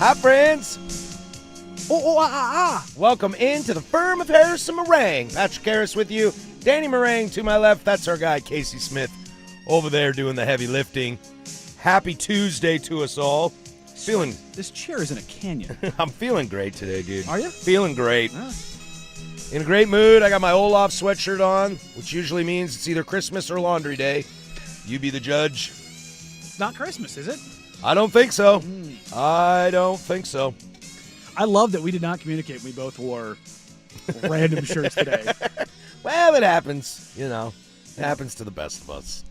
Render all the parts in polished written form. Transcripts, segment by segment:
Hi, friends. Welcome into the firm of Harris and Meringue. Patrick Harris with you. Danny Meringue to my left. That's our guy, Casey Smith, over there doing the heavy lifting. Happy Tuesday to us all. Feeling. This chair is in a canyon. I'm feeling great today, dude. Are you? Feeling great. In a great mood. I got my Olaf sweatshirt on, which usually means it's either Christmas or laundry day. You be the judge. It's not Christmas, is it? I don't think so. I don't think so. I love that we did not communicate. We both wore random shirts today. Well, it happens. You know, it happens to the best of us.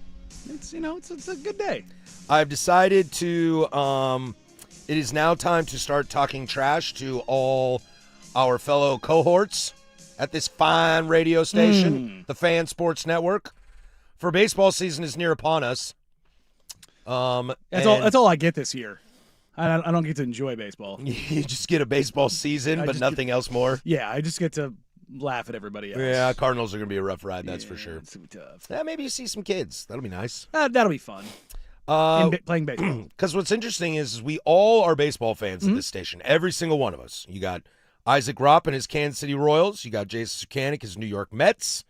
It's a good day. I've decided to, it is now time to start talking trash to all our fellow cohorts at this fine radio station, the Fan Sports Network. For baseball season is near upon us. That's all I get this year. I don't get to enjoy baseball. You just get a baseball season, but nothing else more. Yeah, I just get to laugh at everybody else. Yeah, Cardinals are going to be a rough ride, that's for sure. It's gonna be tough. Yeah, maybe you see some kids. That'll be nice. That'll be fun. Playing baseball. Because what's interesting is we all are baseball fans at this station. Every single one of us. You got Isaac Rupp and his Kansas City Royals. You got Jason Sukanik, his New York Mets.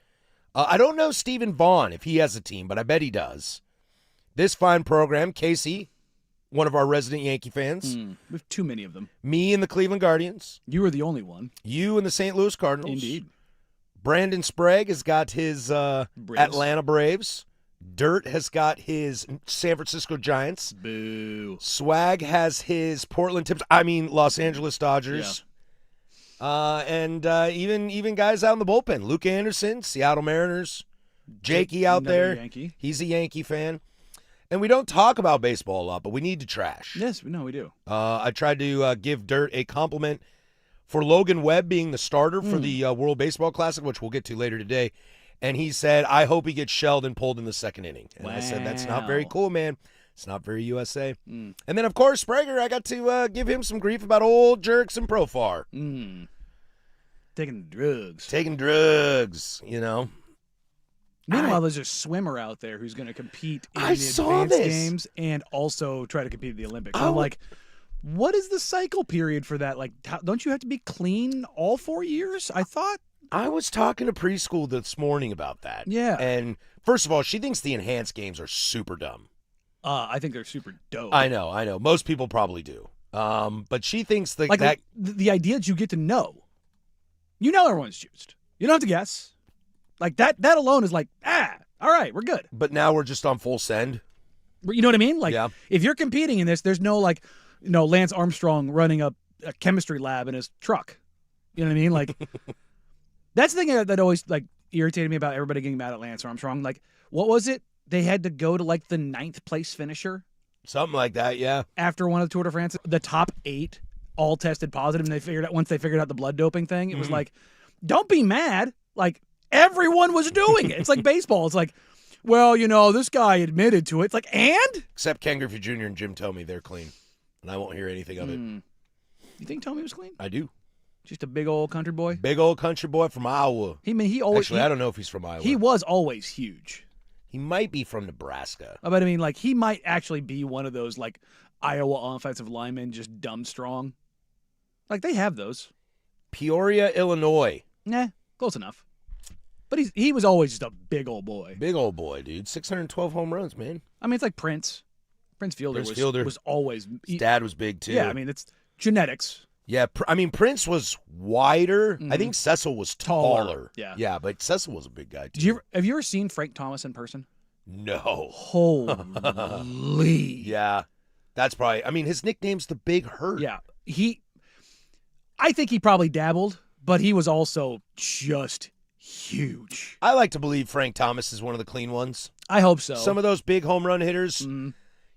I don't know Stephen Vaughn if he has a team, but I bet he does. This fine program, Casey, one of our resident Yankee fans. We have too many of them. Me and the Cleveland Guardians. You were the only one. You and the St. Louis Cardinals. Indeed. Brandon Sprague has got his Atlanta Braves. Dirt has got his San Francisco Giants. Boo. Swag has his Los Angeles Dodgers. Yeah. And even guys out in the bullpen. Luke Anderson, Seattle Mariners. Jakey out there. Yankee. He's a Yankee fan. And we don't talk about baseball a lot, but we need to trash. Yes, we do. I tried to give Dirt a compliment for Logan Webb being the starter for the World Baseball Classic, which we'll get to later today. And he said, I hope he gets shelled and pulled in the second inning. And I said, that's not very cool, man. It's not very USA. And then, of course, Sprague, I got to give him some grief about old jerks and Profar. Taking drugs. Taking drugs, you know. Meanwhile, there's a swimmer out there who's going to compete in the advanced games and also try to compete in the Olympics. I'm like, what is the cycle period for that? Like, don't you have to be clean all 4 years? I was talking to preschool this morning about that. Yeah. And first of all, she thinks the enhanced games are super dumb. I think they're super dope. I know. Most people probably do. But she thinks the idea that you get to know. You know everyone's juiced. You don't have to guess. Like, that alone is like, all right, we're good. But now we're just on full send. You know what I mean? Like, yeah. If you're competing in this, there's no, Lance Armstrong running a chemistry lab in his truck. You know what I mean? Like, that's the thing that always, irritated me about everybody getting mad at Lance Armstrong. Like, what was it? They had to go to, the 9th place finisher? Something like that, yeah. After one of the Tour de France, the top 8 all tested positive, and once they figured out the blood doping thing, it was like, don't be mad. Like, everyone was doing it. It's like baseball. It's like, well, this guy admitted to it. It's like, and? Except Ken Griffey Jr. and Jim Thome, they're clean. And I won't hear anything of it. You think Thome was clean? I do. Just a big old country boy? Big old country boy from Iowa. I don't know if he's from Iowa. He was always huge. He might be from Nebraska. But he might actually be one of those, Iowa offensive linemen, just dumb strong. They have those. Peoria, Illinois. Nah, close enough. But he was always just a big old boy. Big old boy, dude. 612 home runs, man. It's like Prince. Prince Fielder was always... His dad was big, too. Yeah, it's genetics. Yeah, Prince was wider. I think Cecil was taller. Yeah, but Cecil was a big guy, too. Have you ever seen Frank Thomas in person? No. Holy. Yeah. That's probably... his nickname's the Big Hurt. Yeah. I think he probably dabbled, but he was also just... huge. I like to believe Frank Thomas is one of the clean ones. I hope so. Some of those big home run hitters,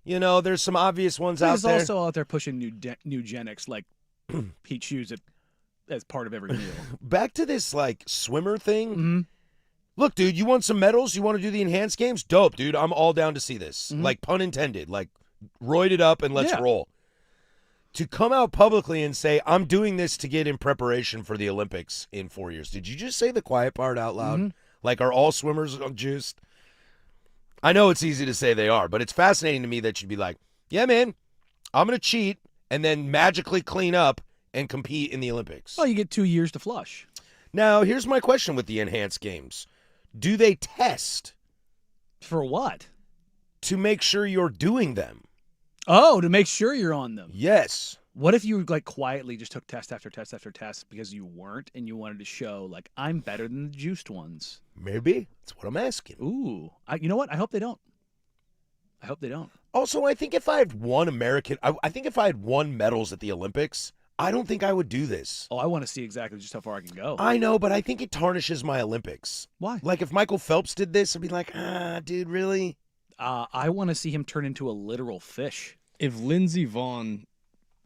there's some obvious ones out there. He's also out there pushing eugenics, like Pete Hughes as part of every meal. Back to this, swimmer thing. Look, dude, you want some medals? You want to do the enhanced games? Dope, dude. I'm all down to see this. Pun intended. Roid it up and let's roll. To come out publicly and say, I'm doing this to get in preparation for the Olympics in 4 years. Did you just say the quiet part out loud? Are all swimmers juiced? I know it's easy to say they are, but it's fascinating to me that you'd be like, yeah, man, I'm going to cheat and then magically clean up and compete in the Olympics. Oh, you get 2 years to flush. Now, here's my question with the enhanced games. Do they test For what? to make sure you're doing them? Oh, to make sure you're on them. Yes. What if you like quietly just took test after test after test because you weren't and you wanted to show like I'm better than the juiced ones? Maybe. That's what I'm asking. Ooh. You know what? I hope they don't. I hope they don't. Also, I think if I had won I think if I had won medals at the Olympics, I don't think I would do this. Oh, I want to see exactly just how far I can go. I know, but I think it tarnishes my Olympics. Why? Like if Michael Phelps did this, I'd be like, dude, really? I want to see him turn into a literal fish. If Lindsey Vonn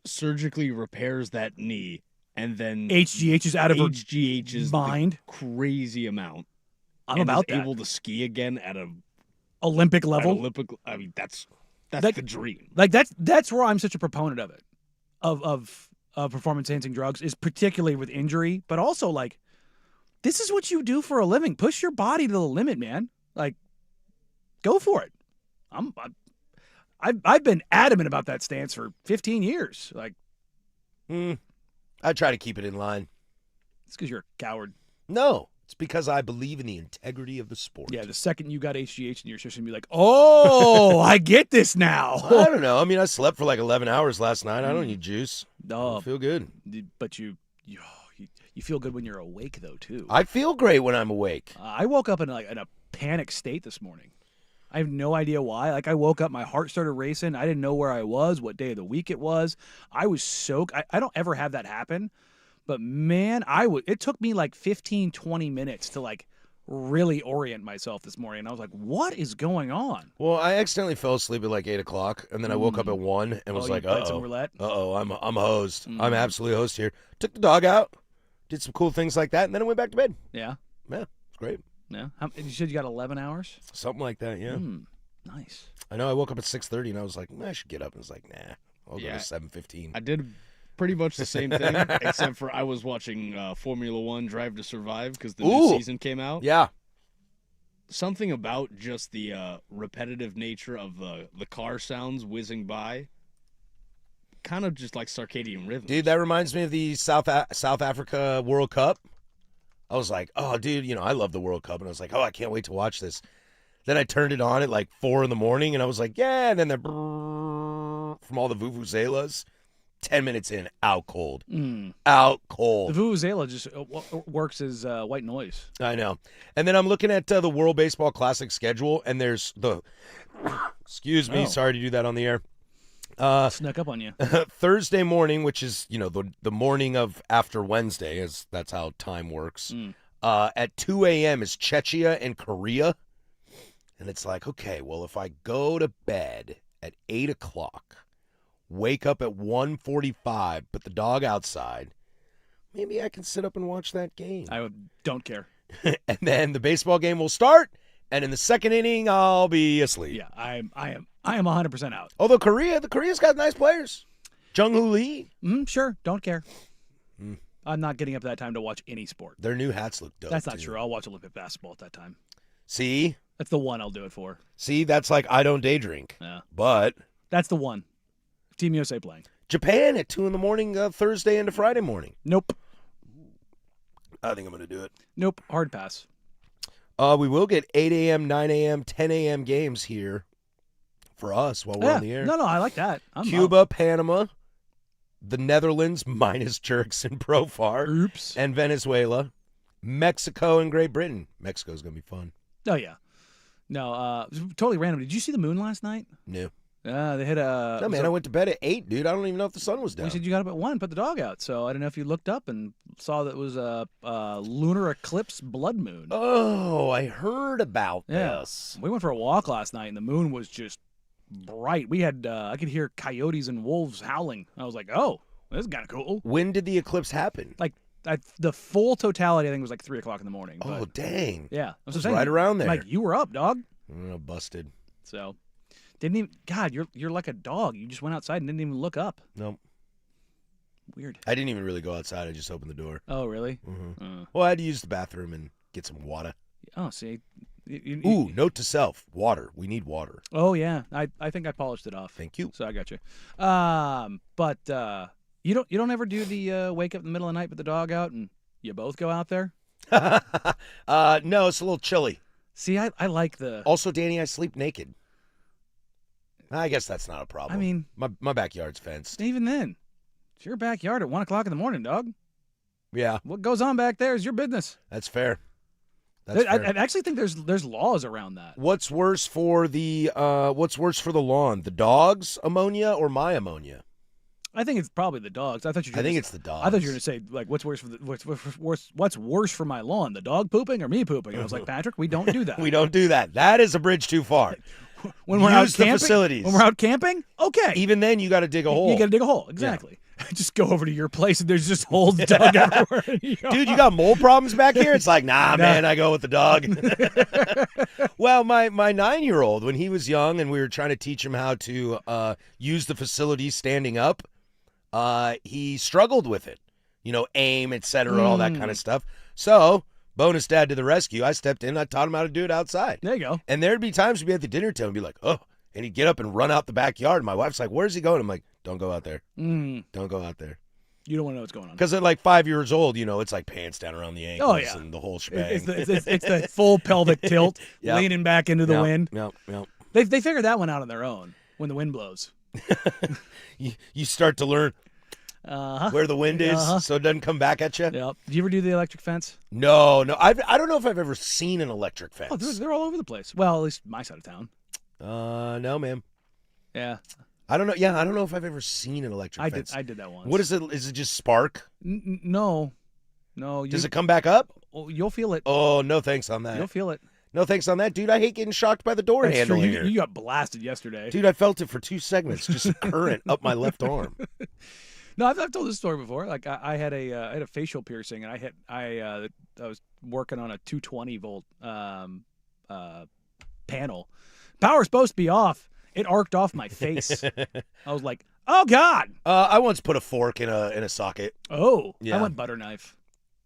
surgically repairs that knee and then HGH is out of her HGH is mind. the crazy amount. I'm and about is that. able to ski again at a Olympic level. Olympic. I mean, that's Like- the dream. Like that's where I'm such a proponent of it, of performance enhancing drugs, is particularly with injury, but also like this is what you do for a living. Push your body to the limit, man. Like, go for it. I've been adamant about that stance for 15 years. Like, I try to keep it in line. it's because you're a coward. No, it's because I believe in the integrity of the sport. Yeah, the second you got HGH in your system, you're like, oh, I get this now. I don't know. I mean, I slept for like 11 hours last night. I don't need juice. No, I feel good. but you feel good when you're awake though too. I feel great when I'm awake. I woke up in a panic state this morning. I have no idea why. Like I woke up, my heart started racing. I didn't know where I was, what day of the week it was. I was soaked. I don't ever have that happen, but man, it took me like 15, 20 minutes to like really orient myself this morning. And I was like, what is going on? Well, I accidentally fell asleep at like 8 o'clock, and then I woke up at 1 and was you like, played some uh-oh. roulette? Uh-oh, I'm hosed. I'm absolutely hosed here. Took the dog out, did some cool things like that, and then I went back to bed. Yeah. Yeah, it's great. Yeah. You said you got 11 hours? Something like that, yeah. Nice. I know I woke up at 6:30, and I was like, I should get up. And I was like, nah, I'll go Yeah. to 7:15. I did pretty much the same thing, except for I was watching Formula One Drive to Survive because the new season came out. Yeah. Something about just the repetitive nature of the car sounds whizzing by, kind of just like circadian rhythm. Dude, that reminds me of the South Africa World Cup. I was like, oh, dude, I love the World Cup. And I was like, oh, I can't wait to watch this. Then I turned it on at like 4 in the morning, and I was like, yeah. And then from all the vuvuzelas, 10 minutes in, out cold. Out cold. The vuvuzela just works as white noise. I know. And then I'm looking at the World Baseball Classic schedule, and there's the excuse me, sorry to do that on the air. Snuck up on you. Thursday morning, which is, the morning of after Wednesday, as that's how time works. At 2 a.m. is Czechia and Korea. And it's like, okay, well, if I go to bed at 8 o'clock, wake up at 1:45, put the dog outside, maybe I can sit up and watch that game. I don't care. And then the baseball game will start, and in the second inning, I'll be asleep. Yeah, I am 100% out. Although Korea's got nice players. Jung-Hoo Lee. Sure, don't care. I'm not getting up that time to watch any sport. Their new hats look dope. That's not too. true. I'll watch Olympic basketball at that time. See? That's the one I'll do it for. See, that's like I don't day drink. Yeah. But That's the one. Team USA playing. Japan at 2 in the morning, Thursday into Friday morning. Nope. I think I'm going to do it. Nope. Hard pass. We will get 8 a.m., 9 a.m., 10 a.m. games here for us while we're on the air. No, I like that. Cuba, Panama, the Netherlands minus Jerks and Profar, Oops. and Venezuela, Mexico and Great Britain. Mexico's going to be fun. Oh, yeah. No, totally random. Did you see the moon last night? No. They hit a... No, man, I went to bed at 8, dude. I don't even know if the sun was down. We said you got up at 1 and put the dog out. So I don't know if you looked up and saw that it was a lunar eclipse blood moon. Oh, I heard about this. We went for a walk last night, and the moon was just bright. We had I could hear coyotes and wolves howling. I was like, oh, this is kind of cool. When did the eclipse happen? Like the full totality, I think, was like 3 o'clock in the morning. Oh, but, dang. yeah. It was right around there. Like, you were up, dog. Busted. So, didn't even... God, you're like a dog. You just went outside and didn't even look up. Nope. Weird. I didn't even really go outside. I just opened the door. Oh, really? Well, I had to use the bathroom and get some water. Oh, see, Ooh, note to self: water. We need water. Oh yeah, I think I polished it off. Thank you. So I got you. But you don't ever do the wake up in the middle of the night with the dog out and you both go out there? No, it's a little chilly. See, I like the. Also, Danny, I sleep naked. I guess that's not a problem. I mean, my backyard's fenced. even then, it's your backyard at 1 o'clock in the morning, dog. Yeah, What goes on back there is your business. that's fair. I actually think there's laws around that. What's worse for the lawn? The dog's ammonia or my ammonia? I think it's probably the dogs. I think it's the dogs. I thought you were gonna say like what's worse for my lawn, the dog pooping or me pooping? And I was like, Patrick, we don't do that. We don't do that. That is a bridge too far. When we're out Use the camping, facilities. When we're out camping, okay. Even then, you got to dig a hole. You got to dig a hole, exactly. Just go over to your place and there's just holes dug everywhere. Dude, you got mold problems back here? It's like, nah, man, I go with the dog. Well, my 9-year-old, when he was young and we were trying to teach him how to use the facilities standing up, he struggled with it. Aim, et cetera, all that kind of stuff. So, bonus dad to the rescue. I stepped in. I taught him how to do it outside. There you go. And there'd be times we'd be at the dinner table and be like, oh, and he'd get up and run out the backyard. And my wife's like, where's he going? I'm like, don't go out there. Don't go out there. You don't want to know what's going on. Because at like 5 years old, it's like pants down around the ankles and the whole shebang. It's the full pelvic tilt, leaning back into the wind. Yep. They figured that one out on their own when the wind blows. You start to learn where the wind is so it doesn't come back at you. Yep. Do you ever do the electric fence? No. I don't know if I've ever seen an electric fence. Oh, they're all over the place. Well, at least my side of town. No, ma'am. Yeah. I don't know. Yeah, I don't know if I've ever seen an electric fence. I did that once. What is it? Is it just spark? No. Does it come back up? Oh, you'll feel it. Oh, no thanks on that. You'll feel it. No thanks on that, dude. I hate getting shocked by the door That's handle true. here. You got blasted yesterday. Dude, I felt it for 2 segments, just a current up my left arm. No, I've told this story before. Like I had a facial piercing, and I was working on a 220 volt panel. Power's supposed to be off. It arced off my face. I was like, oh God. I once put a fork in a socket. Oh, Yeah. I went butter knife.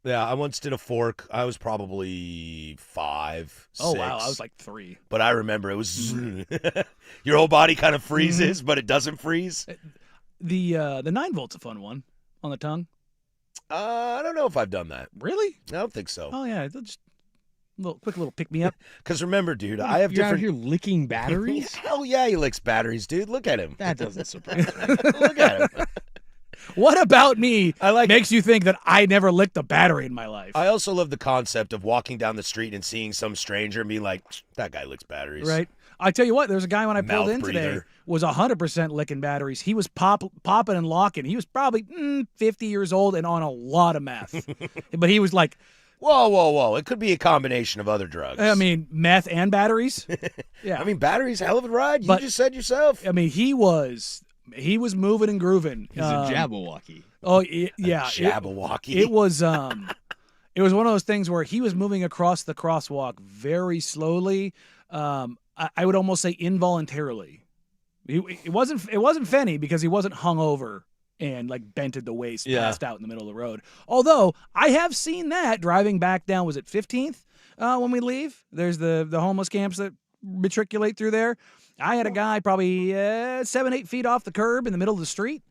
Yeah, I once did a fork. I was probably 5, 6. Oh wow, I was like 3. But I remember it was your whole body kind of freezes, but it doesn't freeze. The 9 volt's a fun one on the tongue. I don't know if I've done that. Really? I don't think so. Oh yeah, just quick little pick me up. Because remember, dude, I have You're different. out here licking batteries? Hell yeah, he licks batteries, dude. Look at him. That doesn't surprise me. Look at him. What about me I makes you think that I never licked a battery in my life? I also love the concept of walking down the street and seeing some stranger and being like, that guy licks batteries. Right. I tell you what, there's a guy when I pulled Mouth in today breather. was 100% licking batteries. He was popping and locking. He was probably 50 years old and on a lot of meth. But he was like, Whoa. It could be a combination of other drugs. I mean, meth and batteries. Yeah. I mean, batteries, hell of a ride. You But- just said yourself. I mean, he was moving and grooving. He's a Jabberwocky. Oh yeah, Jabberwocky. It was one of those things where he was moving across the crosswalk very slowly. I would almost say involuntarily. It wasn't Fenny because he wasn't hungover and like bent at the waist, passed out in the middle of the road. Although I have seen that driving back down. Was it 15th when we leave? There's the homeless camps that matriculate through there. I had a guy probably 7-8 feet off the curb in the middle of the street,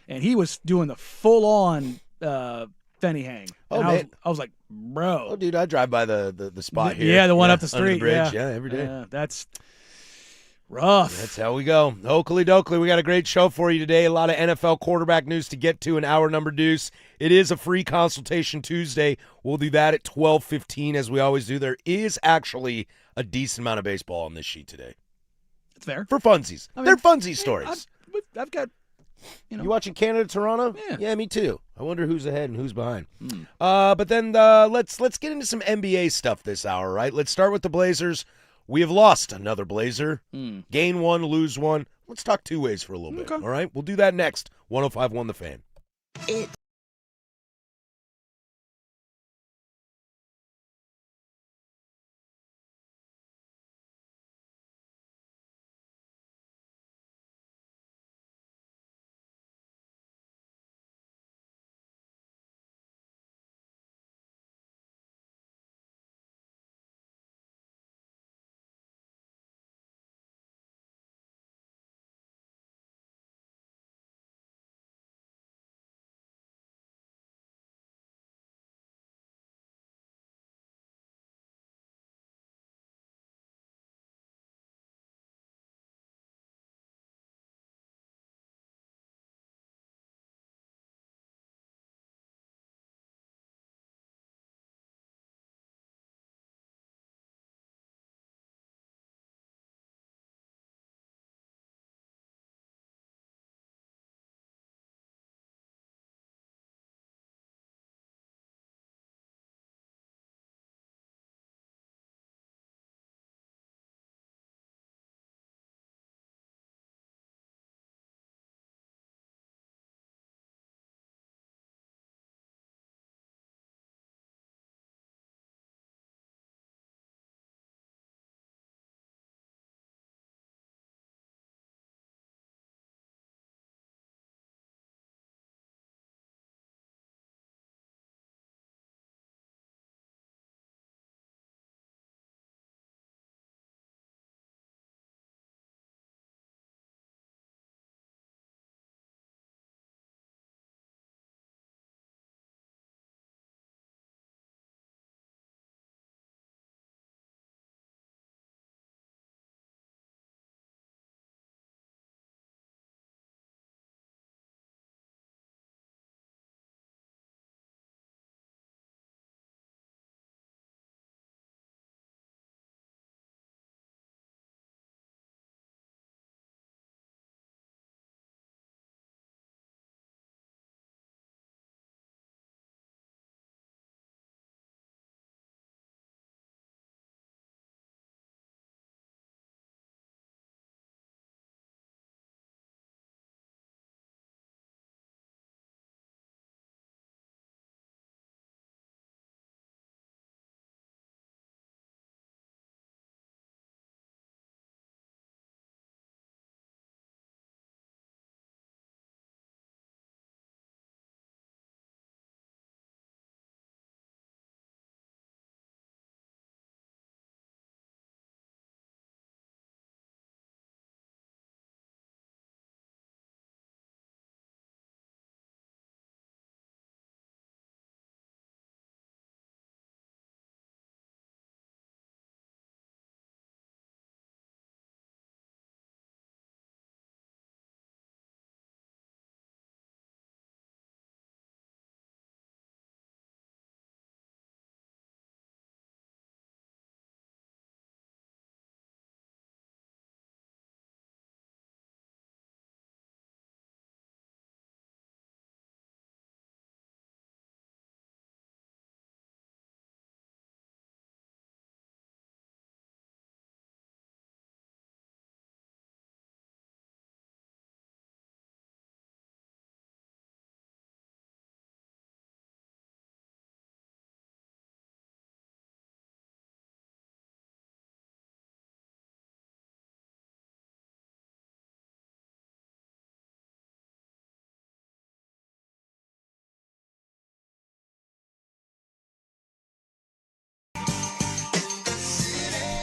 and he was doing the full-on Fenny hang. Oh, And man. I was like, bro. Oh, dude, I drive by the spot here. Yeah, the one up the under street. bridge. Yeah, every day. Yeah, that's rough. That's how we go. Oakley Dokley, we got a great show for you today. A lot of NFL quarterback news to get to in hour number deuce. It is a free consultation Tuesday. We'll do that at 12:15 as we always do. There is actually a decent amount of baseball on this sheet today. It's fair. For funsies. I mean, They're funsies stories. I've got, You watching Canada Toronto? Yeah. me too. I wonder who's ahead and who's behind. But then let's get into some NBA stuff this hour, right? Let's start with the Blazers. We have lost another Blazer. Gain one, lose one. Let's talk two ways for a little bit. Okay. All right? We'll do that next. 105.1 The Fan. It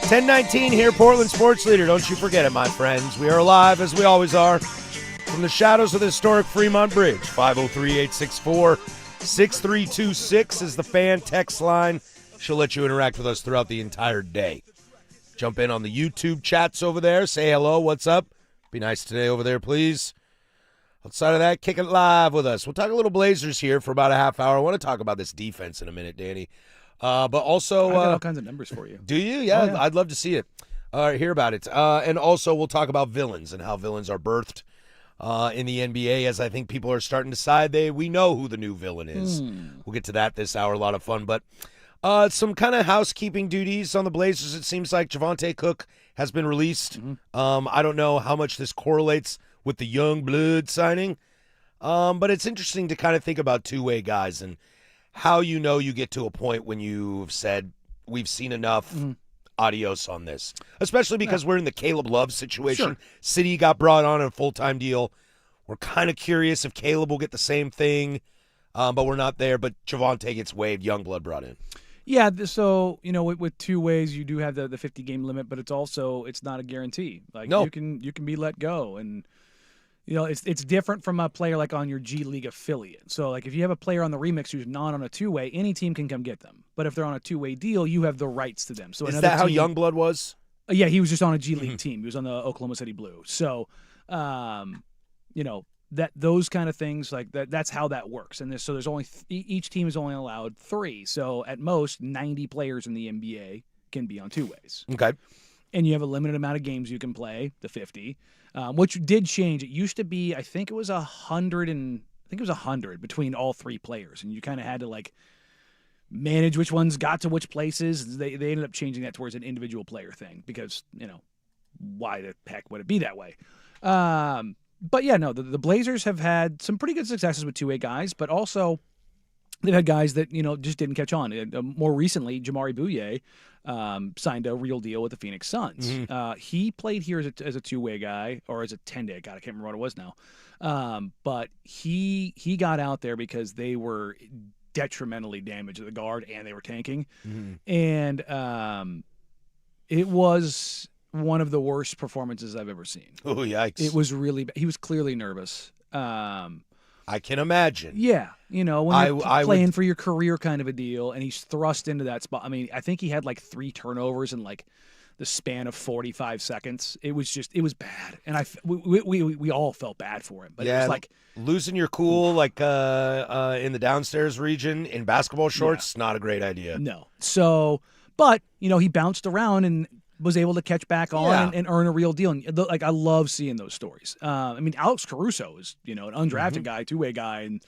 10:19 here, Portland Sports Leader. Don't you forget it, my friends. We are alive, as we always are, from the shadows of the historic Fremont Bridge. 503-864-6326 is the fan text line. She'll let you interact with us throughout the entire day. Jump in on the YouTube chats over there. Say hello. What's up? Be nice today over there, please. Outside of that, kick it live with us. We'll talk a little Blazers here for about a half hour. I want to talk about this defense in a minute, Danny. But also, I got all kinds of numbers for you. Do you? Yeah, I'd love to see it. Hear about it. And also, we'll talk about villains and how villains are birthed in the NBA, as I think people are starting to decide we know who the new villain is. We'll get to that this hour. A lot of fun. But some kind of housekeeping duties on the Blazers. It seems like Javonte Cook has been released. I don't know how much this correlates with the young blood signing. But it's interesting to kind of think about two-way guys and how you know you get to a point when you've said, we've seen enough, adios on this. Especially because we're in the Caleb Love situation. Sure. City got brought on a full-time deal. We're kind of curious if Caleb will get the same thing, but we're not there. But Javonte gets waived, Youngblood brought in. Yeah, so, with two ways, you do have the 50-game limit, but it's not a guarantee. Like, no. You can be let go, and it's different from a player like on your G League affiliate. So, like, if you have a player on the remix who's not on a two-way, any team can come get them. But if they're on a two-way deal, you have the rights to them. So is that how Youngblood was? Yeah, he was just on a G League team. He was on the Oklahoma City Blue. So, those kind of things, like that's how that works. And so there's only each team is only allowed 3. So at most 90 players in the NBA can be on two ways. Okay. And you have a limited amount of games you can play, the 50, which did change. It used to be, I think it was 100 between all 3 players, and you kind of had to like manage which ones got to which places. They ended up changing that towards an individual player thing because why the heck would it be that way? But yeah, no, the Blazers have had some pretty good successes with two-way guys, but also they've had guys that, just didn't catch on. More recently, Jamari Bouye signed a real deal with the Phoenix Suns. He played here as a two-way guy, or as a 10-day. God, I can't remember what it was now. But he got out there because they were detrimentally damaged at the guard, and they were tanking. And it was one of the worst performances I've ever seen. Oh, yikes. It was really bad. He was clearly nervous. I can imagine. Yeah, when you're playing for your career kind of a deal, and he's thrust into that spot. I mean, I think he had like 3 turnovers in like the span of 45 seconds. It was bad, and we all felt bad for him. But it was like losing your cool, like in the downstairs region in basketball shorts, not a great idea. No. So, but he bounced around and was able to catch back on and earn a real deal. And like, I love seeing those stories. I mean, Alex Caruso is, an undrafted guy, two-way guy, and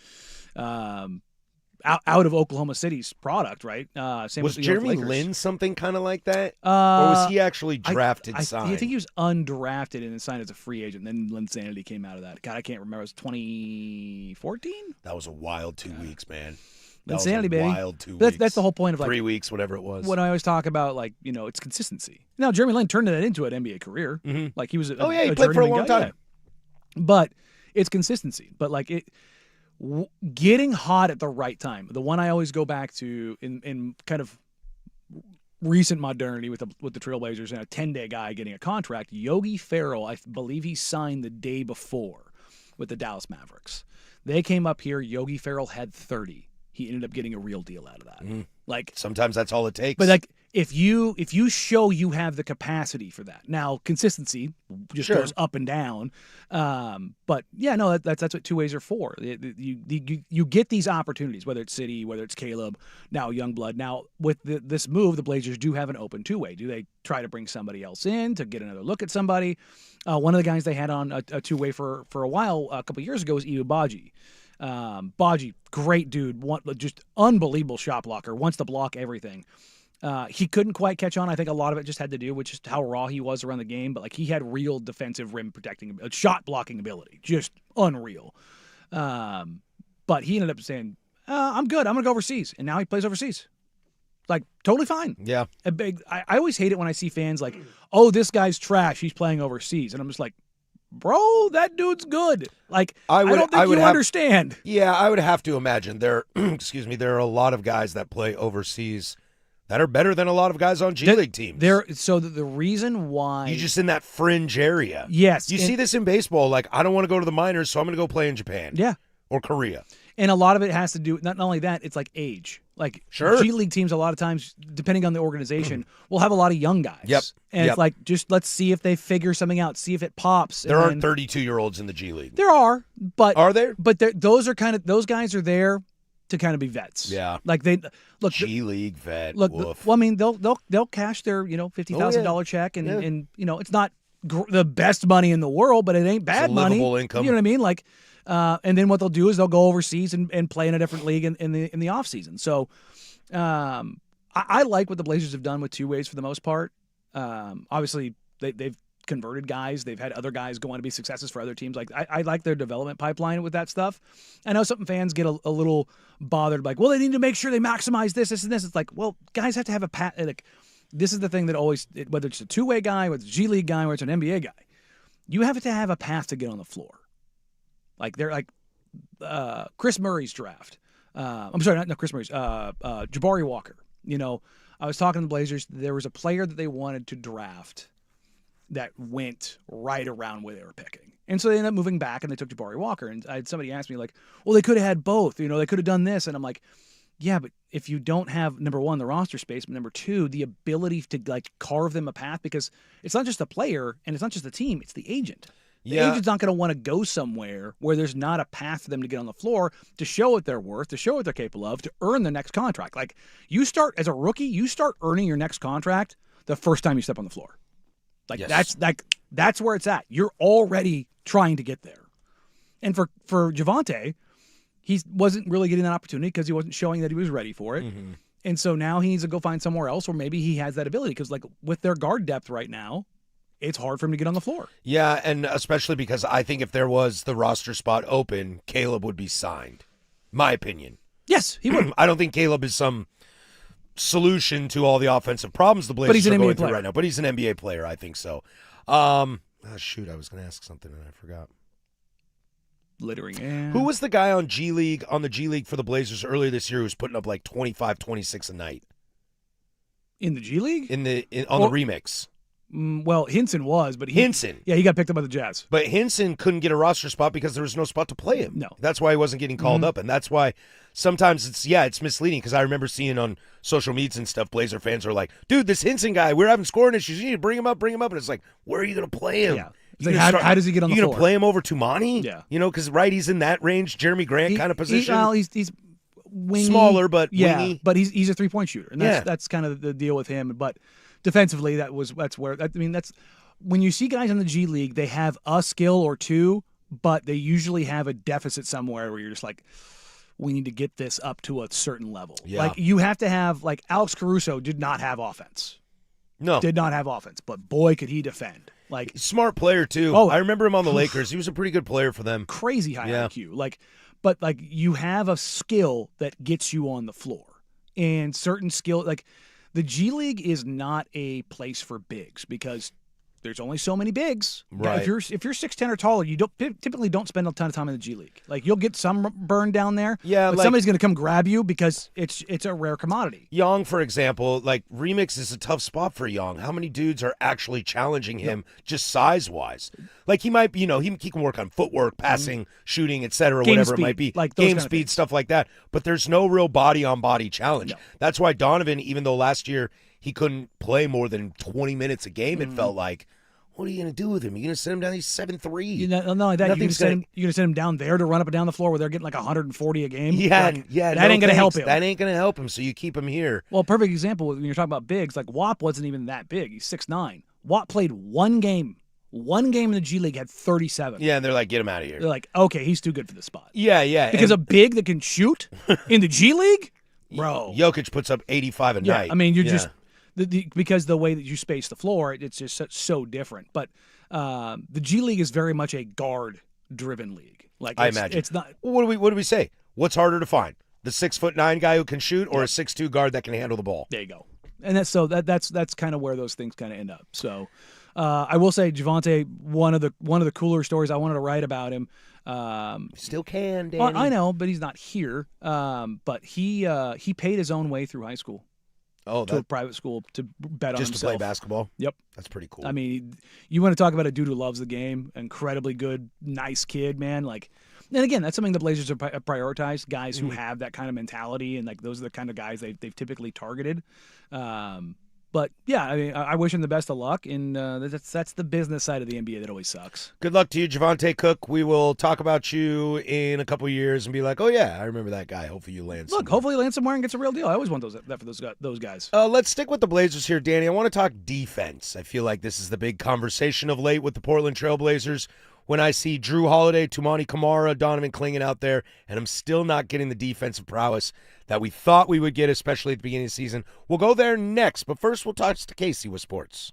out of Oklahoma City's product, right? Same was with Jeremy Lakers. Lin something kind of like that? Or was he actually drafted, signed? I think he was undrafted and then signed as a free agent. Then Linsanity came out of that. God, I can't remember. It was 2014? That was a wild 2 weeks, man. Insanity, baby. Wild 2 weeks. That's the whole point of like 3 weeks, whatever it was. When I always talk about like it's consistency. Now Jeremy Lin turned that into an NBA career. Like he was. He played for a long time. Yeah. But it's consistency. But like getting hot at the right time. The one I always go back to in kind of recent modernity with the Trailblazers and a 10-day guy getting a contract. Yogi Ferrell, I believe he signed the day before with the Dallas Mavericks. They came up here. Yogi Ferrell had 30. He ended up getting a real deal out of that. Like sometimes that's all it takes. But like if you show you have the capacity for that. Now consistency just goes up and down. But yeah, no, that's what two ways are for. You get these opportunities, whether it's City, whether it's Caleb, now Youngblood. Now with this move, the Blazers do have an open two-way. Do they try to bring somebody else in to get another look at somebody? One of the guys they had on a two-way for a while a couple years ago was Iu Baji. Baji, great dude, just unbelievable shot blocker, wants to block everything. He couldn't quite catch on. I think a lot of it just had to do with just how raw he was around the game, but like he had real defensive rim protecting, shot blocking ability, just unreal. But he ended up saying, I'm good. I'm going to go overseas. And now he plays overseas. Like, totally fine. Yeah. I always hate it when I see fans like, oh, this guy's trash. He's playing overseas. And I'm just like, bro, that dude's good. Like, I don't think you understand. Yeah, I would have to imagine there. Excuse me. There are a lot of guys that play overseas that are better than a lot of guys on G League teams. So the reason why you're just in that fringe area. Yes. You see this in baseball. Like, I don't want to go to the minors, so I'm going to go play in Japan. Yeah. Or Korea. And a lot of it has to do, not only that, it's like age. Like, sure. G League teams, a lot of times, depending on the organization, will have a lot of young guys. Yep. And it's like, just let's see if they figure something out, see if it pops. There aren't 32-year-olds in the G League. There are, but are there? But those guys are there to kind of be vets. Yeah. Like they look G League vet. Look, woof. well, I mean, they'll cash their $50,000 check, and it's not the best money in the world, but it ain't bad money. Income. You know what I mean? Like, and then what they'll do is they'll go overseas and play in a different league in the off season. So, I like what the Blazers have done with two ways for the most part. Obviously they've converted guys. They've had other guys go on to be successes for other teams. Like I like their development pipeline with that stuff. I know some fans get a little bothered, like, well, they need to make sure they maximize this, and this. It's like, well, guys have to have a path. Like, this is the thing that always, whether it's a two-way guy, whether it's a G League guy, or it's an NBA guy, you have to have a path to get on the floor. Like they're like Chris Murray's draft. I'm sorry, not Chris Murray's. Jabari Walker. You know, I was talking to the Blazers. There was a player that they wanted to draft that went right around where they were picking. And so they ended up moving back, and they took Jabari Walker. And I had somebody ask me, like, well, they could have had both. You know, they could have done this. And I'm like, yeah, but if you don't have, number one, the roster space, but number two, the ability to, like, carve them a path, because it's not just the player, and it's not just the team, it's the agent. The agent's not going to want to go somewhere where there's not a path for them to get on the floor to show what they're worth, to show what they're capable of, to earn the next contract. Like, you start, as a rookie, you start earning your next contract the first time you step on the floor. Like, that's where it's at. You're already trying to get there. And for Javonte, he wasn't really getting that opportunity because he wasn't showing that he was ready for it. Mm-hmm. And so now he needs to go find somewhere else where maybe he has that ability, because, like, with their guard depth right now, it's hard for him to get on the floor. Yeah, and especially because I think if there was the roster spot open, Caleb would be signed. My opinion. Yes, he would. I don't think Caleb is some solution to all the offensive problems the Blazers are going through right now. But he's an NBA player, I think so. Shoot, I was going to ask something and I forgot. Littering. Yeah. Who was the guy on the G League for the Blazers earlier this year who was putting up like 25, 26 a night? In the G League? On the remix. Well, Hinson was, but Hinson. Yeah, he got picked up by the Jazz. But Hinson couldn't get a roster spot because there was no spot to play him. No. That's why he wasn't getting called up, and that's why sometimes it's misleading, because I remember seeing on social medias and stuff, Blazer fans are like, dude, this Hinson guy, we're having scoring issues. You need to bring him up. And it's like, where are you going to play him? Yeah. Like, how does he get on the floor? You going to play him over Tumani? Yeah. You know, because, he's in that range, Jeremy Grant kind of position. He's wingy. Smaller, but wingy. But he's a three-point shooter, and that's kind of the deal with him. But defensively, that's when you see guys in the G League, they have a skill or two, but they usually have a deficit somewhere where you're just like, we need to get this up to a certain level. Yeah. Like, you have to have, like, Alex Caruso did not have offense. No. Did not have offense, but boy, could he defend. Like, smart player too. Oh, I remember him on the Lakers. He was a pretty good player for them. Crazy high IQ. But you have a skill that gets you on the floor, and certain skill, like, the G League is not a place for bigs because there's only so many bigs. Right. If you're 6'10" or taller, you typically don't spend a ton of time in the G League. Like, you'll get some burn down there. Yeah, but somebody's going to come grab you because it's a rare commodity. Young, for example, like, remix is a tough spot for Young. How many dudes are actually challenging him just size wise? Like, he might, he can work on footwork, passing, shooting, etc., whatever it might be, like game speed, stuff like that. But there's no real body on body challenge. No. That's why Donovan, even though last year he couldn't play more than 20 minutes a game, it felt like, what are you going to do with him? You're going to send him down? He's 7'3". Not only that, you're going to send him down there to run up and down the floor where they're getting like 140 a game? Yeah. That ain't going to help him. That ain't going to help him, so you keep him here. Well, perfect example when you're talking about bigs, like, Wap wasn't even that big. He's 6'9". Wap played one game. One game in the G League had 37. Yeah, and they're like, get him out of here. They're like, okay, he's too good for this spot. Yeah. Because a big that can shoot in the G League? Bro. Jokic puts up 85 a night. I mean, you're just... because the way that you space the floor, it's just so different. But the G League is very much a guard-driven league. Like, I imagine it's not. What do we say? What's harder to find? The 6'9" guy who can shoot, or a 6'2" guard that can handle the ball? There you go. And that's kind of where those things kind of end up. So I will say, Javonte, one of the cooler stories I wanted to write about him. Still can, Danny. I know, but he's not here. But he paid his own way through high school. Oh, to a that private school to bet on just himself. to play basketball? Yep. That's pretty cool. I mean, you want to talk about a dude who loves the game, incredibly good, nice kid, man. Like, and again, that's something the Blazers have prioritized, guys who have that kind of mentality, and like those are the kind of guys they've typically targeted. But yeah, I mean, I wish him the best of luck, and that's the business side of the NBA that always sucks. Good luck to you, Javante Cook. We will talk about you in a couple years and be like, oh yeah, I remember that guy. Hopefully you land. Look, hopefully he lands somewhere and gets a real deal. I always want that for those guys. Let's stick with the Blazers here, Danny. I want to talk defense. I feel like this is the big conversation of late with the Portland Trail Blazers. When I see Drew Holiday, Tumani Kamara, Donovan Clingan out there, and I'm still not getting the defensive prowess that we thought we would get, especially at the beginning of the season. We'll go there next, but first we'll talk to Casey with sports.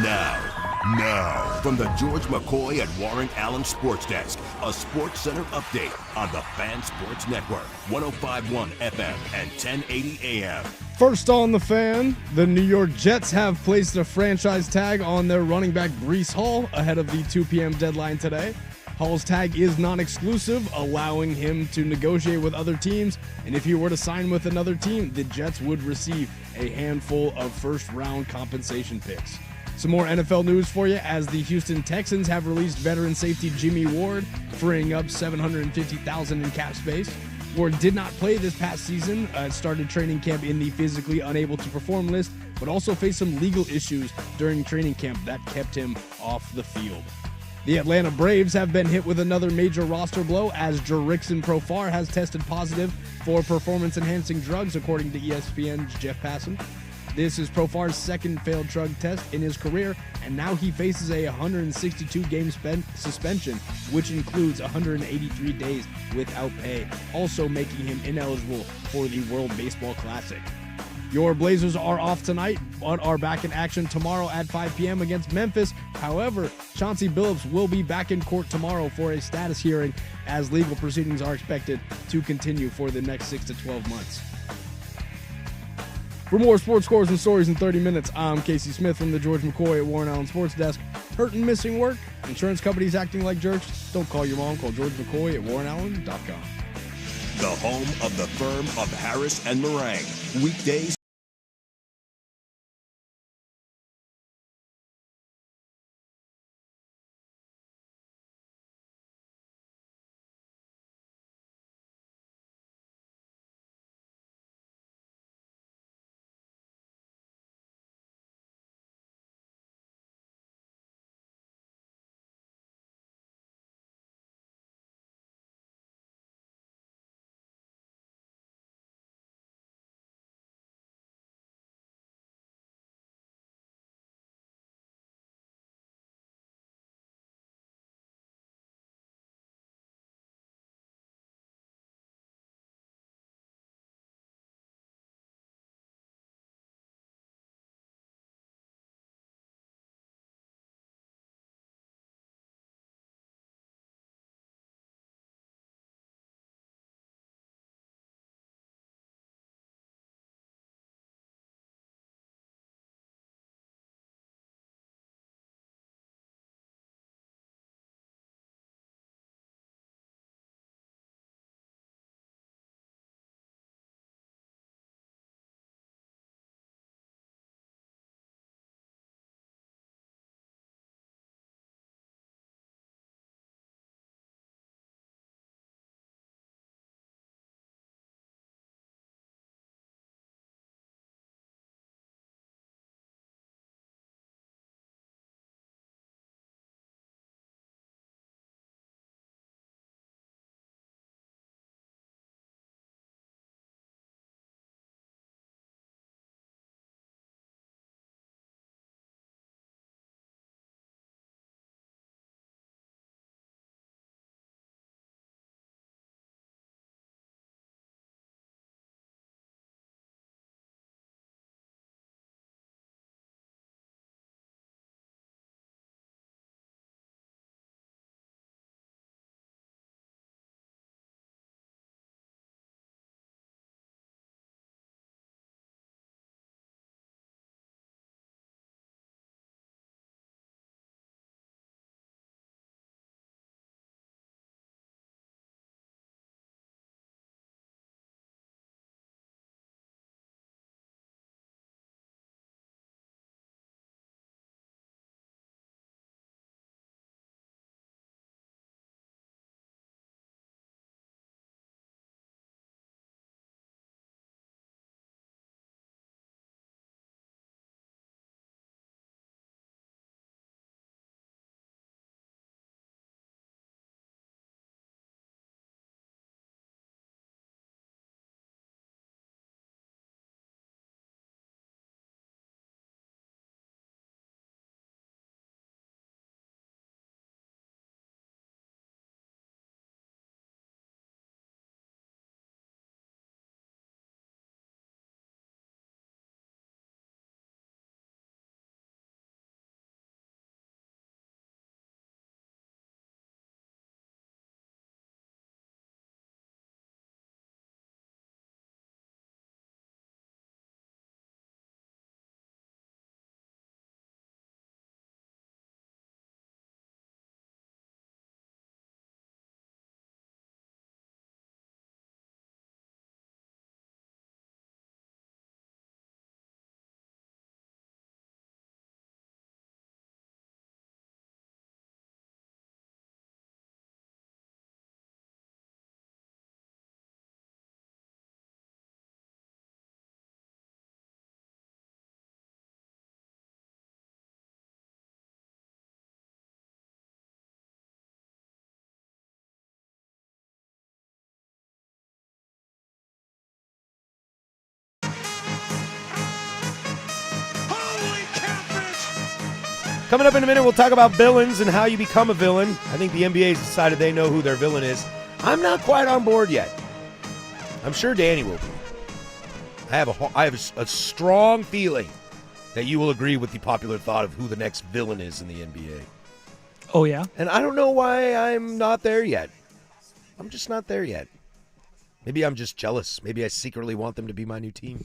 Now, from the George McCoy and Warren Allen Sports Desk, a Sports Center update on the Fan Sports Network, 105.1 FM and 1080 AM. First on the Fan, the New York Jets have placed a franchise tag on their running back Breece Hall ahead of the 2 p.m. deadline today. Hall's tag is non-exclusive, allowing him to negotiate with other teams, and if he were to sign with another team, the Jets would receive a handful of first-round compensation picks. Some more NFL news for you as the Houston Texans have released veteran safety Jimmy Ward, freeing up $750,000 in cap space. Ward did not play this past season, started training camp in the physically unable to perform list, but also faced some legal issues during training camp that kept him off the field. The Atlanta Braves have been hit with another major roster blow as Jurickson Profar has tested positive for performance-enhancing drugs, according to ESPN's Jeff Passan. This is Profar's second failed drug test in his career, and now he faces a 162-game suspension, which includes 183 days without pay, also making him ineligible for the World Baseball Classic. Your Blazers are off tonight, but are back in action tomorrow at 5 p.m. against Memphis. However, Chauncey Billups will be back in court tomorrow for a status hearing, as legal proceedings are expected to continue for the next 6 to 12 months. For more sports scores and stories in 30 minutes, I'm Casey Smith from the George McCoy at Warren Allen Sports Desk. Hurt and missing work? Insurance companies acting like jerks? Don't call your mom. Call George McCoy at warrenallen.com. The home of the firm of Harris and Meringue. Weekdays Coming up in a minute, we'll talk about villains and how you become a villain. I think the NBA's decided they know who their villain is. I'm not quite on board yet. I'm sure Danny will be. I have a strong feeling that you will agree with the popular thought of who the next villain is in the NBA. Oh, yeah? And I don't know why I'm not there yet. I'm just not there yet. Maybe I'm just jealous. Maybe I secretly want them to be my new team.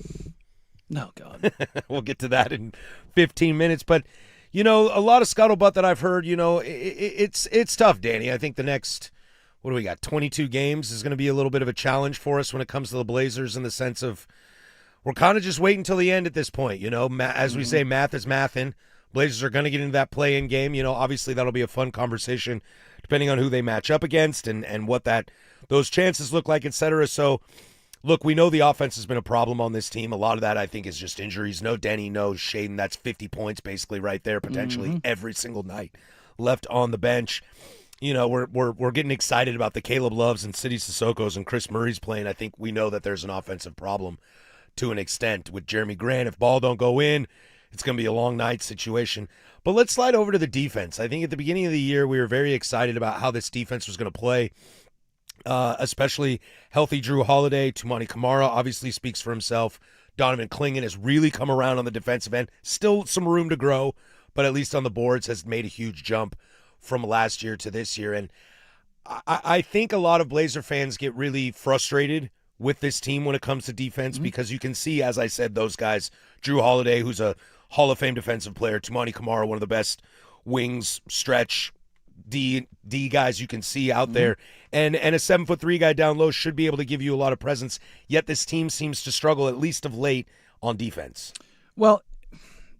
No, God. We'll get to that in 15 minutes. But, a lot of scuttlebutt that I've heard, it's tough, Danny. I think the next, 22 games is going to be a little bit of a challenge for us when it comes to the Blazers in the sense of we're kind of just waiting until the end at this point. As we say, math is mathin'. Blazers are going to get into that play-in game. Obviously that'll be a fun conversation depending on who they match up against and what those chances look like, et cetera. So, look, we know the offense has been a problem on this team. A lot of that, I think, is just injuries. No Denny, no Shaden. That's 50 points basically right there potentially every single night left on the bench. We're getting excited about the Caleb Loves and City Sissoko's and Chris Murray's playing. I think we know that there's an offensive problem to an extent with Jeremy Grant. If ball don't go in, it's going to be a long night situation. But let's slide over to the defense. I think at the beginning of the year, we were very excited about how this defense was going to play, especially healthy Drew Holiday. Tumani Kamara obviously speaks for himself. Donovan Clingan has really come around on the defensive end. Still some room to grow, but at least on the boards has made a huge jump from last year to this year. And I think a lot of Blazer fans get really frustrated with this team when it comes to defense because you can see, as I said, those guys, Drew Holiday, who's a Hall of Fame defensive player, Tumani Kamara, one of the best wings, stretch, D guys you can see out there, and a 7'3" guy down low should be able to give you a lot of presence, yet this team seems to struggle, at least of late, on defense. Well,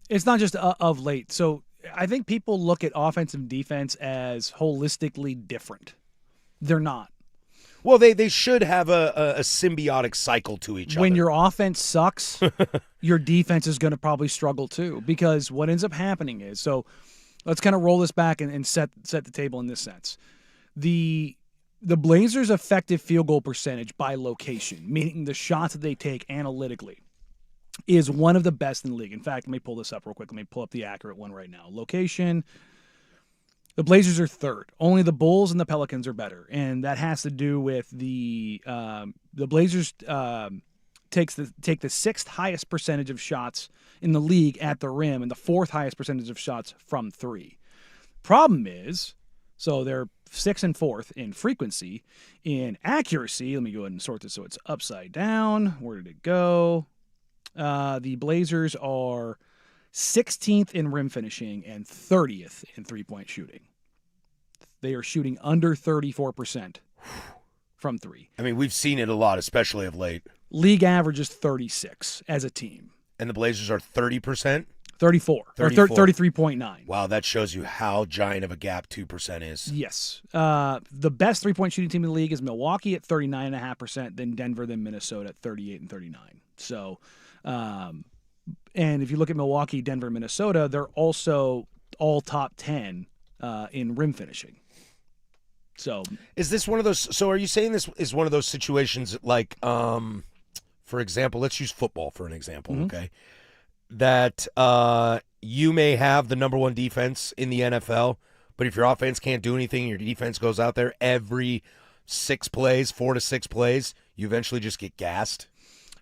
it's not just of late. So I think people look at offense and defense as holistically different. They're not. Well, they should have a symbiotic cycle to each other. When your offense sucks, your defense is going to probably struggle too, because what ends up happening is, so let's kind of roll this back and set the table in this sense. The Blazers' effective field goal percentage by location, meaning the shots that they take analytically, is one of the best in the league. In fact, let me pull this up real quick. Let me pull up the accurate one right now. Location. The Blazers are third. Only the Bulls and the Pelicans are better, and that has to do with the Blazers take the sixth highest percentage of shots in the league at the rim and the fourth highest percentage of shots from three. Problem is, so they're 6th and 4th in frequency. In accuracy, let me go ahead and sort this so it's upside down. Where did it go? The Blazers are 16th in rim finishing and 30th in three-point shooting. They are shooting under 34% from three. I mean, we've seen it a lot, especially of late. League average is 36 as a team. And the Blazers are 30%? 34. Or 33.9. Wow, that shows you how giant of a gap 2% is. Yes. The best three-point shooting team in the league is Milwaukee at 39.5%, then Denver, then Minnesota at 38 and 39. So, and if you look at Milwaukee, Denver, Minnesota, they're also all top 10 in rim finishing. So, is this one of those? So, are you saying this is one of those situations like, for example, let's use football for an example, okay? That you may have the number one defense in the NFL, but if your offense can't do anything, your defense goes out there every 4 to 6 plays, you eventually just get gassed.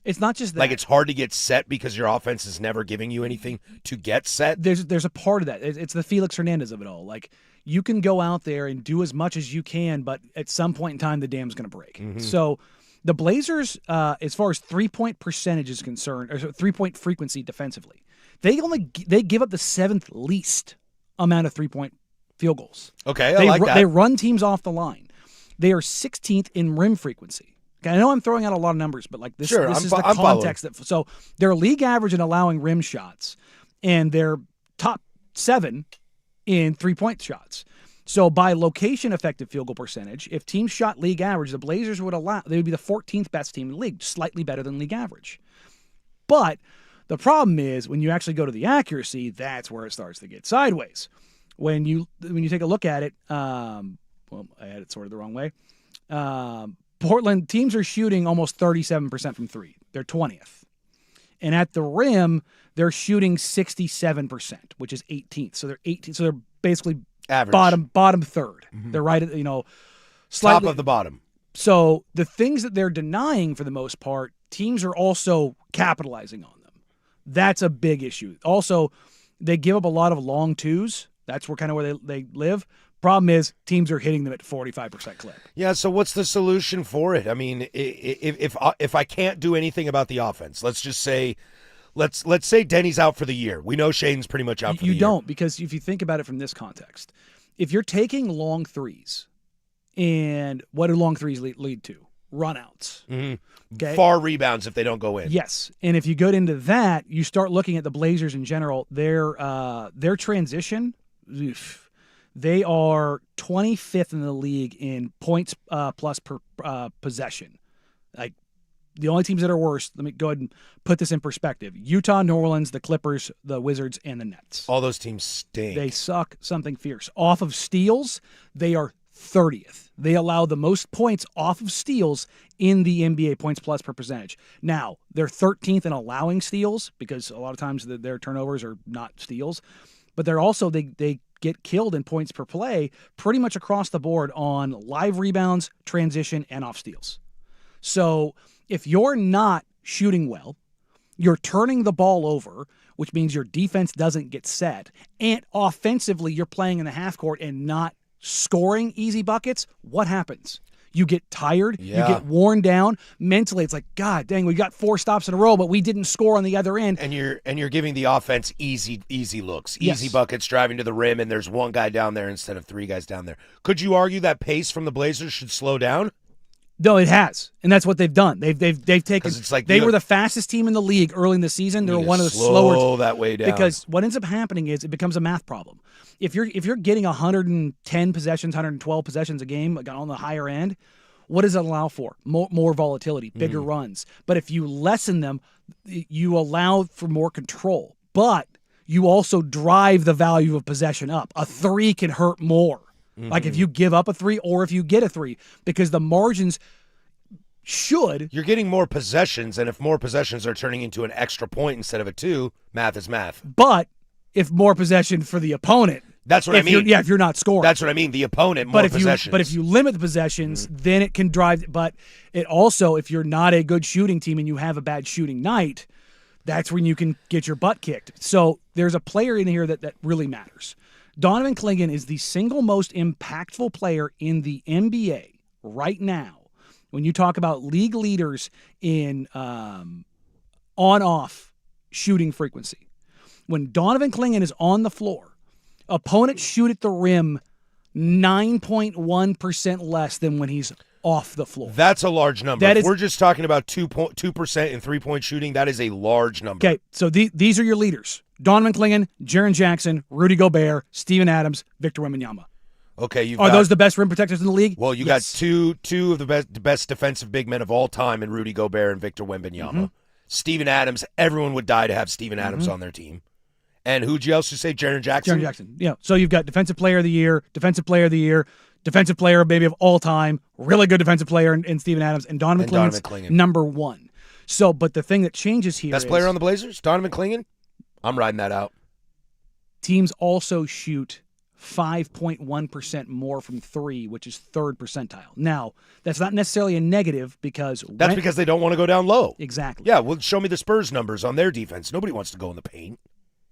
It's not just that. Like, it's hard to get set because your offense is never giving you anything to get set. There's a part of that. It's the Felix Hernandez of it all. Like, you can go out there and do as much as you can, but at some point in time, the dam's going to break. So the Blazers, as far as three-point percentage is concerned, or three-point frequency defensively, they give up the 7th least amount of three-point field goals. Okay, I like that. They run teams off the line. They are 16th in rim frequency. Okay, I know I'm throwing out a lot of numbers, but like this is the context. So they're league average in allowing rim shots, and they're top 7 in three-point shots. So by location effective field goal percentage, if teams shot league average, the Blazers would be the 14th best team in the league, slightly better than league average. But the problem is when you actually go to the accuracy, that's where it starts to get sideways. When you take a look at it, well, I had it sorted the wrong way. Portland teams are shooting almost 37% from three. They're 20th. And at the rim, they're shooting 67%, which is 18th. So they're 18th. So they're basically Average. bottom third. They're right at, slightly Top of the bottom. So the things that they're denying for the most part, teams are also capitalizing on them. That's a big issue. Also, they give up a lot of long twos. That's where they live. Problem is, teams are hitting them at 45% clip. Yeah, so what's the solution for it? I mean, if I can't do anything about the offense, let's just say, let's say Denny's out for the year. We know Shaden's pretty much out for the year. You don't, because if you think about it from this context, if you're taking long threes, and what do long threes lead to? Runouts. Mm-hmm. Okay? Far rebounds if they don't go in. Yes, and if you go into that, you start looking at the Blazers in general. Their transition, they are 25th in the league in points plus per possession. Like, the only teams that are worse, let me go ahead and put this in perspective: Utah, New Orleans, the Clippers, the Wizards, and the Nets. All those teams stink. They suck something fierce. Off of steals, they are 30th. They allow the most points off of steals in the NBA, points plus per percentage. Now, they're 13th in allowing steals because a lot of times their turnovers are not steals. But they're also, they get killed in points per play pretty much across the board on live rebounds, transition, and off steals. So if you're not shooting well, you're turning the ball over, which means your defense doesn't get set, and offensively you're playing in the half court and not scoring easy buckets, what happens? You get tired, you get worn down. Mentally, it's like, God dang, we got 4 stops in a row, but we didn't score on the other end. And you're giving the offense easy looks, Yes. easy buckets, driving to the rim, and there's one guy down there instead of 3 guys down there. Could you argue that pace from the Blazers should slow down? No, it has, and that's what they've done. They've taken. It's like they were the fastest team in the league early in the season. They're one of the slower that way down, because what ends up happening is it becomes a math problem. If you're getting 110 possessions, 112 possessions a game, like on the higher end, what does it allow for? More volatility, bigger runs. But if you lessen them, you allow for more control. But you also drive the value of possession up. A 3 can hurt more. Like if you give up a 3 or if you get a 3, because the margins should. You're getting more possessions, and if more possessions are turning into an extra point instead of a 2, math is math. But if more possession for the opponent. That's what I mean. If you're not scoring. That's what I mean. The opponent, more possessions. But if you limit the possessions, then it can drive. But it also, if you're not a good shooting team and you have a bad shooting night, that's when you can get your butt kicked. So there's a player in here that really matters. Donovan Clingan is the single most impactful player in the NBA right now. When you talk about league leaders in on-off shooting frequency, when Donovan Clingan is on the floor, opponents shoot at the rim 9.1% less than when he's off the floor. That's a large number. If we're just talking about 2% in three-point shooting, that is a large number. Okay, so these are your leaders. Donovan Clingan, Jaren Jackson, Rudy Gobert, Steven Adams, Victor Wembanyama. Okay, are those the best rim protectors in the league? Well, you got two of the best defensive big men of all time in Rudy Gobert and Victor Wembanyama. Steven Adams, everyone would die to have Steven Adams on their team. And who'd you else say? Jaren Jackson? Jaren Jackson, yeah. So you've got defensive player of the year, defensive player maybe of all time, really good defensive player in Steven Adams, and Donovan Clingan's number 1. So, but the thing that changes here best player on the Blazers, Donovan Clingan? I'm riding that out. Teams also shoot 5.1% more from 3, which is 3rd percentile. Now, that's not necessarily a negative because because they don't want to go down low. Exactly. Yeah, well, show me the Spurs numbers on their defense. Nobody wants to go in the paint.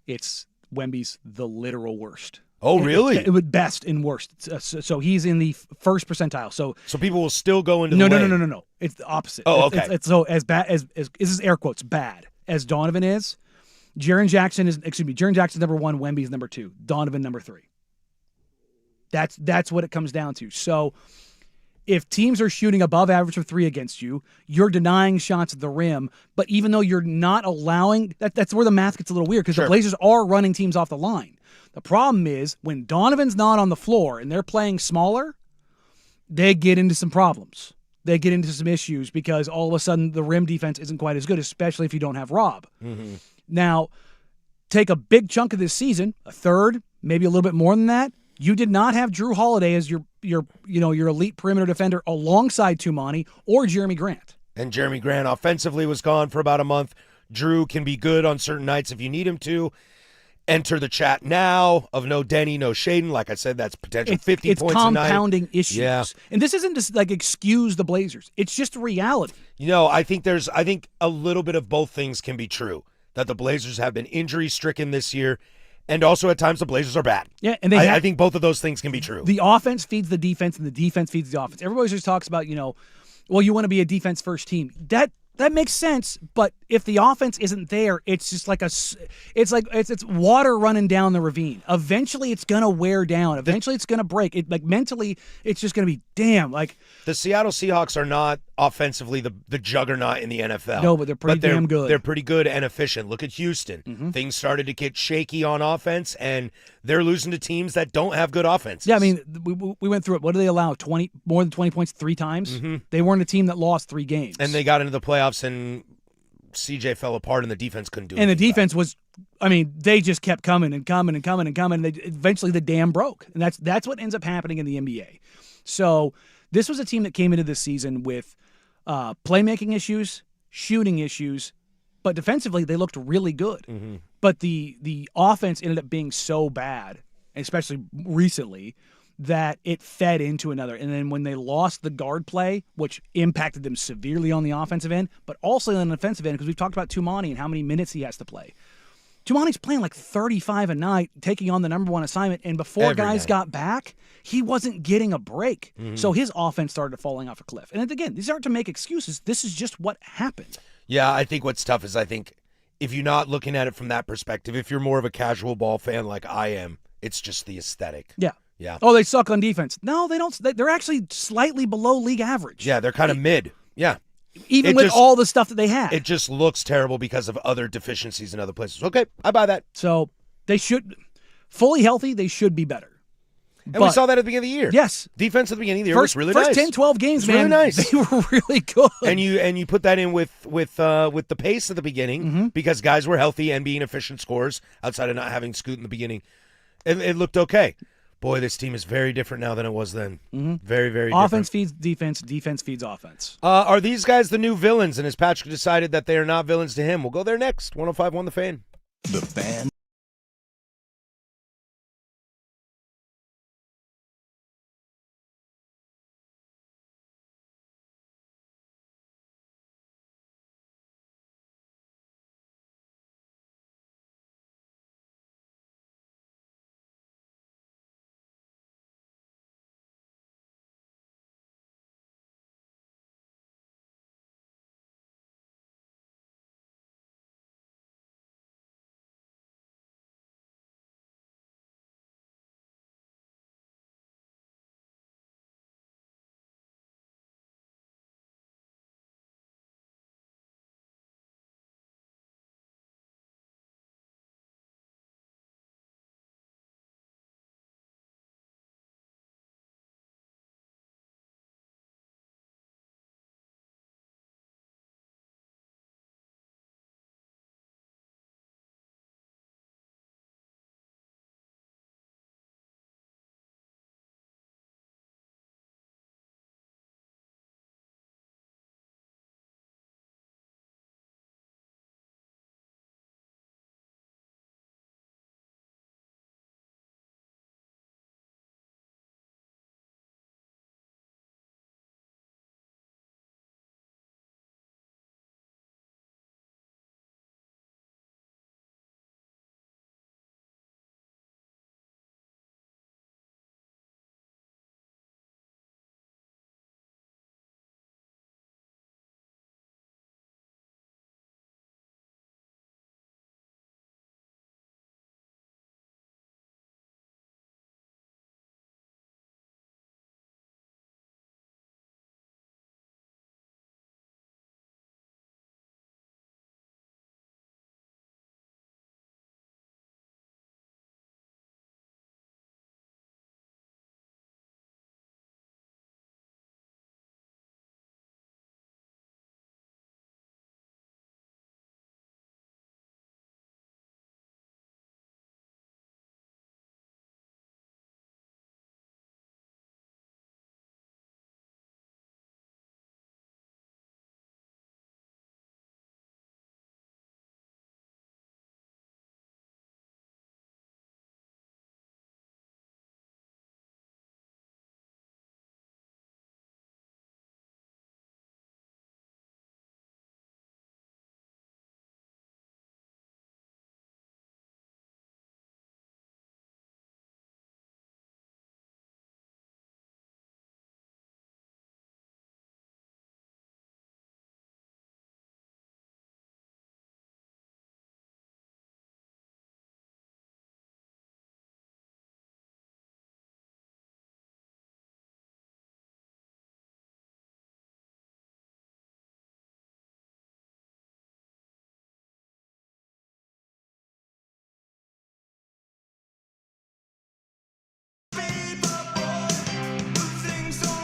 It's Wemby's the literal worst. Oh, really? It would best and worst. So he's in the 1st percentile. So people will still go into the lane. No. It's the opposite. Oh, okay. It's so as bad as this is air quotes bad as Donovan is. Jaren Jackson's number 1, Wemby's number 2, Donovan number 3. That's what it comes down to. So if teams are shooting above average of 3 against you, you're denying shots at the rim. But even though you're not allowing, that's where the math gets a little weird because the Blazers are running teams off the line. The problem is when Donovan's not on the floor and they're playing smaller, they get into some problems. They get into some issues because all of a sudden the rim defense isn't quite as good, especially if you don't have Rob. Mm-hmm. Now, take a big chunk of this season, a third, maybe a little bit more than that. You did not have Drew Holiday as your elite perimeter defender alongside Tumani or Jeremy Grant. And Jeremy Grant offensively was gone for about a month. Drew can be good on certain nights if you need him to. Enter the chat now of no Denny, no Shaden. Like I said, that's potential 50 it's points a night. It's compounding issues. Yeah. And this isn't just like excuse the Blazers. It's just reality. I think a little bit of both things can be true. That the Blazers have been injury-stricken this year, and also at times the Blazers are bad. Yeah, and I think both of those things can be true. The offense feeds the defense, and the defense feeds the offense. Everybody just talks about, well, you want to be a defense-first team. That makes sense, but if the offense isn't there, it's just like it's water running down the ravine. Eventually, it's gonna wear down. Eventually, it's gonna break. Mentally, it's just gonna be the Seattle Seahawks are not offensively the juggernaut in the NFL. No, but they're pretty damn good. They're pretty good and efficient. Look at Houston. Mm-hmm. Things started to get shaky on offense, and they're losing to teams that don't have good offenses. Yeah, I mean, we went through it. What do they allow? More than 20 points 3 times? Mm-hmm. They weren't a team that lost 3 games. And they got into the playoffs, and CJ fell apart, and the defense couldn't do it. And the defense was, they just kept coming and coming and coming and coming. And eventually the dam broke. And that's what ends up happening in the NBA. So this was a team that came into this season with playmaking issues, shooting issues, but defensively they looked really good. Mm-hmm. But the offense ended up being so bad, especially recently, that it fed into another. And then when they lost the guard play, which impacted them severely on the offensive end, but also on the defensive end, because we've talked about Tumani and how many minutes he has to play. Tumani's playing like 35 a night, taking on the number 1 assignment, and before guys got back, he wasn't getting a break. Mm-hmm. So his offense started falling off a cliff. And again, these aren't to make excuses. This is just what happened. Yeah, I think what's tough is if you're not looking at it from that perspective, if you're more of a casual ball fan like I am, it's just the aesthetic. Yeah. Yeah. Oh, they suck on defense. No, they don't. They're actually slightly below league average. Yeah, they're kind of mid. Yeah. Even with all the stuff that they have. It just looks terrible because of other deficiencies in other places. Okay, I buy that. So they should, fully healthy, they should be better. And we saw that at the beginning of the year. Yes. Defense at the beginning of the year was really nice. First 10, 12 games, man. Really nice. They were really good. And you put that in with the pace at the beginning because guys were healthy and being efficient scorers outside of not having Scoot in the beginning. It looked okay. Boy, this team is very different now than it was then. Mm-hmm. Very, very different. Offense feeds defense. Defense feeds offense. Are these guys the new villains? And has Patrick decided that they are not villains to him? We'll go there next. 105.1 The Fan. The Fan.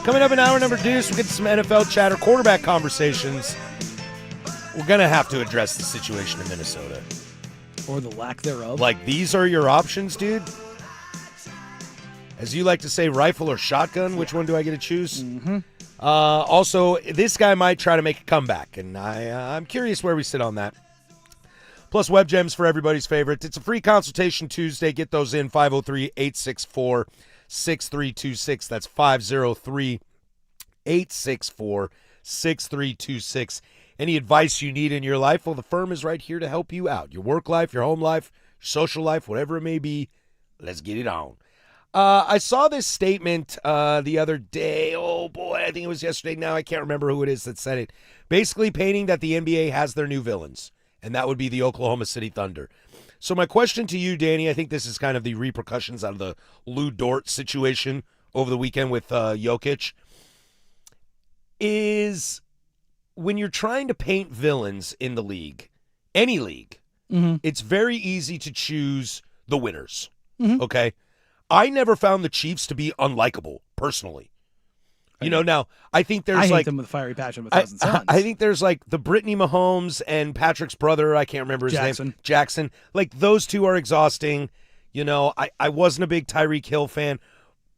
Coming up in hour number 2, we'll get to some NFL chatter, quarterback conversations. We're going to have to address the situation in Minnesota. Or the lack thereof. Like, these are your options, dude? As you like to say, rifle or shotgun, which one do I get to choose? Mm-hmm. Also, this guy might try to make a comeback, and I'm curious where we sit on that. Plus, web gems for everybody's favorites. It's a free consultation Tuesday. Get those in, 503-864-6326. That's 503-864-6326. Any advice you need in your life, well, the firm is right here to help you out. Your work life, your home life, your social life, whatever it may be, let's get it on. I saw this statement the other day. Oh, boy, I think it was yesterday. Now I can't remember who it is that said it. Basically painting that the NBA has their new villains, and that would be the Oklahoma City Thunder. So my question to you, Danny, I think this is kind of the repercussions out of the Lou Dort situation over the weekend with Jokic, is when you're trying to paint villains in the league, any league, it's very easy to choose the winners, okay? I never found the Chiefs to be unlikable, personally. You know, now, I think there's I hate like them with fiery passion of a thousand suns. I think there's like the Brittany Mahomes and Patrick's brother, I can't remember his name. Jackson. Like, those two are exhausting. You know, I wasn't a big Tyreek Hill fan,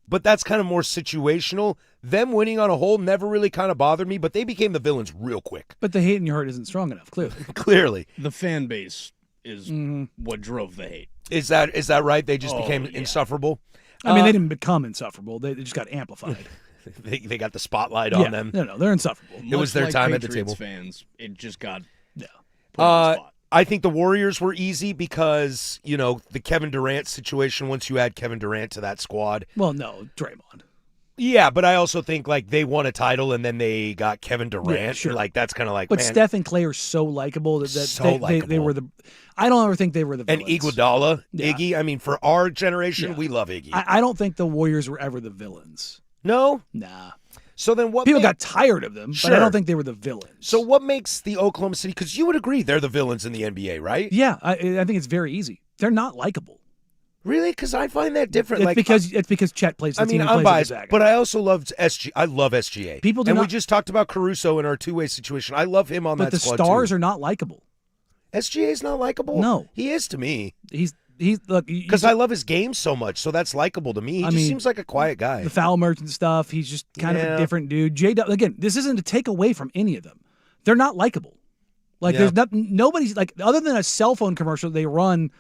but that's kind of more situational. Them winning on a whole never really kind of bothered me, but they became the villains real quick. But the hate in your heart isn't strong enough, clearly. Clearly. The fan base is what drove the hate. Is that right? They just became insufferable? I mean, they didn't become insufferable. They just got amplified. They got the spotlight on them. No, they're insufferable. It was their time at the Patriots table. Fans, it just got put on the spot. I think the Warriors were easy because, you know, the Kevin Durant situation, once you add Kevin Durant to that squad. Well, no, Draymond. Yeah, but I also think, like, they won a title and then they got Kevin Durant. Yeah, sure. Like, that's kind of like, But man. Steph and Clay are so likable that they were the. I don't ever think they were the And villains. Iguodala, Yeah. Iggy. I mean, for our generation, we love Iggy. I don't think the Warriors were ever the villains. No? Nah. So then what? People got tired of them, but I don't think they were the villains. So what makes the Oklahoma City? Because you would agree they're the villains in the NBA, right? Yeah, I think it's very easy. They're not likable. Really? Because I find that different. It's because Chet plays. I mean, I'm biased, but I also love SG. I love SGA. People do and not, we just talked about Caruso in our two-way situation. I love him on that squad. But the stars too. are not likable. SGA's not likable. No, he is to me. He's look because I love his game so much, so that's likable to me. He just seems like a quiet guy. The foul merchant stuff. He's just kind of a different dude. Again, this isn't to take away from any of them. They're not likable. Like there's nobody's like other than a cell phone commercial they run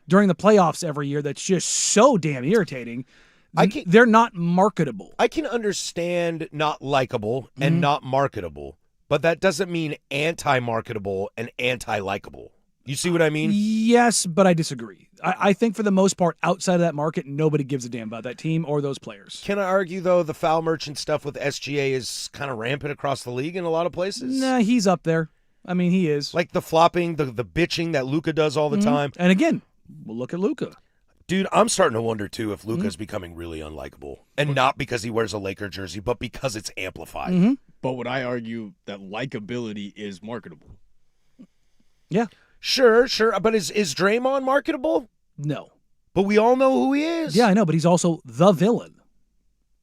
during the playoffs every year that's just so damn irritating. They're not marketable. I can understand not likable and not marketable, but that doesn't mean anti-marketable and anti-likable. You see what I mean? Yes, but I disagree. I think for the most part, outside of that market, nobody gives a damn about that team or those players. Can I argue, though, the foul merchant stuff with SGA is kind of rampant across the league in a lot of places? Nah, he's up there. I mean, he is. Like the flopping, the bitching that Luka does all the time. And again, we'll look at Luka. Dude, I'm starting to wonder, too, if Luka's becoming really unlikable. And not because he wears a Laker jersey, but because it's amplified. But would I argue that likability is marketable? Yeah. Sure. But is Draymond marketable? No. But we all know who he is. Yeah, I know, but he's also the villain.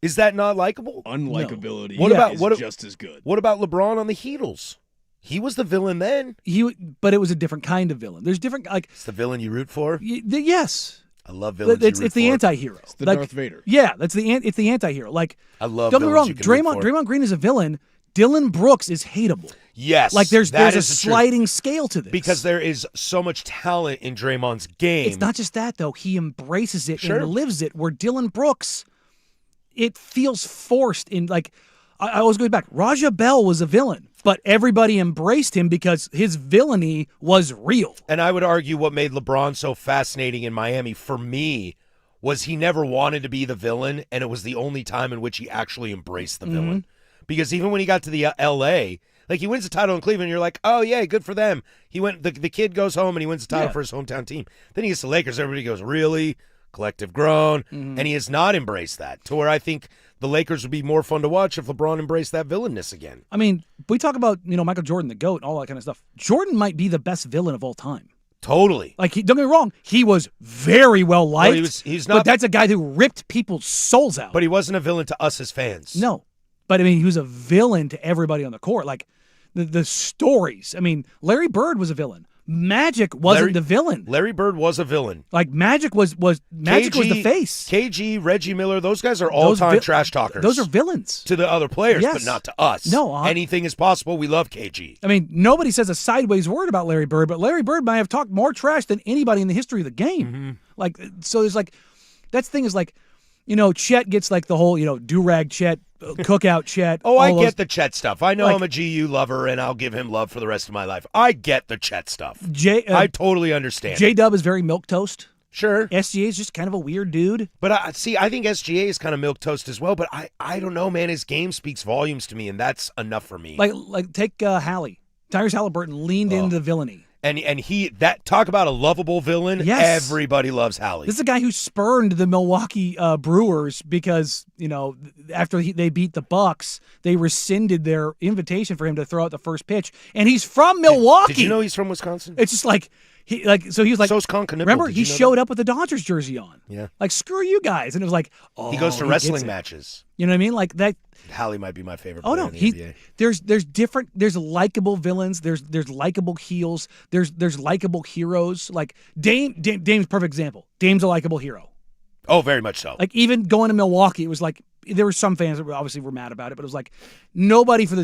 Is that not likable? Unlikability is just as good. What about LeBron on the Heatles? He was the villain then. But it was a different kind of villain. There's different, like... It's the villain you root for? Yes. I love villains It's the anti-hero. It's the Darth Vader. Yeah, it's the anti-hero. Like, I love don't get me wrong, you can root for. Draymond Green is a villain. Dylan Brooks is hateable. Yes. Like there's a sliding scale to this. Because there is so much talent in Draymond's game. It's not just that, though. He embraces it and lives it, where Dylan Brooks, it feels forced in, like, I always go back. Raja Bell was a villain, but everybody embraced him because his villainy was real. And I would argue what made LeBron so fascinating in Miami, for me, was he never wanted to be the villain, and it was the only time in which he actually embraced the villain. Because even when he got to the L.A., like he wins the title in Cleveland, you're like, oh, yeah, good for them. He went. The kid goes home and he wins the title for his hometown team. Then he gets to Lakers. Everybody goes, really? Collective grown. And he has not embraced that, to where I think the Lakers would be more fun to watch if LeBron embraced that villainness again. I mean, we talk about, Michael Jordan, the GOAT, and all that kind of stuff. Jordan might be the best villain of all time. Totally. Like, don't get me wrong, he was very well liked. Well, he's not, but that's a guy who ripped people's souls out. But he wasn't a villain to us as fans. No. But I mean, he was a villain to everybody on the court. Like the stories. I mean, Larry Bird was a villain. Magic wasn't the villain. Larry Bird was a villain. Like Magic was the face. KG, Reggie Miller, those guys are all-time trash talkers. Those are villains to the other players, yes. but not to us. No, anything is possible. We love KG. I mean, nobody says a sideways word about Larry Bird, but Larry Bird might have talked more trash than anybody in the history of the game. Mm-hmm. Like, so there's like, that's the thing is like, you know, Chet gets like the whole, you know, do-rag Chet, cookout Chet. Oh, I get the Chet stuff. I know I'm a GU lover, and I'll give him love for the rest of my life. I get the Chet stuff. I totally understand. J-Dub is very milquetoast. Sure. SGA is just kind of a weird dude. But I think SGA is kind of milquetoast as well, but I don't know, man. His game speaks volumes to me, and that's enough for me. Like take Hallie. Tyrese Halliburton leaned into the villainy. And talk about a lovable villain. Yes. Everybody loves Hallie. This is a guy who spurned the Milwaukee Brewers because, you know, after they beat the Bucks, they rescinded their invitation for him to throw out the first pitch. And he's from Milwaukee. Did you know he's from Wisconsin? It's just like he was like. So's Conca Nipple. Remember, he showed up with the Dodgers jersey on. Yeah. Like, screw you guys. And it was like, oh, he goes to wrestling matches. You know what I mean? Like that. Hallie might be my favorite. Oh no, in the NBA. There's likable villains. There's likable heels. There's likable heroes. Like Dame's a perfect example. Dame's a likable hero. Oh, very much so. Like even going to Milwaukee, it was like there were some fans that obviously were mad about it, but it was like nobody for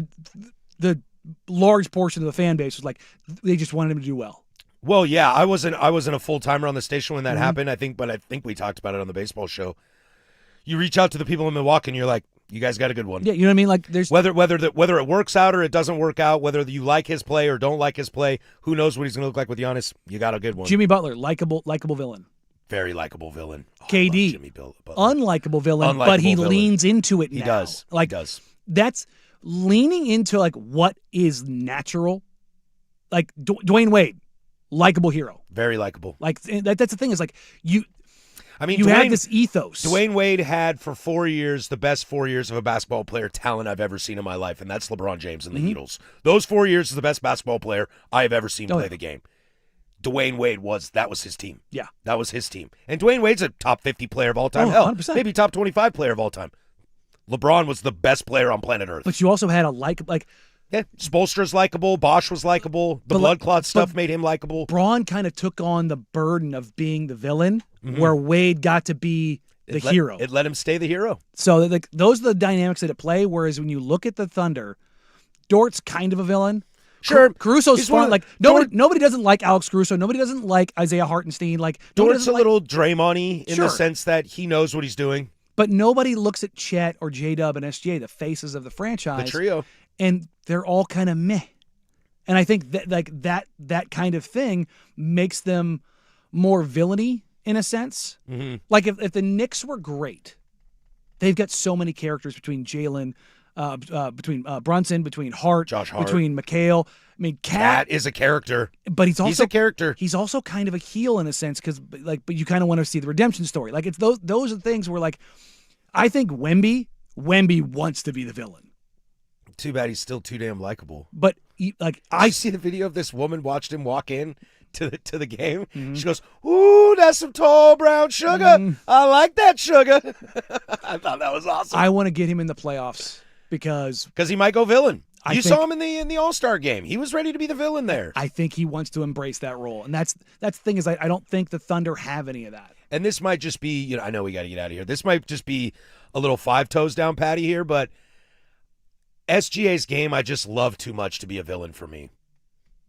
the large portion of the fan base was like they just wanted him to do well. Well, yeah, I wasn't a full timer on the station when that happened. I think we talked about it on the baseball show. You reach out to the people in Milwaukee, and you're like, you guys got a good one. Yeah, you know what I mean? Like there's whether it works out or it doesn't work out, whether you like his play or don't like his play, who knows what he's going to look like with Giannis? You got a good one. Jimmy Butler, likable villain. Very likable villain. Oh, KD, Jimmy Butler. Unlikable villain, but he leans into it now. He does. Like, he does. That's leaning into like what is natural. Like Dwayne Wade, likable hero. Very likable. Like that's the thing is like you. I mean, you had this ethos. Dwayne Wade had for 4 years the best 4 years of a basketball player talent I've ever seen in my life, and that's LeBron James and the Heatles. Those 4 years is the best basketball player I have ever seen play the game. Dwayne Wade that was his team. Yeah. That was his team. And Dwayne Wade's a top 50 player of all time. Oh, Hell, 100%. maybe top 25 player of all time. LeBron was the best player on planet Earth. But you also had yeah, Spoelstra's likable. Bosch was likable. The blood clot stuff made him likable. Braun kind of took on the burden of being the villain, where Wade got to be the hero. It let him stay the hero. So those are the dynamics that at play. Whereas when you look at the Thunder, Dort's kind of a villain. Sure, Caruso's fun. Like nobody doesn't like Alex Caruso. Nobody doesn't like Isaiah Hartenstein. Like Dort's a little Draymond-y in the sense that he knows what he's doing. But nobody looks at Chet or J-Dub and SGA, the faces of the franchise, the trio, and they're all kind of meh. And I think that kind of thing makes them more villainy in a sense. Mm-hmm. Like if the Knicks were great, they've got so many characters between Jalen, between Brunson, between Josh Hart, between McHale. I mean, Cat is a character, but he's a character. He's also kind of a heel in a sense because, but you kind of want to see the redemption story. Like it's those are things where, like, I think Wemby wants to be the villain. Too bad he's still too damn likable. But I see the video of this woman watched him walk in to the game. Mm-hmm. She goes, "Ooh, that's some tall brown sugar. Mm-hmm. I like that sugar." I thought that was awesome. I want to get him in the playoffs because he might go villain. You saw him in the All-Star game. He was ready to be the villain there. I think he wants to embrace that role, and that's the thing is I don't think the Thunder have any of that. And this might just be, I know we got to get out of here. This might just be a little 5 toes down patty here, but SGA's game I just love too much to be a villain for me.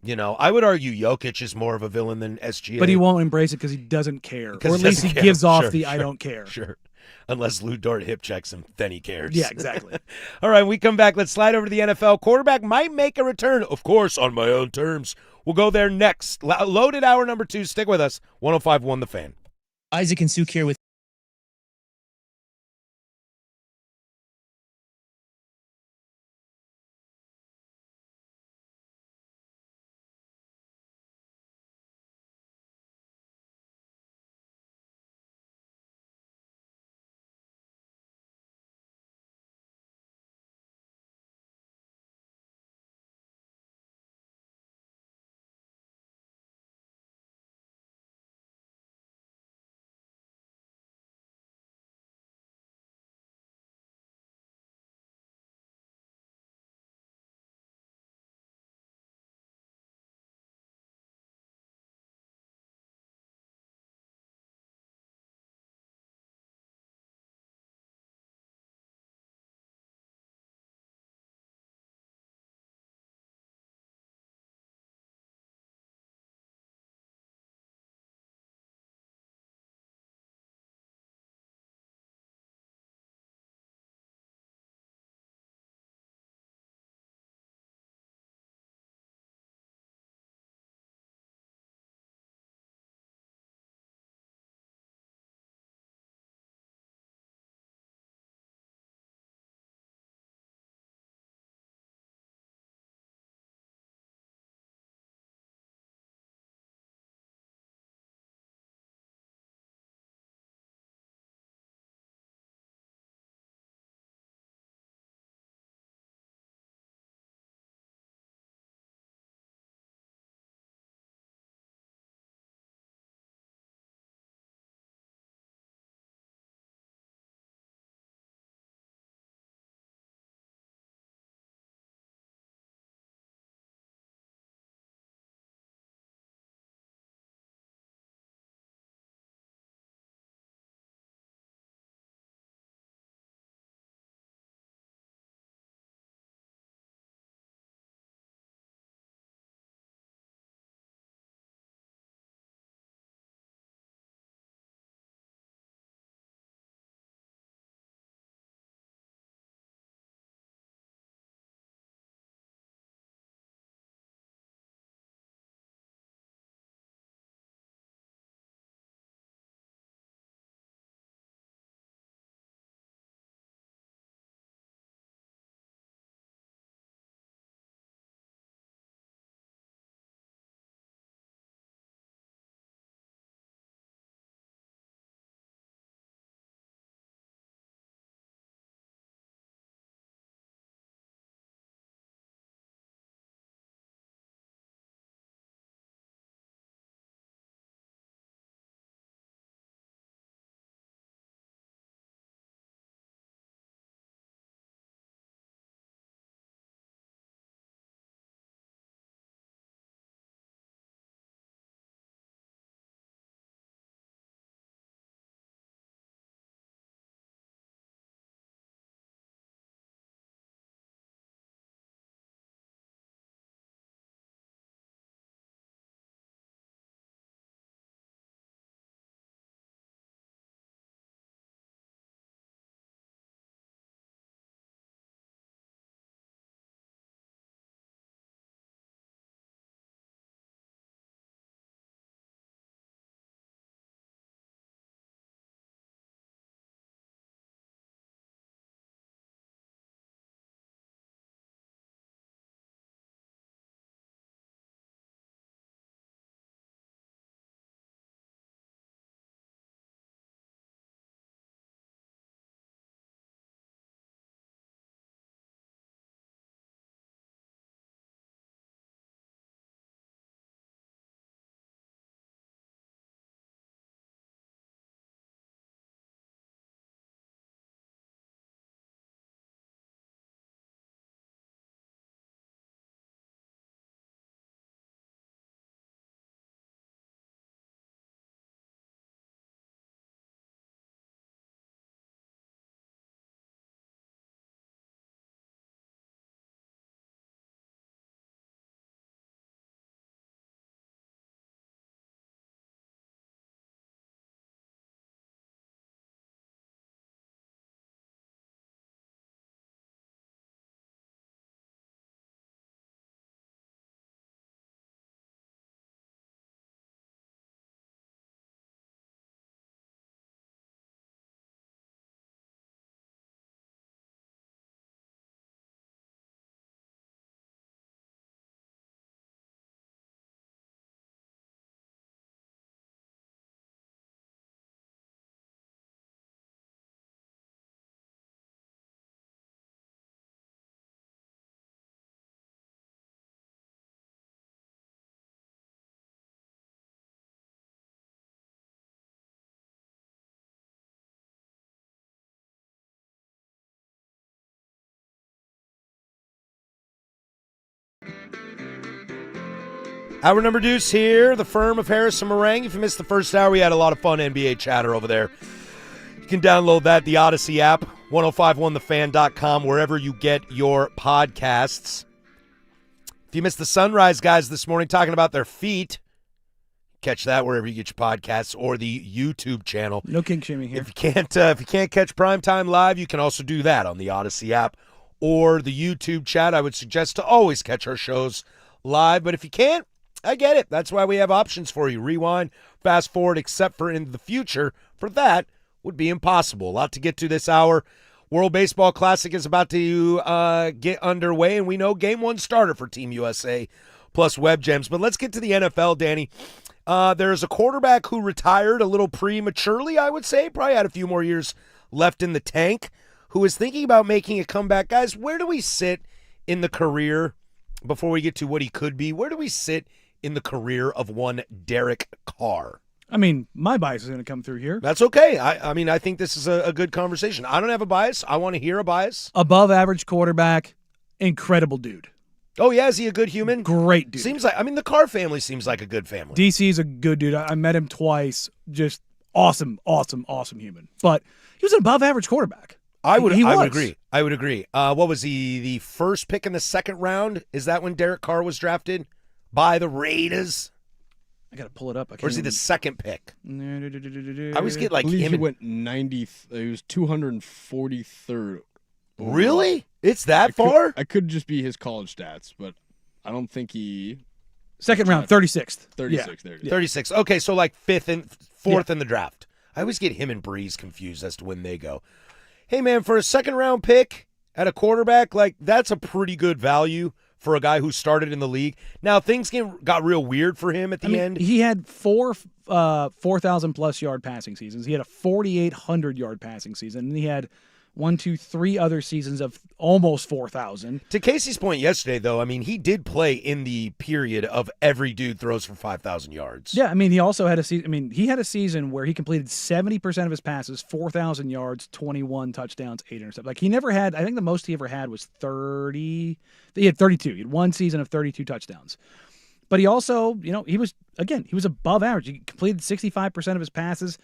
I would argue Jokic is more of a villain than SGA. But he won't embrace it because he doesn't care. Or at least he gives off I don't care. Sure. Unless Lou Dort hip checks him, then he cares. Yeah, exactly. All right, we come back. Let's slide over to the NFL. Quarterback might make a return, of course, on my own terms. We'll go there next. Loaded hour number 2. Stick with us. 105.1 The Fan. Isaac and Suk here with Hour number deuce here, the firm of Harris and Meringue. If you missed the first hour, we had a lot of fun NBA chatter over there. You can download that, the Odyssey app, 1051thefan.com, wherever you get your podcasts. If you missed the Sunrise guys this morning talking about their feet, catch that wherever you get your podcasts or the YouTube channel. No kink shaming here. If you can't catch Primetime Live, you can also do that on the Odyssey app or the YouTube chat. I would suggest to always catch our shows live, but if you can't, I get it. That's why we have options for you. Rewind, fast forward, except for in the future. For that would be impossible. A lot to get to this hour. World Baseball Classic is about to get underway, and we know Game 1 starter for Team USA plus Web Gems. But let's get to the NFL, Danny. There's a quarterback who retired a little prematurely, I would say. Probably had a few more years left in the tank, who is thinking about making a comeback. Guys, where do we sit in the career, before we get to what he could be, where do we sit in the career of one Derek Carr? I mean, my bias is going to come through here. That's okay. I mean, I think this is a good conversation. I don't have a bias. I want to hear a bias. Above average quarterback, incredible dude. Oh, yeah, is he a good human? Great dude. Seems like, I mean, the Carr family seems like a good family. DC's a good dude. I met him twice. Just awesome human. But he was an above average quarterback. I would agree. I would agree. What was he, the first pick in the second round? Is that when Derek Carr was drafted by the Raiders? I got to pull it up. Or is he the second pick? I always get like He him. went 90. He was 243rd. Really? It's that far? I could just be his college stats, but I don't think he. Second round, 36th. 36. There. 36. Okay, so like fourth in the draft. I always get him and Breeze confused as to when they go. Hey, man, for a second-round pick at a quarterback, like, that's a pretty good value for a guy who started in the league. Now, things got real weird for him at the end. He had 4,000-plus yard passing seasons. He had a 4,800-yard passing season, and he had 3 other seasons of almost 4,000. To Casey's point yesterday, though, I mean, he did play in the period of every dude throws for 5,000 yards. Yeah, I mean, he also had a season. I mean, he had a season where he completed 70% of his passes, 4,000 yards, 21 touchdowns, 8 interceptions. Like, he never had. I think the most he ever had was 30. He had 32. He had one season of 32 touchdowns. But he also, he was above average. He completed 65% of his passes.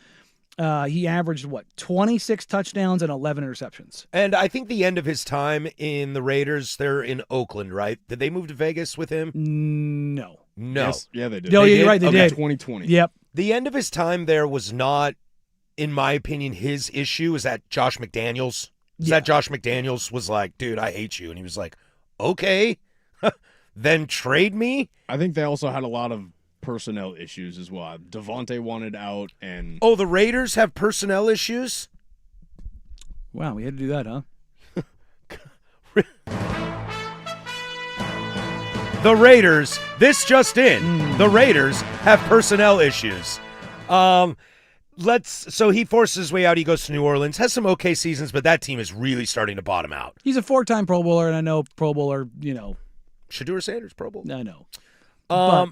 He averaged, 26 touchdowns and 11 interceptions. And I think the end of his time in the Raiders, they're in Oakland, right? Did they move to Vegas with him? No. Yes. Yeah, they did. No, you're right, they did. 2020. Yep. The end of his time there was not, in my opinion, his issue. Is that Josh McDaniels? That Josh McDaniels was like, dude, I hate you. And he was like, okay, then trade me? I think they also had a lot of personnel issues as well. Devontae wanted out, and the Raiders have personnel issues? Wow, we had to do that, huh? The Raiders, this just in, the Raiders have personnel issues. So he forces his way out. He goes to New Orleans, has some okay seasons, but that team is really starting to bottom out. He's a 4-time Pro Bowler, and I know Pro Bowler, Shedeur Sanders, Pro Bowl. I know. But,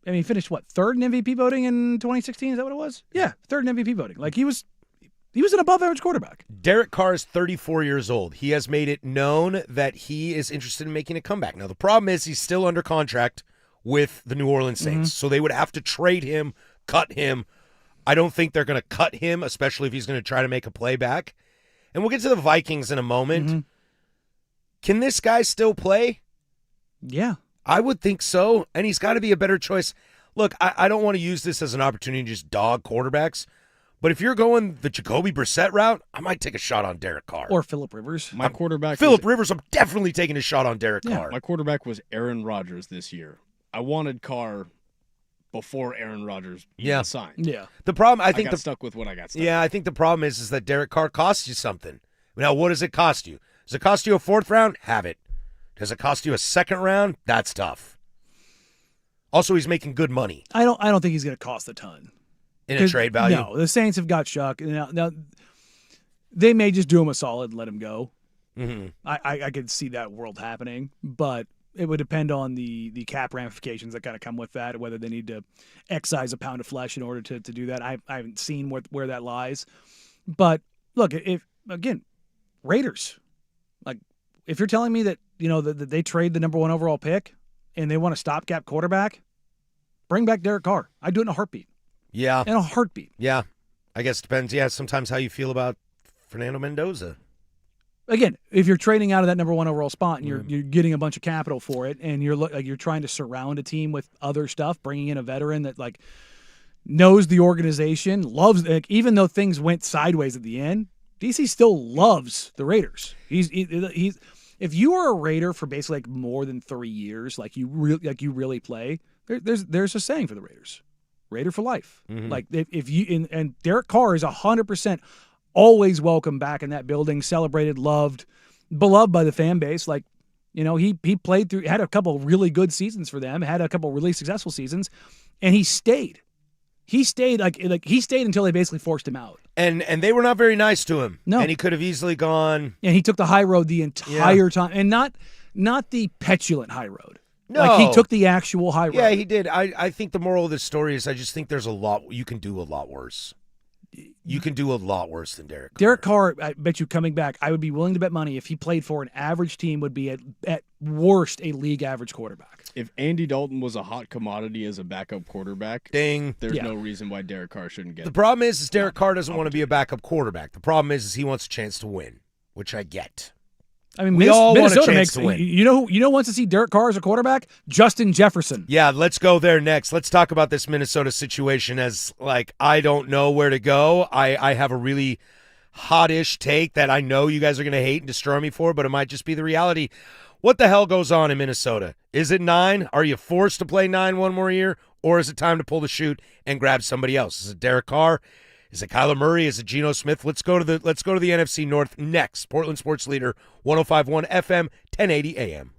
I mean, he finished, third in MVP voting in 2016? Is that what it was? Yeah, third in MVP voting. Like, he was an above-average quarterback. Derek Carr is 34 years old. He has made it known that he is interested in making a comeback. Now, the problem is he's still under contract with the New Orleans Saints, so they would have to trade him, cut him. I don't think they're going to cut him, especially if he's going to try to make a play back. And we'll get to the Vikings in a moment. Can this guy still play? Yeah. I would think so, and he's got to be a better choice. Look, I don't want to use this as an opportunity to just dog quarterbacks, but if you're going the Jacoby Brissett route, I might take a shot on Derek Carr. Or Phillip Rivers. My quarterback Rivers, I'm definitely taking a shot on Derek Carr. My quarterback was Aaron Rodgers this year. I wanted Carr before Aaron Rodgers signed. Yeah. The problem, I think, got stuck with what I got stuck with. I think the problem is that Derek Carr costs you something. Now, what does it cost you? Does it cost you a 4th round? Have it. Does it cost you a 2nd round? That's tough. Also, he's making good money. I don't think he's going to cost a ton. In a trade value? No, the Saints have got Shuck. Now they may just do him a solid and let him go. Mm-hmm. I could see that world happening, but it would depend on the cap ramifications that kind of come with that, whether they need to excise a pound of flesh in order to do that. I haven't seen where that lies. But, look, Raiders, like, if you're telling me that, that they trade the number 1 overall pick and they want a stopgap quarterback, bring back Derek Carr. I'd do it in a heartbeat. Yeah. In a heartbeat. Yeah. I guess it depends. Yeah, sometimes how you feel about Fernando Mendoza. Again, if you're trading out of that number 1 overall spot and you're getting a bunch of capital for it, and you're trying to surround a team with other stuff, bringing in a veteran that like knows the organization, loves, like, even though things went sideways at the end, DC still loves the Raiders. He's if you are a Raider for basically like more than 3 years, like you really play, there's a saying for the Raiders. Raider for life. Like if you and Derek Carr is 100% always welcome back in that building, celebrated, loved, beloved by the fan base. Like, you know, he played through, had a couple really good seasons for them, had a couple really successful seasons, and he stayed. He stayed he stayed until they basically forced him out. And they were not very nice to him. No. And he could have easily gone. And he took the high road the entire time, and not the petulant high road. No. Like he took the actual high road. Yeah, he did. I think the moral of this story is I just think there's a lot you can do a lot worse. You can do a lot worse than Derek Carr. Derek Carr, I bet you coming back, I would be willing to bet money if he played for an average team would be at worst a league average quarterback. If Andy Dalton was a hot commodity as a backup quarterback, Ding. there's no reason why Derek Carr shouldn't get The problem is Derek Carr doesn't want to be a backup quarterback. The problem is he wants a chance to win, which I get. I mean, we all want a Minnesota chance to win. You know who wants to see Derek Carr as a quarterback? Justin Jefferson. Yeah, let's go there next. Let's talk about this Minnesota situation as, like, I don't know where to go. I have a really hot-ish take that I know you guys are going to hate and destroy me for, but it might just be the reality. What the hell goes on in Minnesota? Is it 9? Are you forced to play 9 one more year? Or is it time to pull the chute and grab somebody else? Is it Derek Carr? Is it Kyler Murray? Is it Geno Smith? Let's go to the NFC North next. Portland Sports Leader, 105.1 FM, 1080 AM.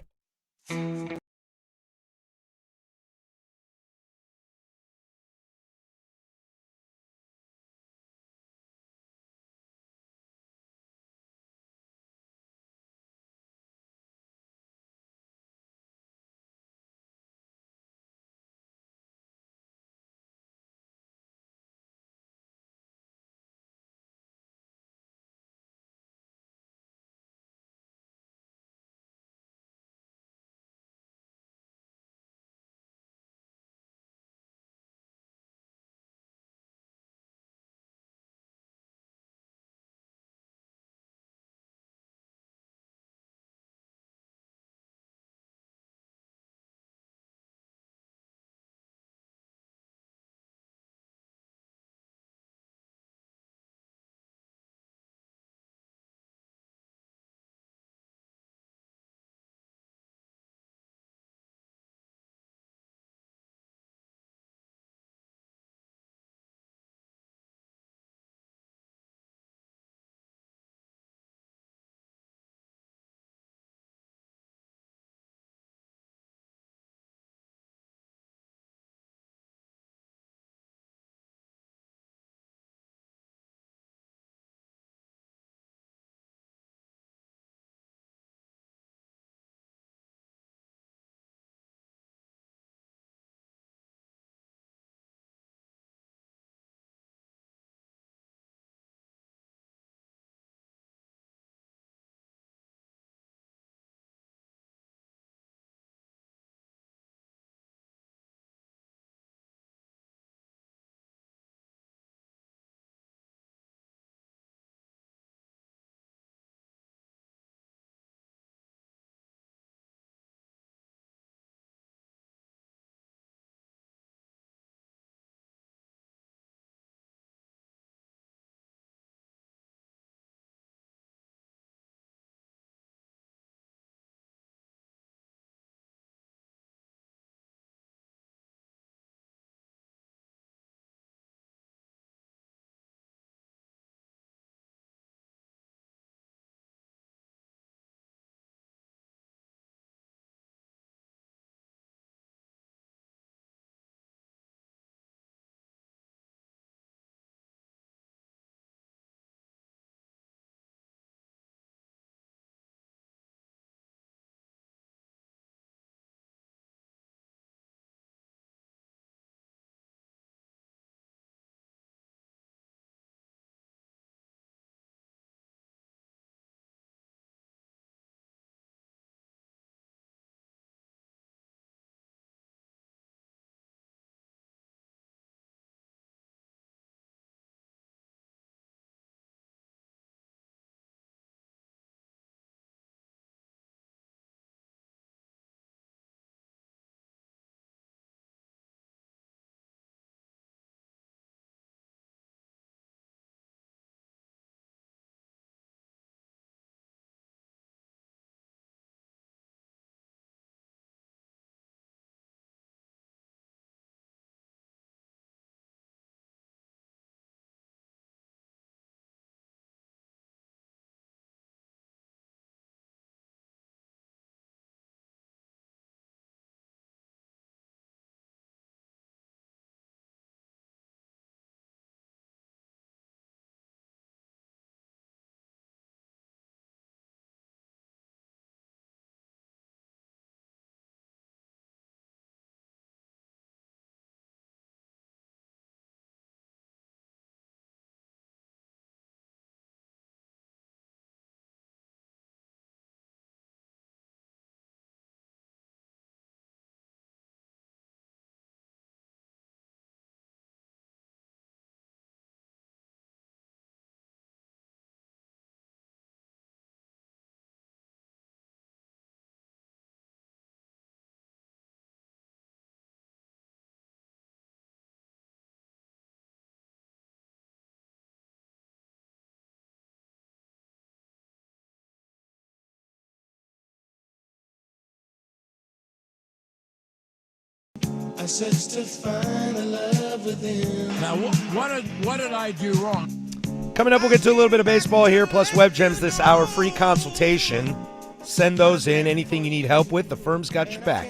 search to find the love within. Now, what did I do wrong? Coming up, we'll get to a little bit of baseball here, plus web gems this hour. Free consultation. Send those in. Anything you need help with, the firm's got your back.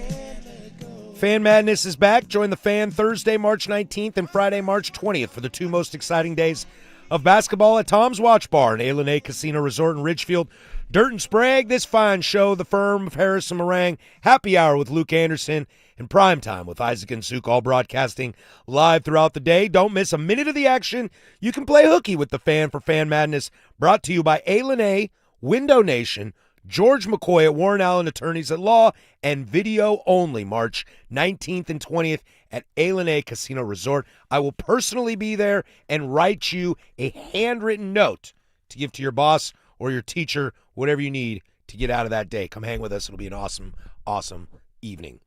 Fan Madness is back. Join the Fan Thursday, March 19th and Friday, March 20th for the two most exciting days of basketball at Tom's Watch Bar and A Casino Resort in Ridgefield. Dirt and Sprague, this fine show, the firm of Harris and Meringue, happy hour with Luke Anderson, and prime time with Isaac and Suk, all broadcasting live throughout the day. Don't miss a minute of the action. You can play hooky with the Fan for Fan Madness, brought to you by A, Window Nation, George McCoy at Warren Allen Attorneys at Law, and video only March 19th and 20th at A Casino Resort. I will personally be there and write you a handwritten note to give to your boss or your teacher, whatever you need to get out of that day. Come hang with us. It'll be an awesome, awesome evening,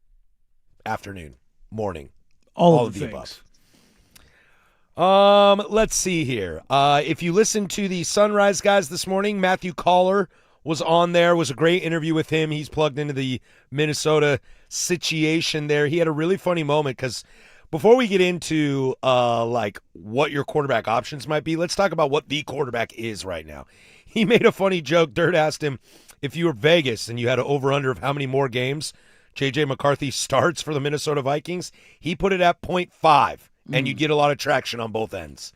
afternoon, morning, all of the above. Let's see here. If you listen to the Sunrise guys this morning, Matthew Caller was on there. It was a great interview with him. He's plugged into the Minnesota situation there. He had a really funny moment because before we get into like what your quarterback options might be, let's talk about what the quarterback is right now. He made a funny joke. Dirt asked him if you were Vegas and you had an over-under of how many more games J.J. McCarthy starts for the Minnesota Vikings. He put it at 0.5, and you get a lot of traction on both ends.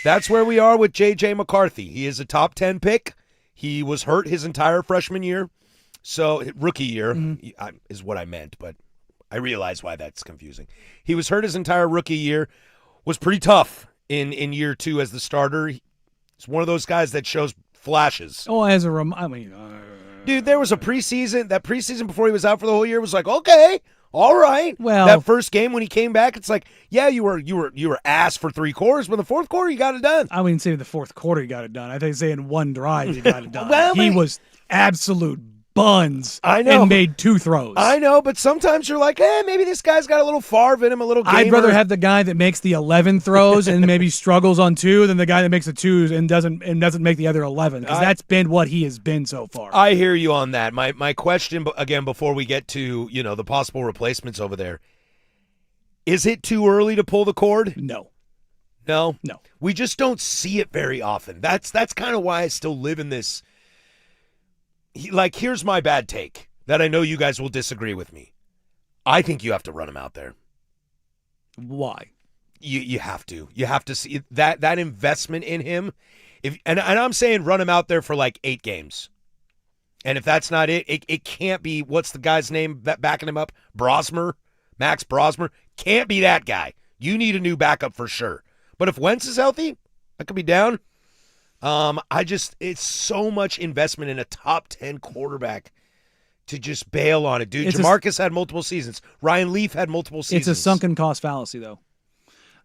That's where we are with J.J. McCarthy. He is a top 10 pick. He was hurt his entire freshman year. So rookie year is what I meant, but I realize why that's confusing. He was hurt his entire rookie year, was pretty tough in year two as the starter. He's one of those guys that shows flashes. Oh, Dude, there was a preseason. That preseason before he was out for the whole year was like, okay, all right. Well, that first game when he came back, it's like, yeah, you were ass for three quarters, but in the fourth quarter you got it done. I wouldn't say the fourth quarter you got it done. I think say in one drive you got it done. Well, he was absolute buns. I know. And made two throws. I know, but sometimes you're like, hey, maybe this guy's got a little Favre in him, a little gamer. I'd rather have the guy that makes the 11 throws and maybe struggles on two than the guy that makes the twos and doesn't make the other 11, because that's been what he has been so far. I hear you on that. My question, again, before we get to the possible replacements over there, is it too early to pull the cord? No. No? No. We just don't see it very often. That's kind of why I still live in this. Like, here's my bad take that I know you guys will disagree with me. I think you have to run him out there. Why? You have to. You have to see that investment in him. And I'm saying run him out there for like 8 games. And if that's not it, it can't be, what's the guy's name that backing him up? Brosmer? Max Brosmer? Can't be that guy. You need a new backup for sure. But if Wentz is healthy, I could be down. It's so much investment in a top 10 quarterback to just bail on it, dude. Jamarcus had multiple seasons. Ryan Leaf had multiple seasons. It's a sunken cost fallacy, though.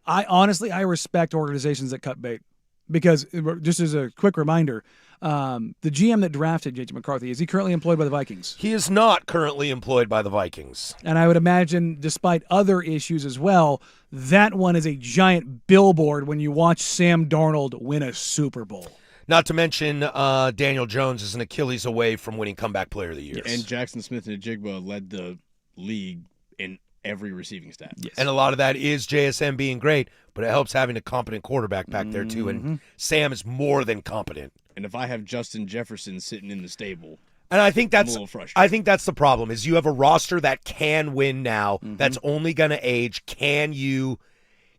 I respect organizations that cut bait, because just as a quick reminder, the GM that drafted J.J. McCarthy, is he currently employed by the Vikings? He is not currently employed by the Vikings. And I would imagine, despite other issues as well, that one is a giant billboard when you watch Sam Darnold win a Super Bowl. Not to mention Daniel Jones is an Achilles away from winning Comeback Player of the Year. And Jackson Smith-Njigba led the league in every receiving stat. Yes. And a lot of that is JSM being great, but it helps having a competent quarterback back there too. And Sam is more than competent. And if I have Justin Jefferson sitting in the stable, and I think that's I'm a little frustrated. I think that's the problem, is you have a roster that can win now, that's only going to age. Can you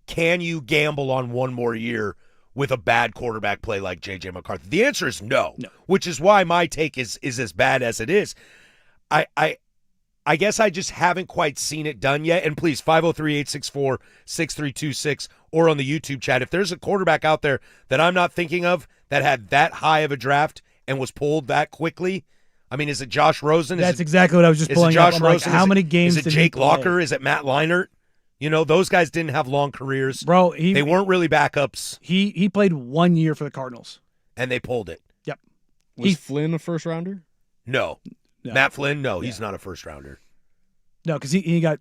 gamble on one more year with a bad quarterback play like J.J. McCarthy? The answer is no. Which is why my take is as bad as it is. I guess I just haven't quite seen it done yet. And please, 503-864-6326 or on the YouTube chat, if there's a quarterback out there that I'm not thinking of that had that high of a draft and was pulled that quickly. I mean, is it Josh Rosen? That's exactly what I was just pulling up. I'm like, how many games is it did Jake he play? Locker? Is it Matt Leinart? Those guys didn't have long careers. Bro, they weren't really backups. He played 1 year for the Cardinals. And they pulled it. Yep. Was Flynn a first rounder? No. Matt Flynn, no, he's not a first rounder. No, because he got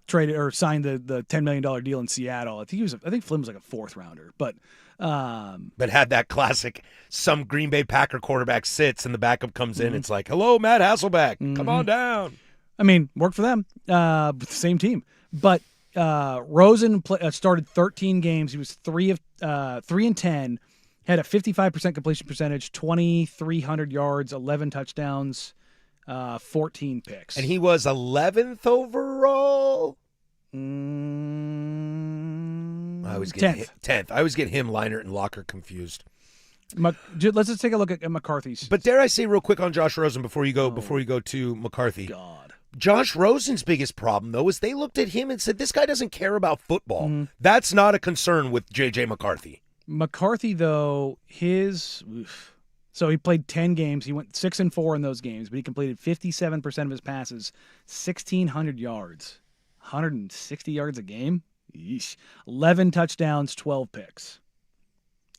traded or signed the $10 million deal in Seattle. I think Flynn was like a fourth rounder, but had that classic, some Green Bay Packer quarterback sits and the backup comes in. It's like, hello, Matt Hasselbeck, come on down. I mean, worked for them with the same team. But Rosen started 13 games. He was 3 and 10, had a 55% completion percentage, 2,300 yards, 11 touchdowns, 14 picks. And he was 11th overall? I always get 10th. I always get him, Leinart, and Locker confused. Let's just take a look at McCarthy's. But dare I say real quick on Josh Rosen before you go to McCarthy. God. Josh Rosen's biggest problem, though, is they looked at him and said, this guy doesn't care about football. Mm-hmm. That's not a concern with J.J. McCarthy. McCarthy, though, so he played 10 games. He went 6-4 in those games, but he completed 57% of his passes, 1,600 yards, 160 yards a game. Yeesh. 11 touchdowns, 12 picks.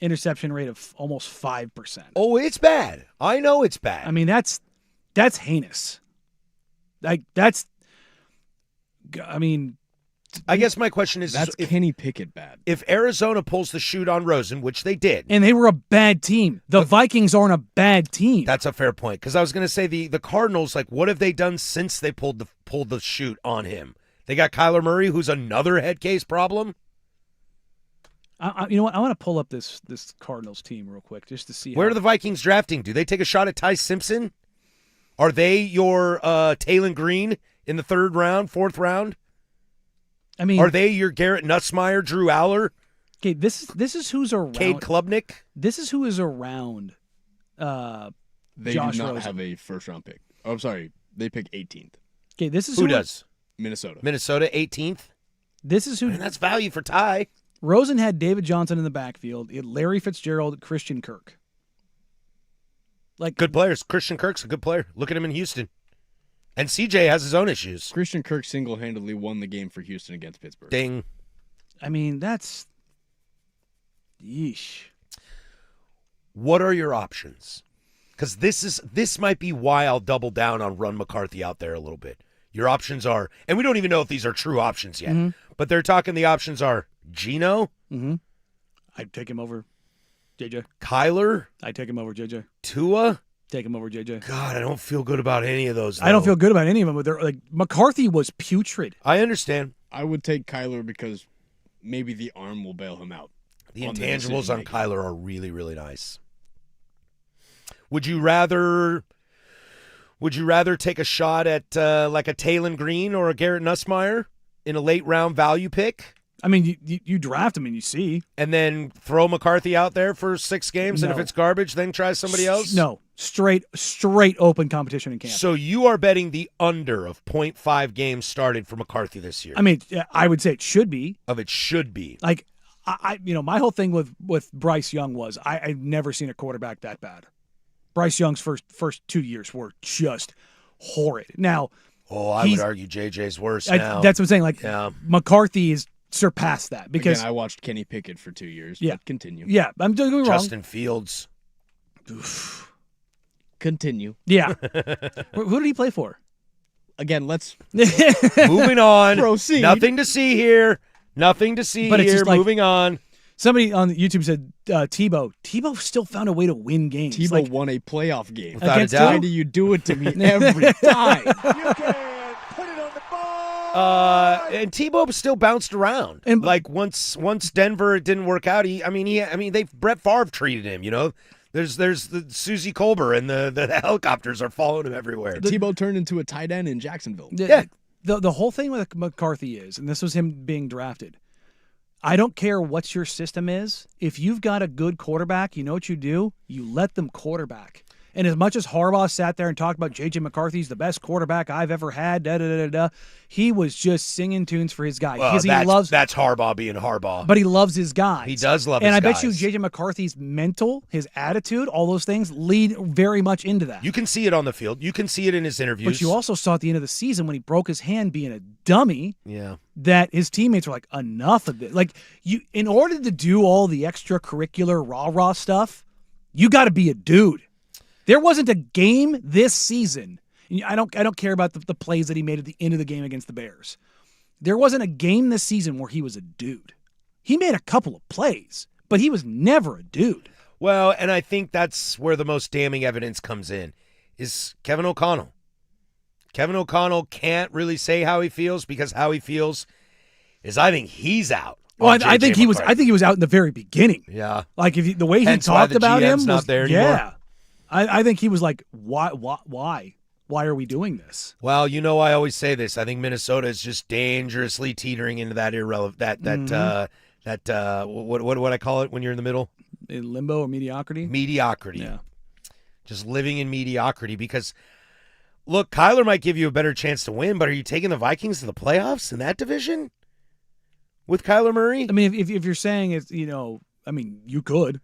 Interception rate of almost 5%. Oh, it's bad. I know it's bad. I mean, that's heinous. I guess my question is, That's Kenny Pickett bad. If Arizona pulls the shoot on Rosen, which they did. And they were a bad team. The Vikings aren't a bad team. That's a fair point. Because I was going to say the Cardinals, like, what have they done since they pulled the shoot on him? They got Kyler Murray, who's another head case problem. You know what? I want to pull up this Cardinals team real quick just to see. Where are the Vikings drafting? Do they take a shot at Ty Simpson? Are they your Taylon Green in the 3rd round, 4th round? I mean, are they your Garrett Nussmeier, Drew Aller? Okay, this is who's around. Cade Klubnik? This is who is around. They Josh do not Rosen. have a 1st-round pick. Oh, I'm sorry. They pick 18th. Okay, this is who does? Minnesota. Minnesota, 18th. This is who. And that's value for Ty. Rosen had David Johnson in the backfield. He had Larry Fitzgerald, Christian Kirk. Like good players. Christian Kirk's a good player. Look at him in Houston. And CJ has his own issues. Christian Kirk single-handedly won the game for Houston against Pittsburgh. Ding. I mean, that's yeesh. What are your options? Because this might be why I'll double down on run McCarthy out there a little bit. Your options are, and we don't even know if these are true options yet, but they're talking the options are Geno. Mm-hmm. I'd take him over JJ. Kyler. I'd take him over JJ. Tua. Take him over JJ. God, I don't feel good about any of those, though. I don't feel good about any of them, but they're like McCarthy was putrid. I understand. I would take Kyler because maybe the arm will bail him out. The intangibles on Kyler are really, really nice. Would you rather take a shot at like a Taylon Green or a Garrett Nussmeier in a late round value pick? I mean, you draft him and you see. And then throw McCarthy out there for 6 games, and if it's garbage, then try somebody else? No. Straight open competition in camp. So you are betting the under of 0.5 games started for McCarthy this year. I mean, I would say it should be. It should be. Like, my whole thing with Bryce Young was I've never seen a quarterback that bad. Bryce Young's first 2 years were just horrid. Now, I would argue JJ's worse now. That's what I'm saying. Like, McCarthy is surpassed that because again, I watched Kenny Pickett for 2 years. Yeah, but continue. Yeah, I'm doing wrong. Justin Fields. Continue. Yeah. Who did he play for? Again, let's moving on. Proceed. Nothing to see here. Nothing to see here. Like, moving on. Somebody on YouTube said Tebow. Tebow still found a way to win games. Tebow won a playoff game. Without a doubt. Why do you do it to me every time? You can put it on the ball. And Tebow still bounced around. And like once Denver it didn't work out. Brett Favre treated him. You know, there's the Susie Colbert and the helicopters are following him everywhere. Tebow turned into a tight end in Jacksonville. Yeah. The whole thing with McCarthy is, and this was him being drafted. I don't care what your system is. If you've got a good quarterback, you know what you do? You let them quarterback. And as much as Harbaugh sat there and talked about J.J. McCarthy's the best quarterback I've ever had, he was just singing tunes for his guy. Well, that's Harbaugh being Harbaugh. But he loves his guys. He does love his guys. guys. And I bet you J.J. McCarthy's mental, his attitude, all those things lead very much into that. You can see it on the field. You can see it in his interviews. But you also saw at the end of the season when he broke his hand being a dummy. Yeah. That his teammates were like, enough of this. Like, in order to do all the extracurricular rah-rah stuff, you got to be a dude. There wasn't a game this season. I don't care about the plays that he made at the end of the game against the Bears. There wasn't a game this season where he was a dude. He made a couple of plays, but he was never a dude. Well, and I think that's where the most damning evidence comes in, is Kevin O'Connell. Kevin O'Connell can't really say how he feels because how he feels is I think he's out. Well, on I JJ think he was. McCarthy. I think he was out in the very beginning. Yeah. Like the way he Hence why talked the about him GM's was not there anymore. yeah. I think he was like, why? Why are we doing this? Well, I always say this. I think Minnesota is just dangerously teetering into that what I call it when you're in the middle? In limbo or mediocrity? Mediocrity. Yeah. Just living in mediocrity because, look, Kyler might give you a better chance to win, but are you taking the Vikings to the playoffs in that division with Kyler Murray? I mean, if you're saying it's, I mean, you could.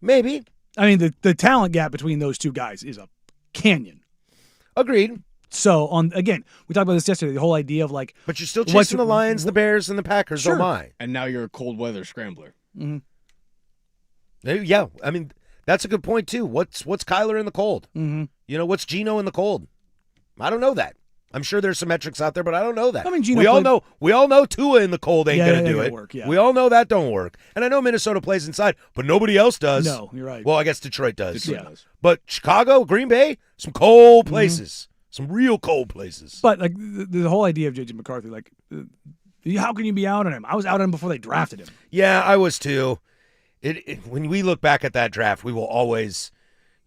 Maybe. I mean, the talent gap between those two guys is a canyon. Agreed. So, again, we talked about this yesterday, the whole idea of like... But you're still chasing the Lions, the Bears, and the Packers. Sure. Oh, my. And now you're a cold weather scrambler. Mm-hmm. Yeah, I mean, that's a good point, too. What's Kyler in the cold? Mm-hmm. What's Geno in the cold? I don't know that. I'm sure there's some metrics out there, but I don't know that. I mean, Geno we all know Tua in the cold ain't going to do it. Work, yeah. We all know that don't work. And I know Minnesota plays inside, but nobody else does. No, you're right. Well, I guess Detroit does. Detroit does. But Chicago, Green Bay, some cold places. Some real cold places. But like the whole idea of JJ McCarthy, like, how can you be out on him? I was out on him before they drafted him. Yeah, I was too. When we look back at that draft, we will always,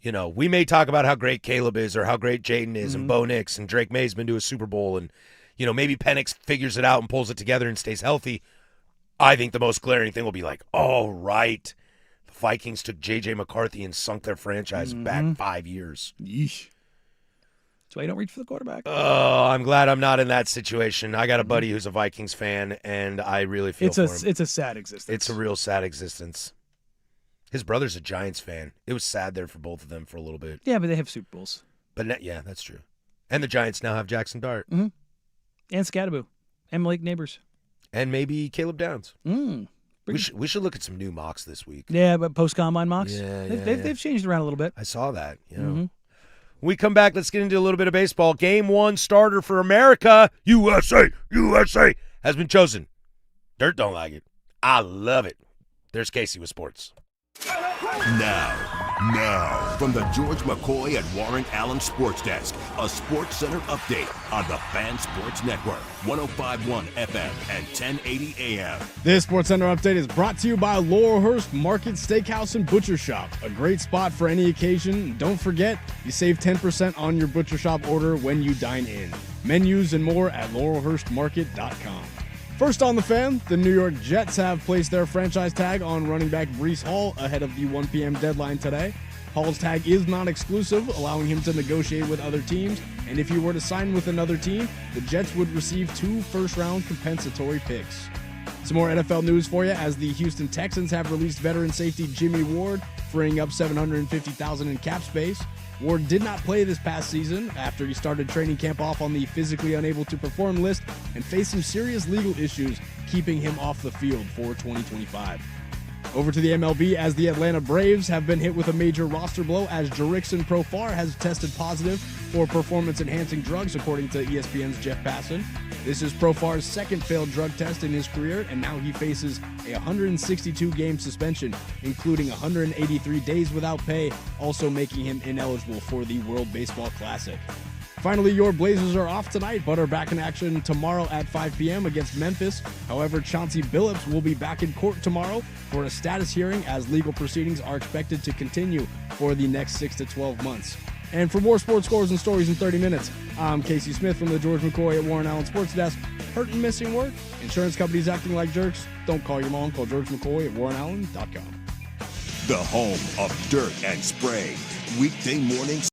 we may talk about how great Caleb is or how great Jaden is and Bo Nix and Drake May's been to a Super Bowl and, maybe Penix figures it out and pulls it together and stays healthy. I think the most glaring thing will be like, oh, right. The Vikings took JJ McCarthy and sunk their franchise back 5 years. Yeesh. That's why you don't reach for the quarterback. Oh, I'm glad I'm not in that situation. I got a buddy who's a Vikings fan, and I really feel for him. It's a sad existence. It's a real sad existence. His brother's a Giants fan. It was sad there for both of them for a little bit. Yeah, but they have Super Bowls. But yeah, that's true. And the Giants now have Jackson Dart. Mm-hmm. And Scattaboo. And Malik Neighbors. And maybe Caleb Downs. Mm. We should look at some new mocks this week. Yeah, but post-combine mocks? Yeah, They've changed around a little bit. I saw that. Mm-hmm. When we come back, let's get into a little bit of baseball. Game 1 starter for America, USA, has been chosen. Dirt don't like it. I love it. There's Casey with sports. Now, from the George McCoy and Warren Allen Sports Desk, a Sports Center update on the Fan Sports Network, 105.1 FM and 1080 AM. This Sports Center update is brought to you by Laurelhurst Market Steakhouse and Butcher Shop. A great spot for any occasion. Don't forget, you save 10% on your Butcher Shop order when you dine in. Menus and more at laurelhurstmarket.com. First on the Fan, the New York Jets have placed their franchise tag on running back Breece Hall ahead of the 1 p.m. deadline today. Hall's tag is non-exclusive, allowing him to negotiate with other teams, and if he were to sign with another team, the Jets would receive 2 first-round compensatory picks. Some more NFL news for you as the Houston Texans have released veteran safety Jimmy Ward, freeing up $750,000 in cap space. Ward did not play this past season after he started training camp off on the physically unable to perform list and faced some serious legal issues keeping him off the field for 2025. Over to the MLB as the Atlanta Braves have been hit with a major roster blow as Jurickson Profar has tested positive for performance-enhancing drugs, according to ESPN's Jeff Passan. This is Profar's second failed drug test in his career, and now he faces a 162-game suspension, including 183 days without pay, also making him ineligible for the World Baseball Classic. Finally, your Blazers are off tonight, but are back in action tomorrow at 5 p.m. against Memphis. However, Chauncey Billups will be back in court tomorrow for a status hearing as legal proceedings are expected to continue for the next 6 to 12 months. And for more sports scores and stories in 30 minutes, I'm Casey Smith from the George McCoy at Warren Allen Sports Desk. Hurt and missing work? Insurance companies acting like jerks? Don't call your mom. Call George McCoy at warrenallen.com. The home of dirt and spray. Weekday mornings.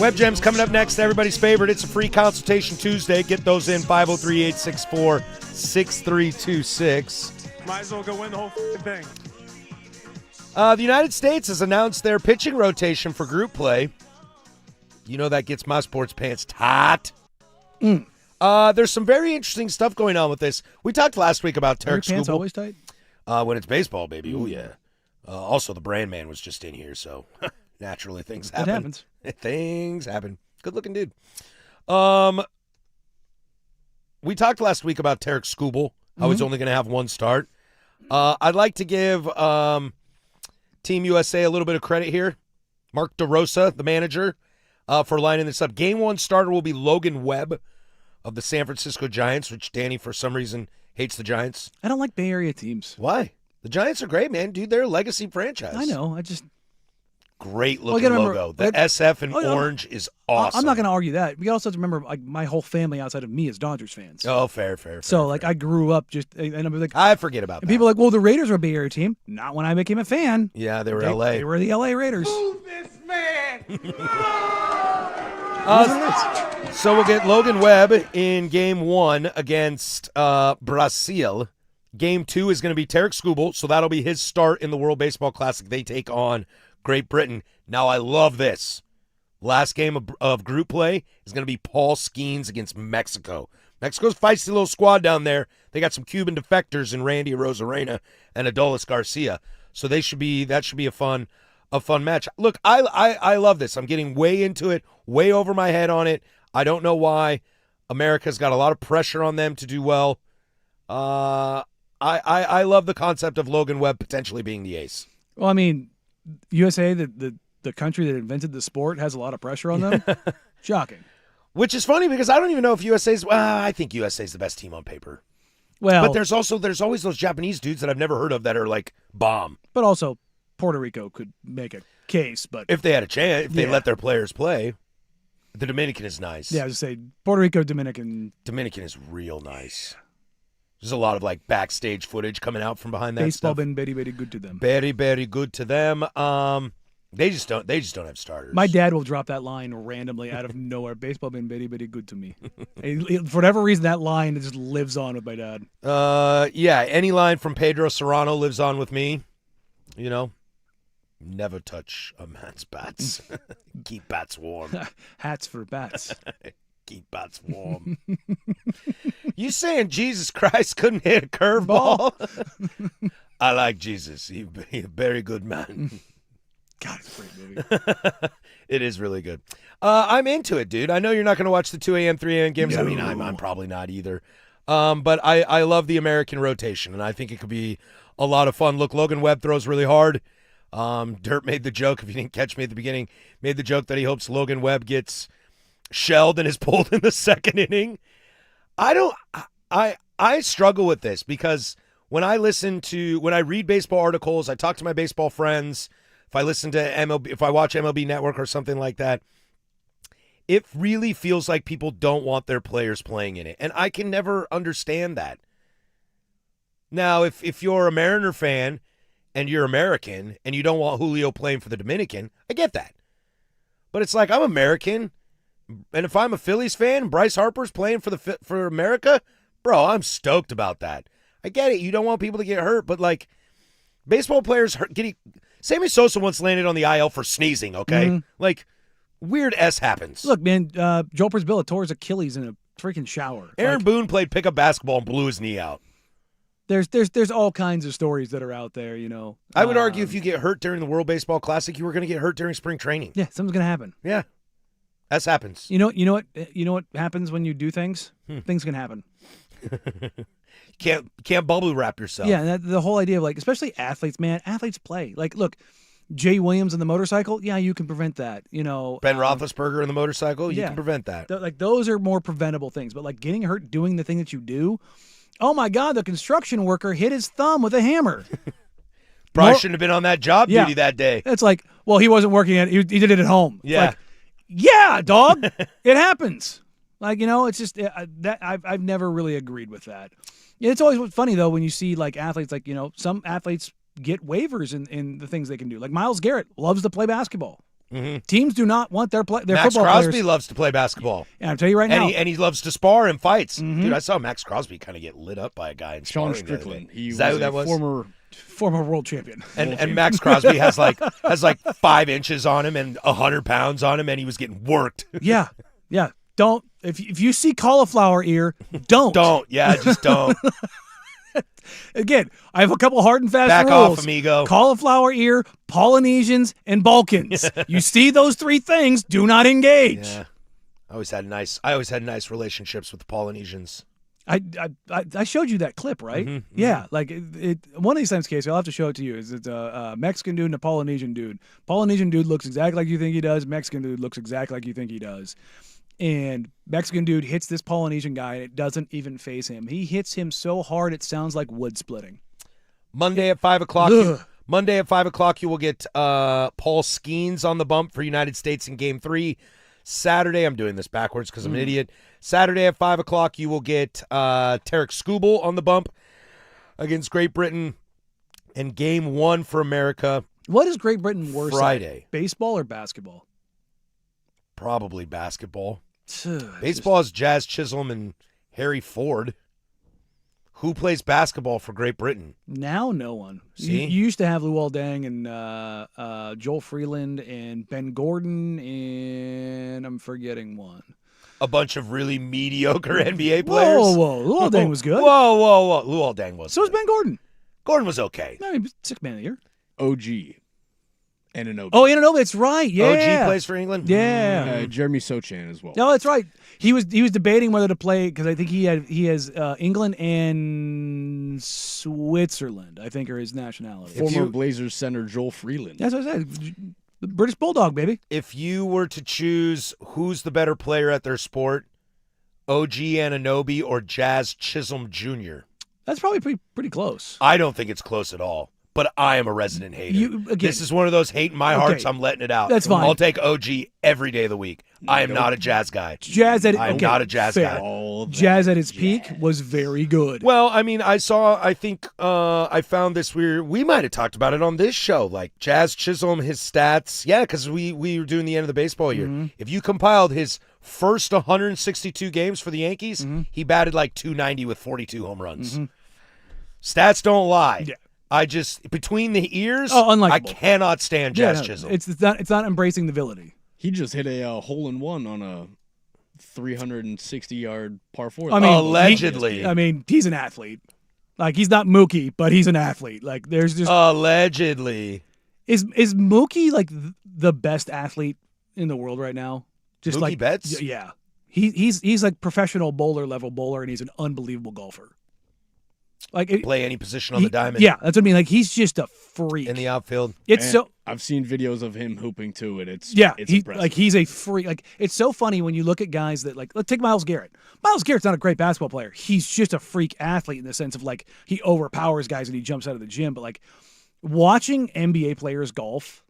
Web Gems coming up next. Everybody's favorite. It's a free consultation Tuesday. Get those in 503-864-6326. Might as well go win the whole thing. The United States has announced their pitching rotation for group play. You know that gets my sports pants taut. There's some very interesting stuff going on with this. We talked last week about Tarek Pants Skubal. always tight? When it's baseball, baby. Oh, yeah. Also, the brand man was just in here, so naturally things happen. It happens. Things happen. Good-looking dude. We talked last week about Tarek Skubal, how he's only going to have one start. I'd like to give Team USA a little bit of credit here. Mark DeRosa, the manager, for lining this up. Game 1 starter will be Logan Webb of the San Francisco Giants, which Danny, for some reason, hates the Giants. I don't like Bay Area teams. Why? The Giants are great, man. Dude, they're a legacy franchise. I know. I just... Great looking logo. The SF in orange is awesome. I'm not going to argue that. We also have to remember, like, my whole family outside of me is Dodgers fans. Oh, fair. So, like, I grew up just, and I'm like, I forget about that. And people are like, well, the Raiders are a Bay Area team. Not when I became a fan. Yeah, they were LA. They were the LA Raiders. Move this man! So we'll get Logan Webb in Game 1 against Brazil. Game 2 is going to be Tarek Skubal, so that'll be his start in the World Baseball Classic. They take on Great Britain. Now, I love this. Last game of group play is going to be Paul Skeens against Mexico. Mexico's feisty little squad down there. They got some Cuban defectors in Randy Rosarena and Adolis Garcia. So that should be a fun match. Look, I love this. I'm getting way into it, way over my head on it. I don't know why. America's got a lot of pressure on them to do well. I love the concept of Logan Webb potentially being the ace. Well, I mean, USA, the country that invented the sport, has a lot of pressure on them. Shocking. Which is funny because I don't even know if USA's. Well, I think USA's the best team on paper. Well, but there's always those Japanese dudes that I've never heard of that are like bomb. But also, Puerto Rico could make a case. But if they had a chance, if they let their players play, the Dominican is nice. Yeah, I was just say Puerto Rico, Dominican is real nice. There's a lot of like backstage footage coming out from behind that baseball stuff. Been very, very good to them. Very, very good to them. They just don't have starters. My dad will drop that line randomly out of nowhere. Baseball been very, very good to me. For whatever reason, that line just lives on with my dad. Yeah, any line from Pedro Serrano lives on with me. You know, never touch a man's bats. Keep bats warm. Hats for bats. Keep bats warm. You saying Jesus Christ couldn't hit a curveball? I like Jesus. He's a very good man. God, it's a great movie. It is really good. I'm into it, dude. I know you're not going to watch the 2 a.m., 3 a.m. games. No. I mean, I'm probably not either. But I love the American rotation, and I think it could be a lot of fun. Look, Logan Webb throws really hard. Dirt made the joke, if you didn't catch me at the beginning, made the joke that he hopes Logan Webb gets shelled and is pulled in the second inning. I struggle with this because when I read baseball articles, I talk to my baseball friends, if I listen to MLB, if I watch MLB Network or something like that, it really feels like people don't want their players playing in it. And I can never understand that. Now, if you're a Mariner fan and you're American and you don't want Julio playing for the Dominican, I get that. But it's like, I'm American, and if I'm a Phillies fan, Bryce Harper's playing for America, bro, I'm stoked about that. I get it. You don't want people to get hurt, but like baseball players Sammy Sosa once landed on the IL for sneezing, okay? Mm-hmm. Like weird happens. Look, man, Joel Prisbilla tore his Achilles in a freaking shower. Aaron Boone played pickup basketball and blew his knee out. There's all kinds of stories that are out there, you know. I would argue if you get hurt during the World Baseball Classic, you were going to get hurt during spring training. Yeah, something's going to happen. Yeah. That happens. You know what happens when you do things? Things can happen. Can't bubble wrap yourself. Yeah, the whole idea of like, especially athletes, man, athletes play. Like, look, Jay Williams on the motorcycle, yeah, you can prevent that. You know, Ben Roethlisberger on the motorcycle, you can prevent that. Like those are more preventable things. But like getting hurt doing the thing that you do, oh my God, the construction worker hit his thumb with a hammer. Probably shouldn't have been on that job duty that day. It's like, well, he wasn't working he did it at home. Yeah. Like, yeah, dog, it happens. Like, you know, it's just that I've never really agreed with that. It's always funny though when you see like athletes, like, you know, some athletes get waivers in the things they can do. Like Myles Garrett loves to play basketball. Teams do not want their Max football Crosby players. loves to play basketball. And I'm telling you right now, And he loves to spar and fights. Dude, I saw Max Crosby kind of get lit up by a guy in Sean sparring the other Strickland. day. He Is was that who a that was? former world champion. And Max Crosby has like 5 inches on him and 100 pounds on him, and he was getting worked. Yeah. Don't if you see cauliflower ear, don't. Just don't. Again, I have a couple hard and fast Back rules. off, amigo. Cauliflower ear, Polynesians, and Balkans. You see those 3 things, do not engage. Yeah. I always had nice relationships with the Polynesians. I showed you that clip, right? Yeah, like one of these times, Casey, I'll have to show it to you. It's a Mexican dude and a Polynesian dude. Polynesian dude looks exactly like you think he does. Mexican dude looks exactly like you think he does. And Mexican dude hits this Polynesian guy, and it doesn't even faze him. He hits him so hard it sounds like wood splitting. Monday at 5 o'clock. Monday at 5 o'clock, you will get Paul Skeens on the bump for United States in Game 3. Saturday, I'm doing this backwards because I'm an idiot. Saturday at 5 o'clock, you will get Tarek Skubal on the bump against Great Britain. And Game 1 for America. What is Great Britain worse Friday. at, baseball or basketball? Probably basketball. Baseball is Jazz Chisholm and Harry Ford. Who plays basketball for Great Britain? Now no one. See? You used to have Luol Deng and Joel Freeland and Ben Gordon, and I'm forgetting one. A bunch of really mediocre NBA players. Whoa. Luol Deng was good. Whoa. Luol Deng was So was good. Ben Gordon. Gordon was okay. I mean, 6th man of the year. OG. Anunoby. Oh, Anunoby, that's right. Yeah. OG plays for England? Yeah. Jeremy Sochan as well. No, that's right. He was debating whether to play because I think he has England and Switzerland, I think, are his nationality. Former Blazers center Joel Freeland. That's what I said. The British Bulldog, baby. If you were to choose who's the better player at their sport, OG Anunoby or Jazz Chisholm Jr.? That's probably pretty close. I don't think it's close at all. But I am a resident hater. This is one of those hate in my hearts. I'm letting it out. That's fine. I'll take OG every day of the week. I am not a Jazz guy. I am not a Jazz fair. guy. Jazz at its peak was very good. Well, I mean, I found this weird. We might have talked about it on this show. Like Jazz Chisholm, his stats. Yeah, because we were doing the end of the baseball year. If you compiled his first 162 games for the Yankees, he batted like 290 with 42 home runs. Stats don't lie. Yeah. I just, between the ears, unlikable. I cannot stand Jazz Chisholm. It's not embracing the villainy. He just hit a hole-in-one on a 360-yard par 4. I mean, allegedly. He's an athlete. Like, he's not Mookie, but he's an athlete. Like, there's just... Allegedly. Is Mookie, like, the best athlete in the world right now? Just Mookie Betts? Yeah. He's like professional level bowler, and he's an unbelievable golfer. Like play any position on the diamond. Yeah, that's what I mean. Like, he's just a freak in the outfield. I've seen videos of him hooping too, and it's impressive. Like, he's a freak. Like, it's so funny when you look at guys that, like, let's take Myles Garrett. Myles Garrett's not a great basketball player. He's just a freak athlete in the sense of, like, he overpowers guys and he jumps out of the gym. But, like, watching NBA players golf,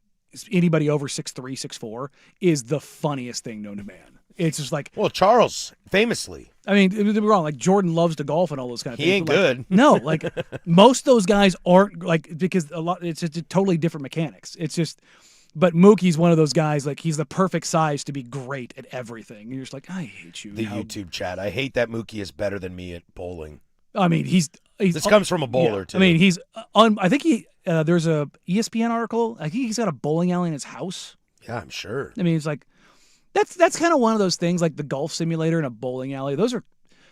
anybody over 6'3", 6'4", is the funniest thing known to man. It's just like, well, Charles famously. I mean, don't get me wrong. Like, Jordan loves to golf and all those kind of things. He ain't good. No, like most of those guys aren't, like, because it's just totally different mechanics. It's just, but Mookie's one of those guys. Like, he's the perfect size to be great at everything. And you're just like, I hate you. The YouTube chat. I hate that Mookie is better than me at bowling. I mean, this comes from a bowler too. I mean, I think there's a ESPN article. I think he's got a bowling alley in his house. Yeah, I'm sure. I mean, it's like. That's kind of one of those things, like the golf simulator and a bowling alley. Those are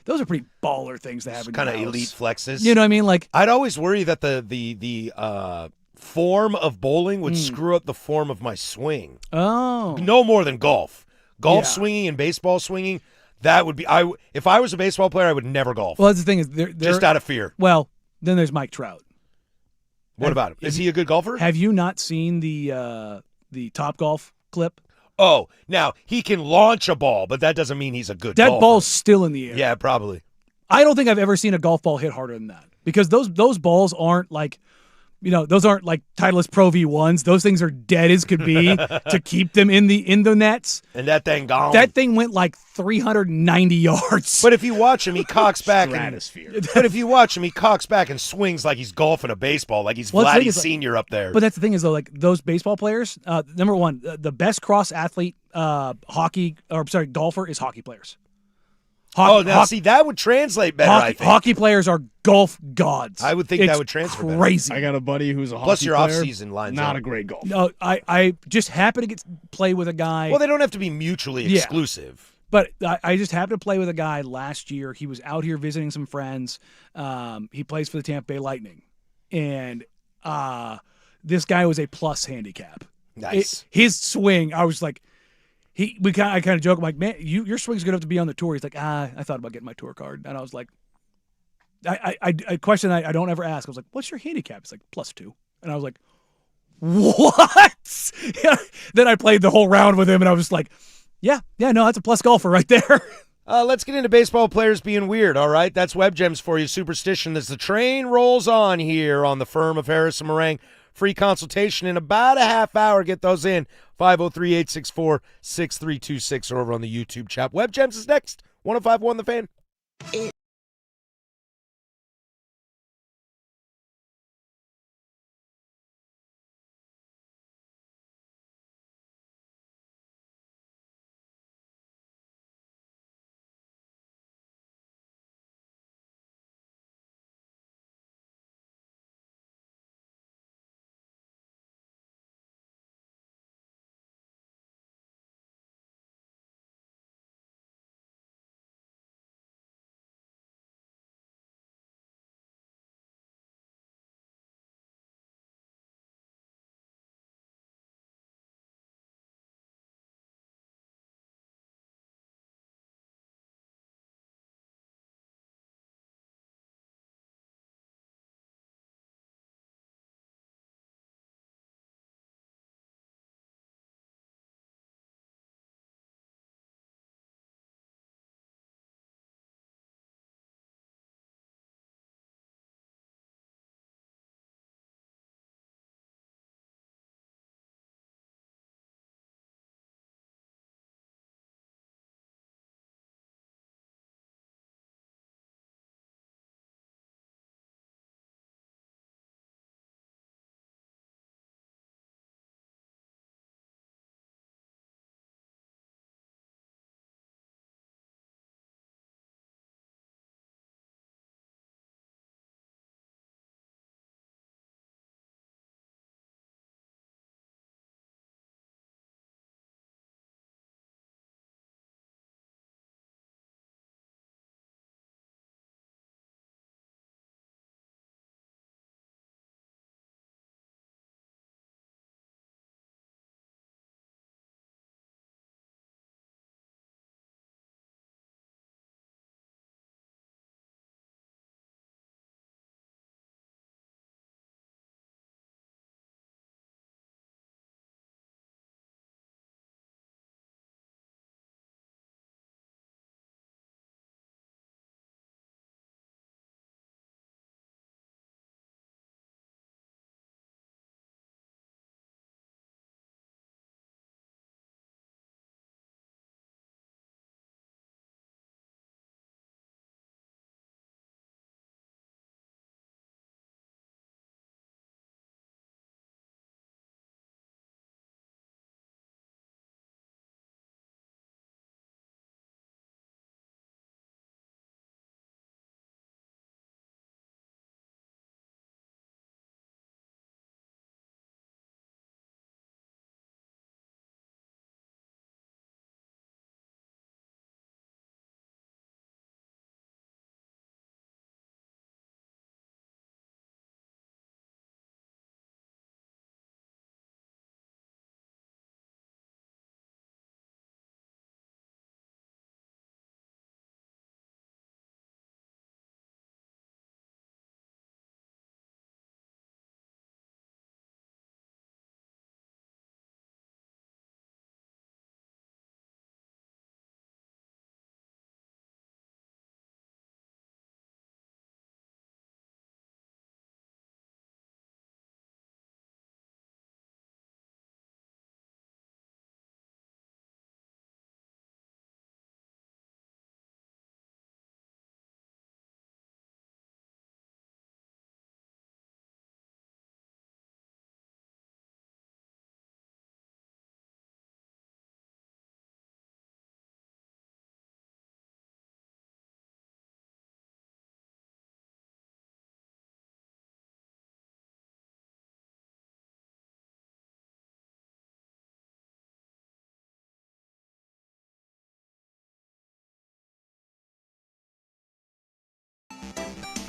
pretty baller things to have in your house. Kind of elite flexes. You know what I mean? Like, I'd always worry that the form of bowling would screw up the form of my swing. Oh, no more than golf. Swinging and baseball swinging. That would be if I was a baseball player, I would never golf. Well, that's the thing is, they're just out of fear. Well, then there's Mike Trout. What about him? Is he a good golfer? Have you not seen the Top Golf clip? Oh, now he can launch a ball, but that doesn't mean he's a good golfer. That ball's still in the air. Yeah, probably. I don't think I've ever seen a golf ball hit harder than that because those balls aren't like those aren't like Titleist Pro V1s. Those things are dead as could be to keep them in the nets. And that thing gone. That thing went like 390 yards. But if you watch him, he cocks back. Stratosphere. But if you watch him, he cocks back and swings like he's golfing a baseball, like he's Vladdy Senior up there. But that's the thing is, though, like those baseball players, number one, the best cross athlete golfer is hockey players. See, that would translate better, I think. Hockey players are golf gods. I would think that would transfer better. Crazy. I got a buddy who's a hockey Plus your player, off-season lines not up. a great golfer. No, I just happen to play with a guy. Well, they don't have to be mutually exclusive. But I just happened to play with a guy last year. He was out here visiting some friends. He plays for the Tampa Bay Lightning. And this guy was a plus handicap. Nice. His swing, I was like, I kind of joke, I'm like, man, your swing's good enough to be on the tour. He's like, I thought about getting my tour card. And I was like, a question I don't ever ask. I was like, what's your handicap? It's like +2. And I was like, what? Then I played the whole round with him, and I was just like, yeah, no, that's a plus golfer right there. Let's get into baseball players being weird, all right? That's Web Gems for you, Superstition. As the train rolls on here on the firm of Harris and Meringue, free consultation in about a half hour. Get those in, 503-864-6326 or over on the YouTube chat. Web Gems is next, 105.1 The Fan.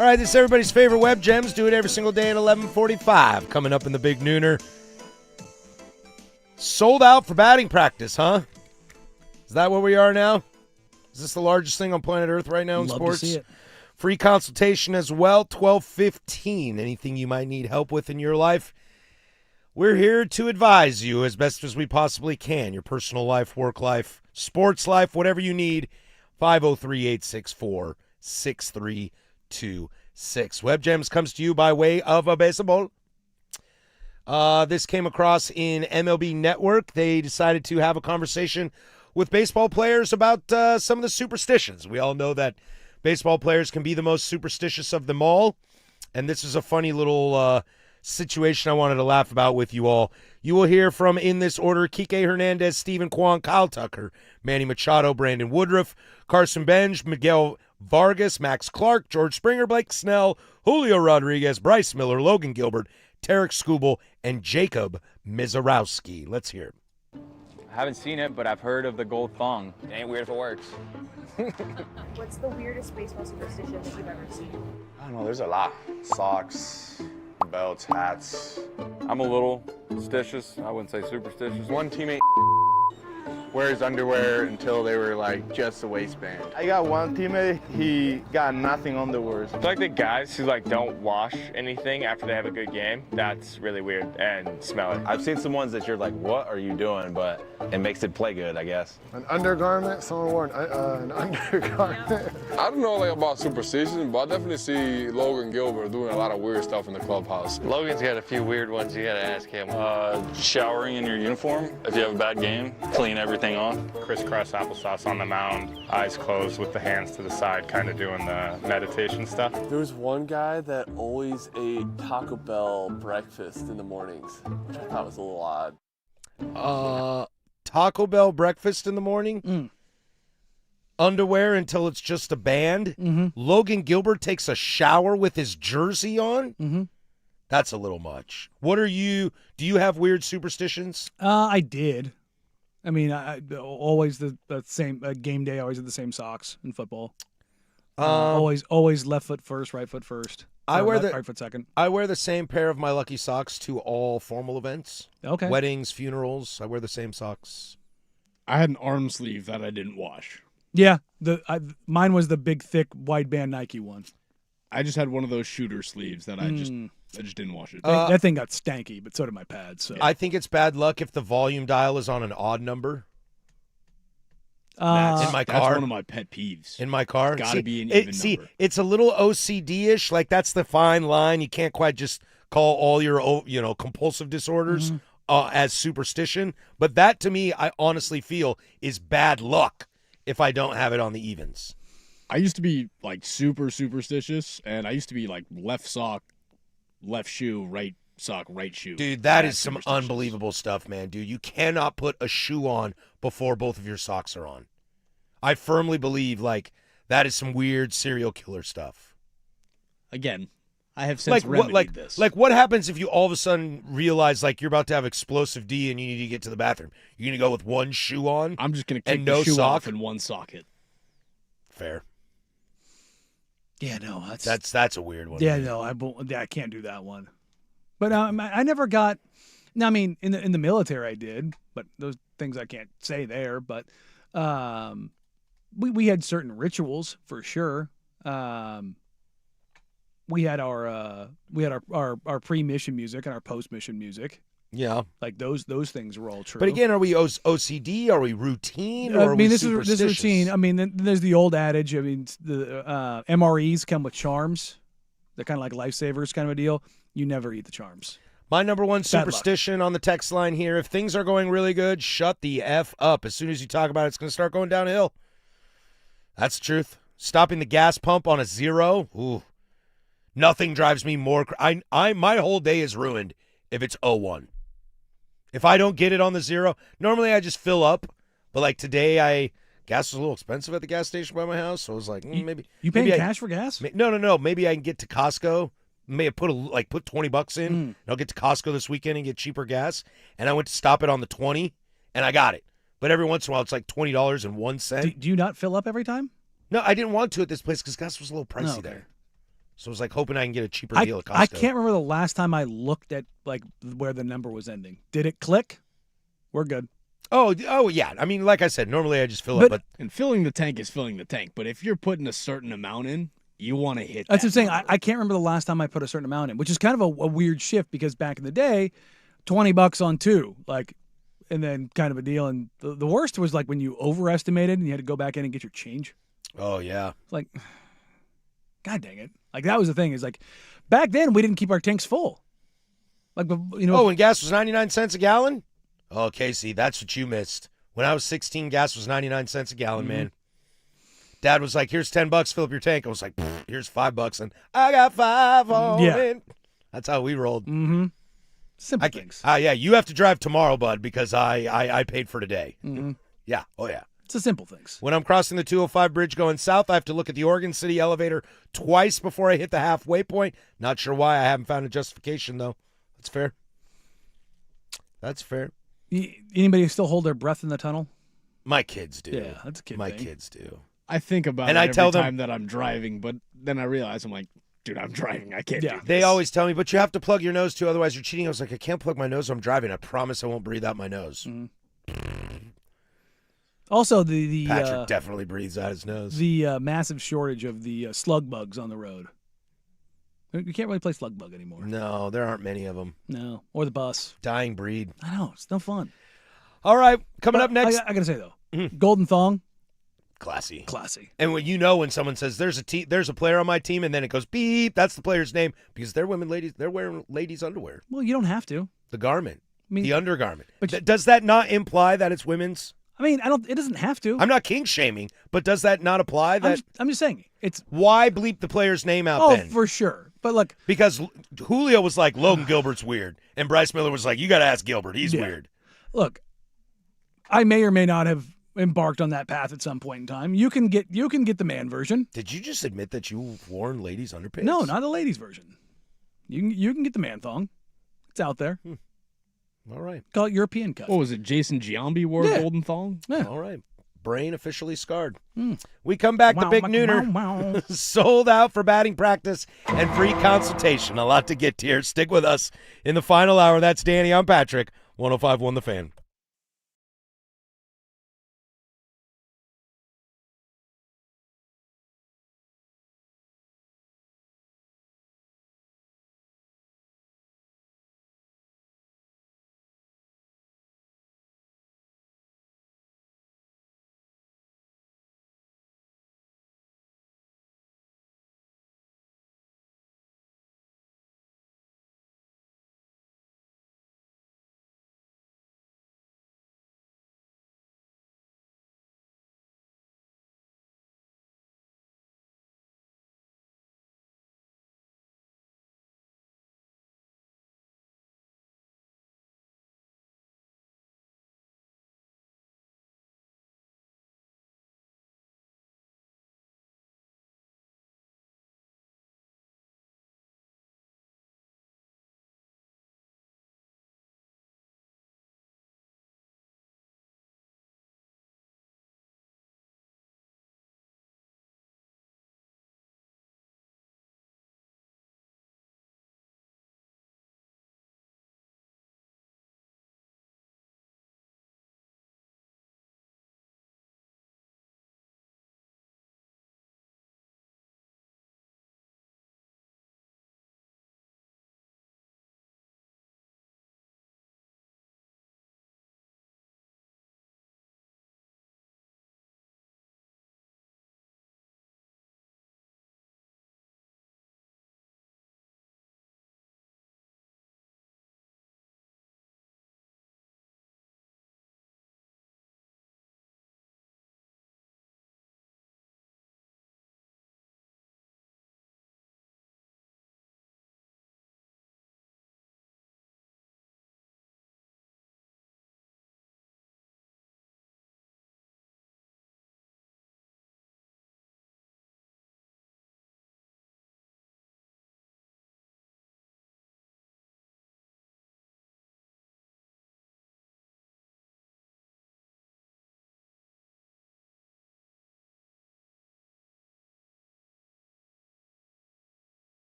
All right, this is everybody's favorite Web Gems. Do it every single day at 11:45. Coming up in the Big Nooner. Sold out for batting practice, huh? Is that where we are now? Is this the largest thing on planet Earth right now in Love sports? to see it. Free consultation as well, 12:15. Anything you might need help with in your life, we're here to advise you as best as we possibly can. Your personal life, work life, sports life, whatever you need. 503-864-6326. Web Gems comes to you by way of a baseball. This came across in MLB Network. They decided to have a conversation with baseball players about some of the superstitions. We all know that baseball players can be the most superstitious of them all, and this is a funny little situation I wanted to laugh about with you all. You will hear from, in this order, Kike Hernandez, Stephen Kwan, Kyle Tucker, Manny Machado, Brandon Woodruff, Carson Benj, Miguel Vargas, Max Clark, George Springer, Blake Snell, Julio Rodriguez, Bryce Miller, Logan Gilbert, Tarek Skubal, and Jacob Mizarowski. Let's hear it. I haven't seen it, but I've heard of the gold thong. It ain't weird if it works. What's the weirdest baseball superstition that you've ever seen? I don't know, there's a lot. Socks, belts, hats. I'm a little superstitious. I wouldn't say superstitious. One teammate wears underwear until they were like just a waistband. I got one teammate, he got nothing underwear. It's like the guys who don't wash anything after they have a good game. That's really weird and smelly. I've seen some ones that you're like, what are you doing? But it makes it play good, I guess. An undergarment, someone wore an undergarment. I don't know about superstitions, but I definitely see Logan Gilbert doing a lot of weird stuff in the clubhouse. Logan's got a few weird ones you gotta ask him. Showering in your uniform. If you have a bad game, clean everything on. Crisscross applesauce on the mound, eyes closed with the hands to the side, kind of doing the meditation stuff. There was one guy that always ate Taco Bell breakfast in the mornings, which I thought was a little odd. Taco Bell breakfast in the morning? Underwear until it's just a band? Logan Gilbert takes a shower with his jersey on? That's a little much. Do you have weird superstitions? I did. I mean, always the same game day. Always had the same socks in football. Always left foot first, right foot first. Right foot second. I wear the same pair of my lucky socks to all formal events. Okay. Weddings, funerals. I wear the same socks. I had an arm sleeve that I didn't wash. Yeah, mine was the big, thick, wideband Nike one. I just had one of those shooter sleeves that I just didn't wash it. That thing got stanky, but so did my pads. So. I think it's bad luck if the volume dial is on an odd number. In my car. That's one of my pet peeves. In my car. It's got to be an even number. It's a little OCD-ish. Like, that's the fine line. You can't quite just call all your compulsive disorders as superstition. But that, to me, I honestly feel is bad luck if I don't have it on the evens. I used to be like super superstitious, and I used to be like left sock, left shoe, right sock, right shoe. Dude, that is some unbelievable stuff, man. Dude, you cannot put a shoe on before both of your socks are on. I firmly believe that is some weird serial killer stuff. Again, I have since remedied this. Like, what happens if you all of a sudden realize you're about to have explosive D and you need to get to the bathroom? You're gonna go with one shoe on? I'm just gonna kick no the shoe sock? off in one socket. Fair. Yeah, no, that's a weird one. Yeah, no, I can't do that one. But I never got. No, I mean, in the military I did, but those things I can't say there. But we had certain rituals for sure. We had our pre-mission music and our post-mission music. Yeah, like those things were all true. But again, are we OCD? Are we routine? Or are we this is routine. I mean, there's the old adage. I mean, the MREs come with charms. They're kind of like lifesavers, kind of a deal. You never eat the charms. My number one superstition on the text line here: if things are going really good, shut the F up. As soon as you talk about it, it's going to start going downhill. That's the truth. Stopping the gas pump on a 0. Ooh, nothing drives me more. My whole day is ruined if it's 0-1. If I don't get it on the 0, normally I just fill up. But today, gas was a little expensive at the gas station by my house, so I was like, maybe. You paying cash for gas? No. Maybe I can get to Costco. Maybe put $20 in. And I'll get to Costco this weekend and get cheaper gas. And I went to stop it on the 20, and I got it. But every once in a while, it's like $20.01. Do you not fill up every time? No, I didn't want to at this place because gas was a little pricey there. So I was like hoping I can get a cheaper deal at Costco. I can't remember the last time I looked at like where the number was ending. Did it click? We're good. Oh yeah. I mean, like I said, normally I just fill up, but and filling the tank is filling the tank. But if you're putting a certain amount in, you want to hit. That's what I'm saying. I can't remember the last time I put a certain amount in, which is kind of a weird shift because back in the day, $20 on 2, like, and then kind of a deal. And the worst was like when you overestimated and you had to go back in and get your change. Oh yeah. It's like, God dang it! Like that was the thing. Is like back then we didn't keep our tanks full. Like when gas was 99 cents a gallon. Oh, Casey, that's what you missed. When I was 16, gas was 99 cents a gallon, man. Dad was like, here's $10, fill up your tank. I was like, here's $5, and I got 5 on it. That's how we rolled. Mm-hmm. Simple things. Yeah, you have to drive tomorrow, bud, because I paid for today. Mm-hmm. Yeah, oh yeah. It's the simple things. When I'm crossing the 205 bridge going south, I have to look at the Oregon City elevator twice before I hit the halfway point. Not sure why. I haven't found a justification, though. That's fair. That's fair. Anybody still hold their breath in the tunnel? My kids do. Yeah, that's a kid My thing. kids do. I think about and it I every tell them, time that I'm driving, but then I realize I'm like, dude, I'm driving. I can't do this. They always tell me, but you have to plug your nose too, otherwise you're cheating. I was like, I can't plug my nose when I'm driving. I promise I won't breathe out my nose. Also, the Patrick definitely breathes out his nose. The massive shortage of the slug bugs on the road. You can't really play slug bug anymore. No, there aren't many of them. No, or the bus. Dying breed. I know, it's no fun. All right, coming up next. I gotta say though, Golden Thong. Classy. And when someone says there's a player on my team, and then it goes beep, that's the player's name because they're wearing ladies' underwear. Well, you don't have to. The garment, the undergarment. But does that not imply that it's women's? I mean, it doesn't have to. I'm not king shaming, but does that not apply? That I'm just saying it's why bleep the player's name out then? Oh, for sure. But look, because Julio was like Logan Gilbert's weird, and Bryce Miller was like, you got to ask Gilbert, he's weird. Look, I may or may not have embarked on that path at some point in time. You can get the man version. Did you just admit that you've worn ladies' underpants? No, not the ladies' version. You can get the man thong. It's out there. All right. Call it European cut. What was it? Jason Giambi wore a golden thong? Yeah. All right. Brain officially scarred. We come back to Big Nooner. Sold out for batting practice and free consultation. A lot to get to here. Stick with us. In the final hour, that's Danny. I'm Patrick. 105.1 The Fan.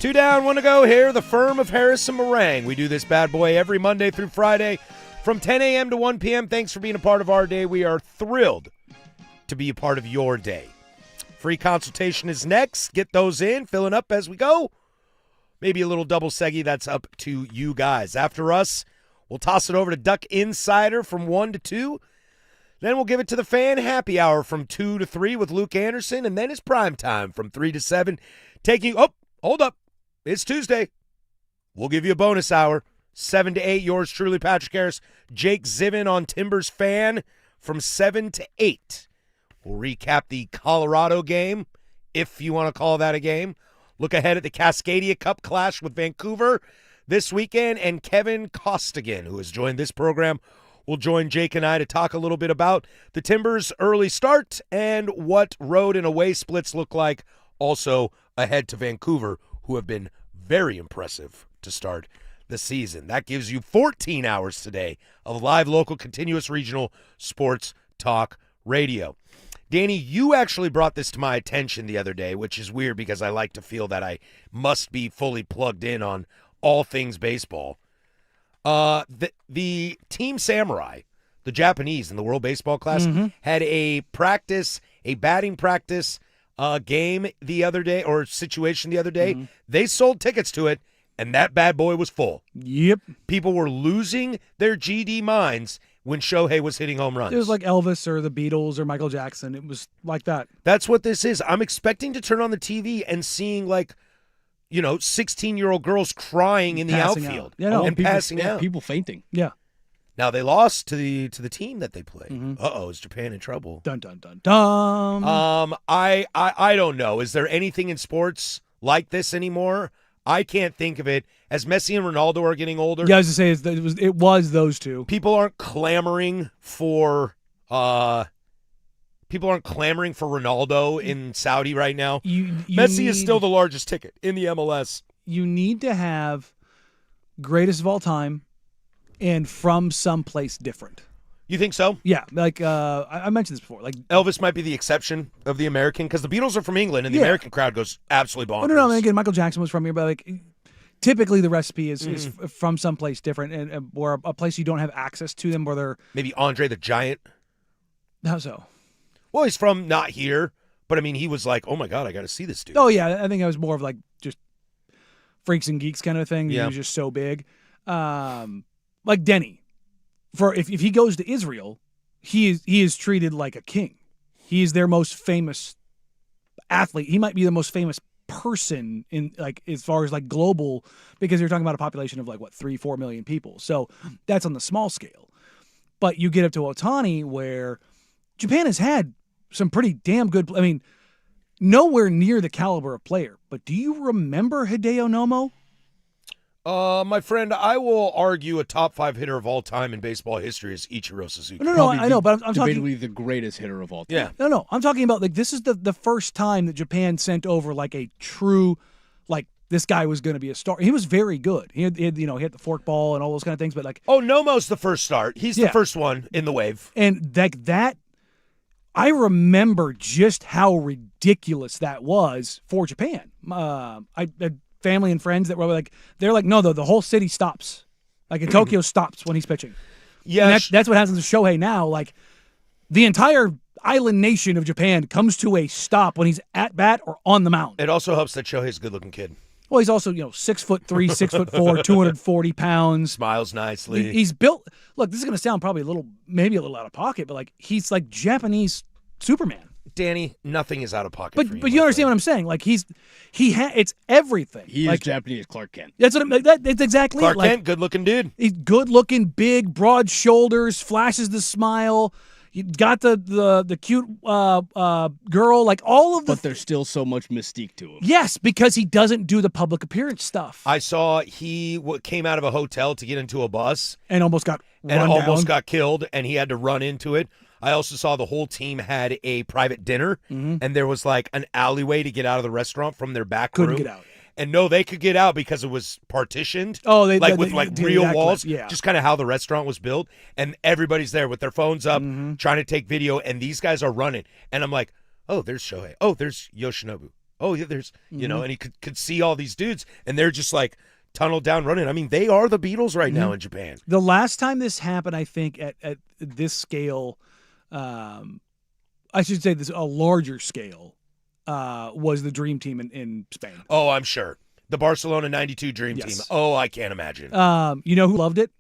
2 down, 1 to go here. The firm of Harris and Meringue. We do this bad boy every Monday through Friday from 10 a.m. to 1 p.m. Thanks for being a part of our day. We are thrilled to be a part of your day. Free consultation is next. Get those in, filling up as we go. Maybe a little double seggy. That's up to you guys. After us, we'll toss it over to Duck Insider from 1 to 2. Then we'll give it to the Fan Happy Hour from 2 to 3 with Luke Anderson. And then it's prime time from 3 to 7. Hold up. It's Tuesday. We'll give you a bonus hour. 7 to 8, yours truly, Patrick Harris. Jake Zivin on Timbers Fan from 7 to 8. We'll recap the Colorado game, if you want to call that a game. Look ahead at the Cascadia Cup clash with Vancouver this weekend. And Kevin Costigan, who has joined this program, will join Jake and I to talk a little bit about the Timbers' early start and what road and away splits look like. Also ahead to Vancouver, who have been very impressive to start the season. That gives you 14 hours today of live, local, continuous regional sports talk radio. Danny, you actually brought this to my attention the other day, which is weird because I like to feel that I must be fully plugged in on all things baseball. The Team Samurai, the Japanese in the World Baseball Class, had a batting practice game the other day, or situation the other day. They sold tickets to it, and that bad boy was full. Yep. People were losing their GD minds when Shohei was hitting home runs. It was like Elvis or the Beatles or Michael Jackson. It was like that. That's what this is. I'm expecting to turn on the TV and seeing 16-year-old girls crying in the outfield and passing out. People fainting. Yeah. Now they lost to the team that they play. Is Japan in trouble? Dun dun dun dun. I don't know. Is there anything in sports like this anymore? I can't think of it. As Messi and Ronaldo are getting older, yeah, I was to say it was those two. People aren't clamoring for Ronaldo in Saudi right now. Messi is still the largest ticket in the MLS. You need to have greatest of all time and from someplace different. You think so? Yeah, I mentioned this before. Like Elvis might be the exception of the American, because the Beatles are from England, and the American crowd goes absolutely bonkers. No. Again, Michael Jackson was from here, but typically the recipe is from someplace different, and or a place you don't have access to them, where they're maybe Andre the Giant. How so? Well, he's from not here, but I mean, he was like, oh my God, I got to see this dude. Oh yeah, I think I was more of just freaks and geeks kind of thing. Yeah. He was just so big. Like Denny. If he goes to Israel, he is treated like a king. He is their most famous athlete. He might be the most famous person in as far as global, because you're talking about a population of 3-4 million people. So that's on the small scale. But you get up to Ohtani, where Japan has had some pretty damn good. I mean, nowhere near the caliber of player. But do you remember Hideo Nomo? My friend, I will argue a top 5 hitter of all time in baseball history is Ichiro Suzuki. No, I know, but I'm talking debatably the greatest hitter of all time. Yeah. No, I'm talking about this is the first time that Japan sent over a true, this guy was going to be a star. He was very good. He had hit the fork ball and all those kind of things, but Nomo's the first start. He's the first one in the wave. And that I remember just how ridiculous that was for Japan. I family and friends that were no, the whole city stops. In Tokyo stops when he's pitching. Yeah, that's what happens to Shohei now. The entire island nation of Japan comes to a stop when he's at bat or on the mound. It also helps that Shohei's a good-looking kid. Well, he's also 6'3", 6'4", 240 pounds. Smiles nicely. He's built. Look, this is going to sound probably maybe a little out of pocket, but he's like Japanese Superman. Danny, nothing is out of pocket. But you understand what I'm saying? It's everything. He is Japanese Clark Kent. That's what that's exactly Clark Kent, good looking dude. He's good looking, big, broad shoulders, flashes the smile. You got the cute girl, all of the. But there's still so much mystique to him. Yes, because he doesn't do the public appearance stuff. I saw he came out of a hotel to get into a bus and almost got killed, and he had to run into it. I also saw the whole team had a private dinner, and there was an alleyway to get out of the restaurant from their back room. Couldn't get out. And no, they could get out because it was partitioned. Oh, with real walls. Yeah. Just kind of how the restaurant was built. And everybody's there with their phones up, trying to take video. And these guys are running. And I'm like, oh, there's Shohei. Oh, there's Yoshinobu. Oh, yeah, there's, you know, and he could see all these dudes, and they're just like tunneled down running. I mean, they are the Beatles right now in Japan. The last time this happened, I think, at this scale, I should say this a larger scale, was the Dream Team in Spain. Oh, I'm sure. The Barcelona 92 Dream Team. Oh, I can't imagine. You know who loved it?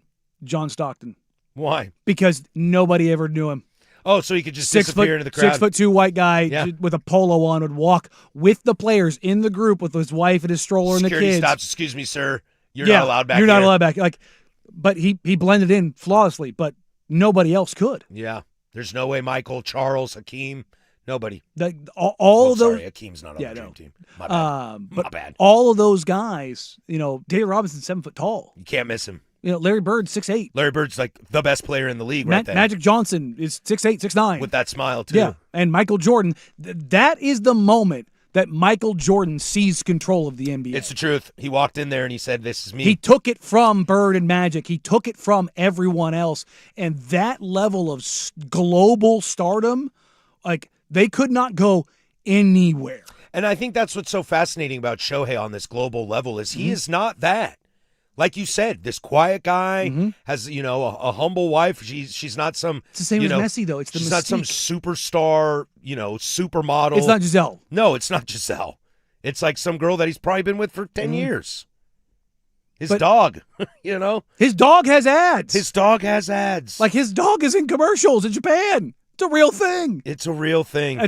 John Stockton. Why? Because nobody ever knew him. Oh, so he could just disappear into the crowd. 6'2" white guy with a polo on would walk with the players in the group with his wife and his stroller and the Security kids. stops. Excuse me, sir. You're not allowed back. You're not here. allowed back. Like, but he blended in flawlessly, but nobody else could. Yeah. There's no way Michael, Charles, Hakeem, nobody. All of those. Sorry, Hakeem's not on the Dream Team. My bad. But My bad. all of those guys, you know, David Robinson's 7 foot tall. You can't miss him. You know, Larry Bird's 6'8". Larry Bird's like the best player in the league right there. Magic Johnson is 6'8", 6'9". With that smile, too. Yeah, and Michael Jordan, that is the moment that Michael Jordan seized control of the NBA. It's the truth. He walked in there and he said, this is me. He took it from Bird and Magic. He took it from everyone else. And that level of global stardom, like, they could not go anywhere. And I think that's what's so fascinating about Shohei on this global level is he is not that. Like you said, this quiet guy has, you know, a humble wife. She's not some. It's the same as Messi, though. It's the she's mystique. not some superstar, you know, supermodel. It's not Giselle. No, it's not Giselle. It's like some girl that he's probably been with for 10 years. His dog, you know? His dog has ads. His dog has ads. Like, his dog is in commercials in Japan. It's a real thing. It's a real thing.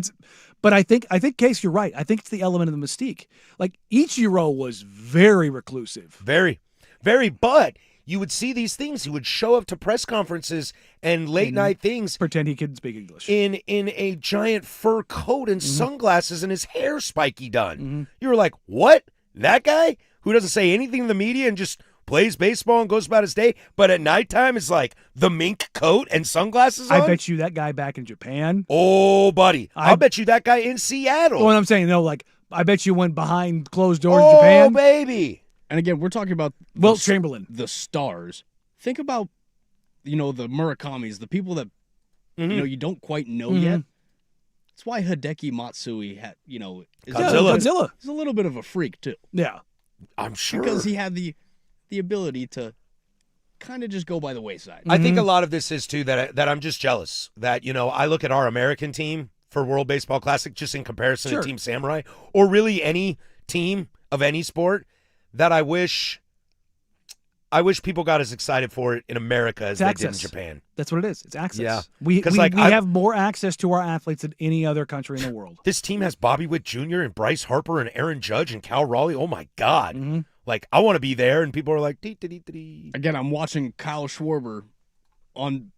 But I think, Case, you're right. I think it's the element of the mystique. Like, Ichiro was very reclusive. Very. But you would see these things. He would show up to press conferences and late night things. Pretend he couldn't speak English. In a giant fur coat and sunglasses and his hair spiky done. You were like, what? That guy who doesn't say anything to the media and just plays baseball and goes about his day, but at nighttime is like the mink coat and sunglasses on? I bet you that guy back in Japan. Oh, buddy. I'll bet you that guy in Seattle. What I'm saying, no, like, I bet you went behind closed doors in Japan. Oh, baby. And again, we're talking about Wilt Chamberlain, the stars. Think about, you know, the Murakamis, the people that you know you don't quite know yet. That's why Hideki Matsui had, you know, Godzilla. He's a little bit of a freak too. Yeah, I'm sure because he had the ability to kind of just go by the wayside. I think a lot of this is too that I'm just jealous that, you know, I look at our American team for World Baseball Classic just in comparison to Team Samurai or really any team of any sport. That I wish people got as excited for it in America as they did in Japan. That's what it is. It's access. Yeah. We have more access to our athletes than any other country in the world. This team has Bobby Witt Jr. and Bryce Harper and Aaron Judge and Cal Raleigh. Oh, my God. Like, I want to be there, and people are like, dee. Again, I'm watching Kyle Schwarber on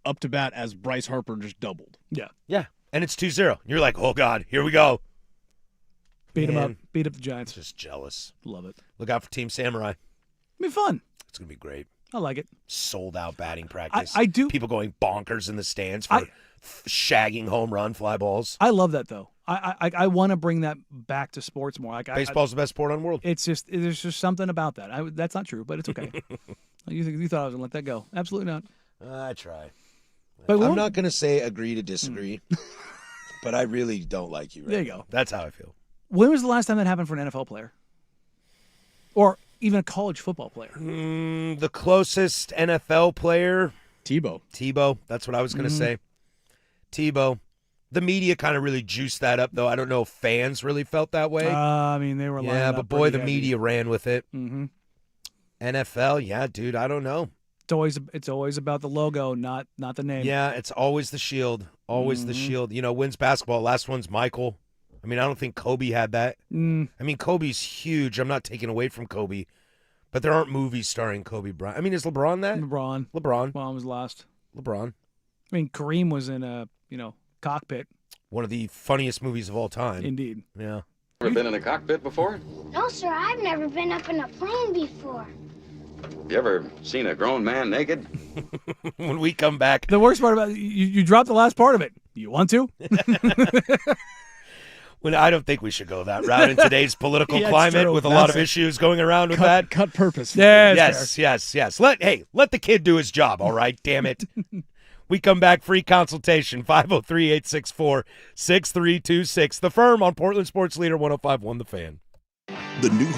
up to bat as Bryce Harper just doubled. Yeah. Yeah. And it's 2-0. You're like, oh, God, here we go. Beat him up. Beat up the Giants. Just jealous. Love it. Look out for Team Samurai. It'll be fun. It's going to be great. I like it. Sold out batting practice. I do. People going bonkers in the stands for shagging home run fly balls. I love that, though. I want to bring that back to sports more. Like, baseball's the best sport on the world. It's just there's just something about that. That's not true, but it's okay. You thought I was going to let that go. Absolutely not. I try. But I'm not going to say agree to disagree, but I really don't like you right There you now. go. That's how I feel. When was the last time that happened for an NFL player? Or even a college football player? The closest NFL player? Tebow. That's what I was going to say. Tebow. The media kind of really juiced that up, though. I don't know if fans really felt that way. I mean, they were lining yeah, up but boy, the pretty heavy. media ran with it. NFL, yeah, dude, I don't know. It's always about the logo, not the name. Yeah, it's always the shield. Always the shield. You know, wins basketball. Last one's Michael. I mean, I don't think Kobe had that. I mean, Kobe's huge. I'm not taking away from Kobe. But there aren't movies starring Kobe Bryant. I mean, is LeBron that? LeBron. Well, I was lost. LeBron. I mean, Kareem was in a, cockpit. One of the funniest movies of all time. Indeed. Yeah. Ever been in a cockpit before? No, sir, I've never been up in a plane before. You ever seen a grown man naked? When we come back. The worst part about it, you dropped the last part of it. You want to? When I don't think we should go that route in today's political climate with a lot of issues going around with that. Cut purpose. Yes. Let the kid do his job, all right? Damn it. We come back, free consultation, 503-864-6326. The Firm on Portland Sports Leader 105.1 The Fan. The new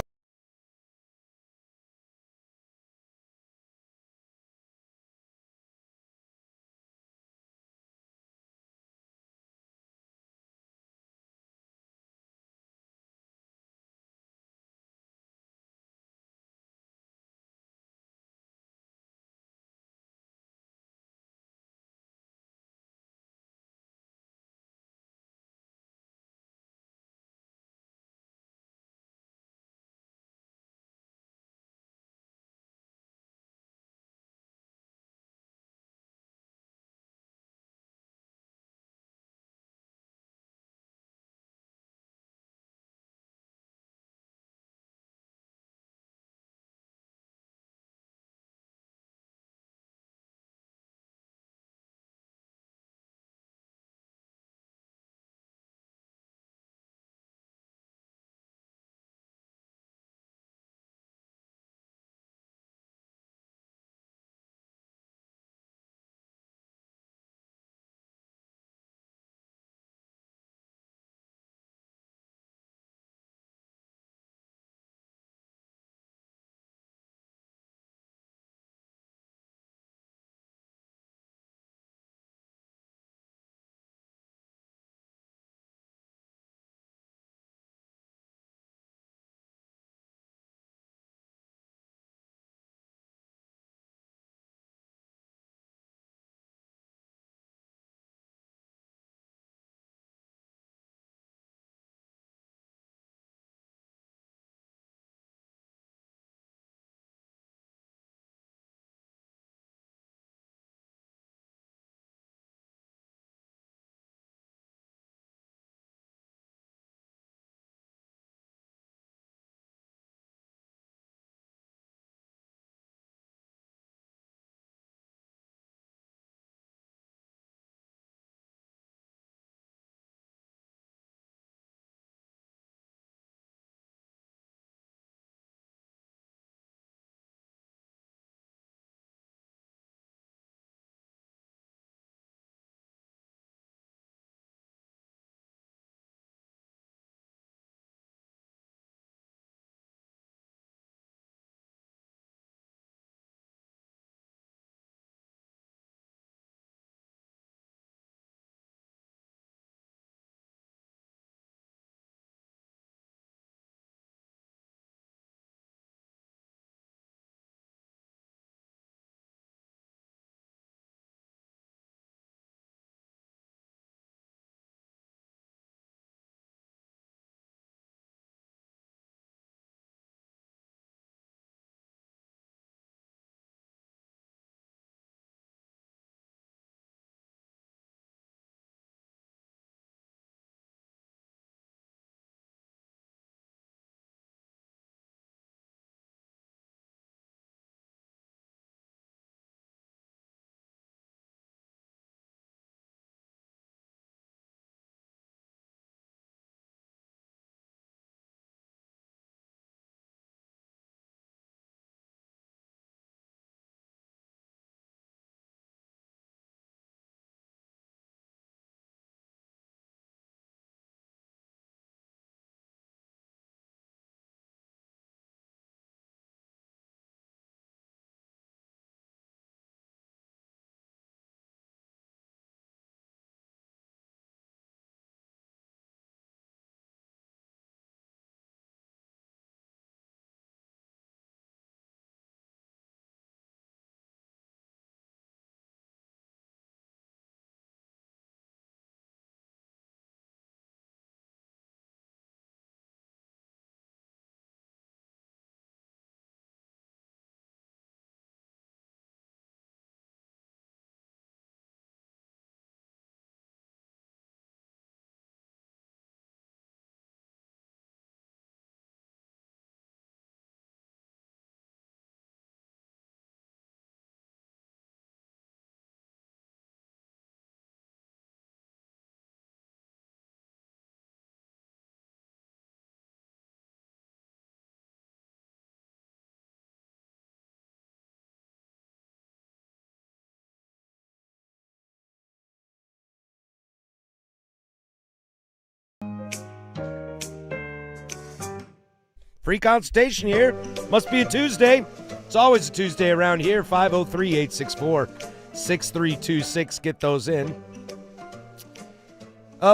Free consultation here. Must be a Tuesday. It's always a Tuesday around here. 503-864-6326. Get those in.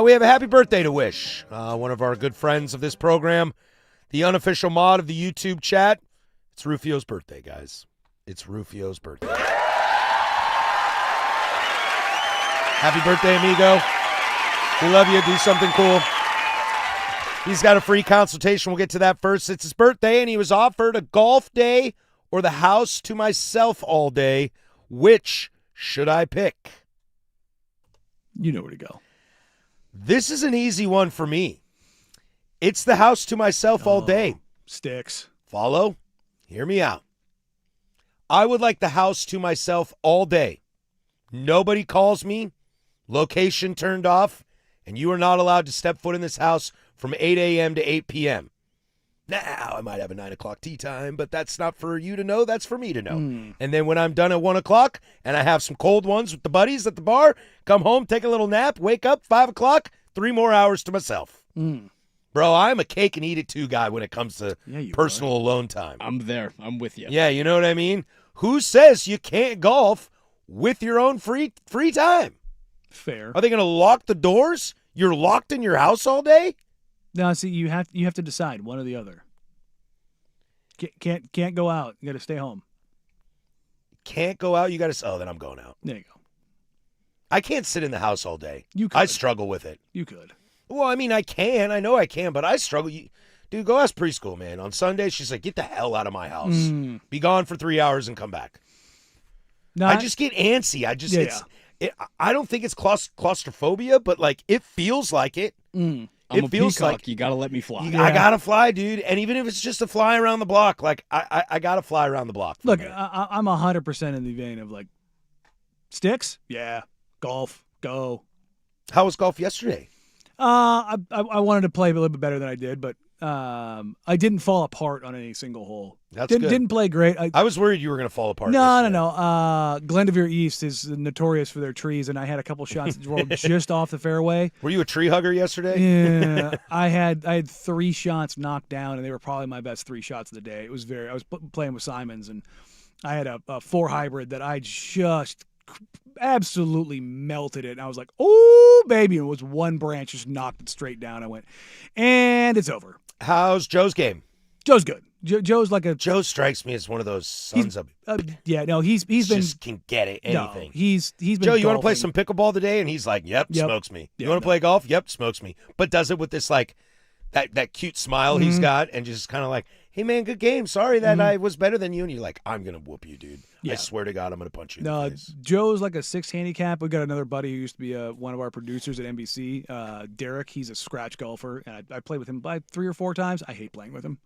We have a happy birthday to wish. One of our good friends of this program, the unofficial mod of the YouTube chat. It's Rufio's birthday, guys. It's Rufio's birthday. Happy birthday, amigo. We love you. Do something cool. He's got a free consultation. We'll get to that first. It's his birthday, and he was offered a golf day or the house to myself all day. Which should I pick? You know where to go. This is an easy one for me. It's the house to myself all day. Sticks. Follow? Hear me out. I would like the house to myself all day. Nobody calls me. Location turned off. And you are not allowed to step foot in this house from 8 a.m. to 8 p.m. Now, I might have a 9 o'clock tea time, but that's not for you to know. That's for me to know. And then when I'm done at 1 o'clock and I have some cold ones with the buddies at the bar, come home, take a little nap, wake up, 5 o'clock, 3 more hours to myself. Bro, I'm a cake and eat it too guy when it comes to personal alone time. I'm there. I'm with you. Yeah, you know what I mean? Who says you can't golf with your own free time? Fair. Are they going to lock the doors? You're locked in your house all day? No, see, you have to decide one or the other. Can't go out. You got to stay home. Can't go out. You got to. Oh, then I'm going out. There you go. I can't sit in the house all day. You could. I struggle with it. You could. Well, I mean, I can. I know I can, but I struggle. Dude, go ask preschool, man. On Sunday, she's like, get the hell out of my house. Be gone for 3 hours and come back. No, I just get antsy. I don't think it's claustrophobia, but like it feels like it. I'm a peacock. Like you gotta let me fly. I gotta fly, dude. And even if it's just a fly around the block, like I gotta fly around the block. Look, I'm 100% in the vein of like sticks. Yeah, golf. Go. How was golf yesterday? I wanted to play a little bit better than I did, but I didn't fall apart on any single hole. That's good. Didn't play great. I was worried you were going to fall apart. No. Glendoveer East is notorious for their trees, and I had a couple shots that rolled just off the fairway. Were you a tree hugger yesterday? Yeah, I had 3 shots knocked down, and they were probably my best 3 shots of the day. It was I was playing with Simons, and I had a 4 hybrid that I just absolutely melted it. And I was like, oh, baby. And it was one branch, just knocked it straight down. I went, and it's over. How's Joe's game? Joe's good. Joe's like a... Joe strikes me as one of those sons of... he's been... Just can get it, anything. No, he's been Joe, you golfing. want to play some pickleball today? And he's like, yep. Smokes me. You want to play golf? Yep, smokes me. But does it with this, like, that cute smile he's got, and just kind of like, hey, man, good game. Sorry that I was better than you. And you're like, I'm going to whoop you, dude. Yeah. I swear to God, I'm going to punch you in the face. Joe's like a 6 handicap. We've got another buddy who used to be one of our producers at NBC, Derek. He's a scratch golfer, and I played with him 3 or 4 times. I hate playing with him.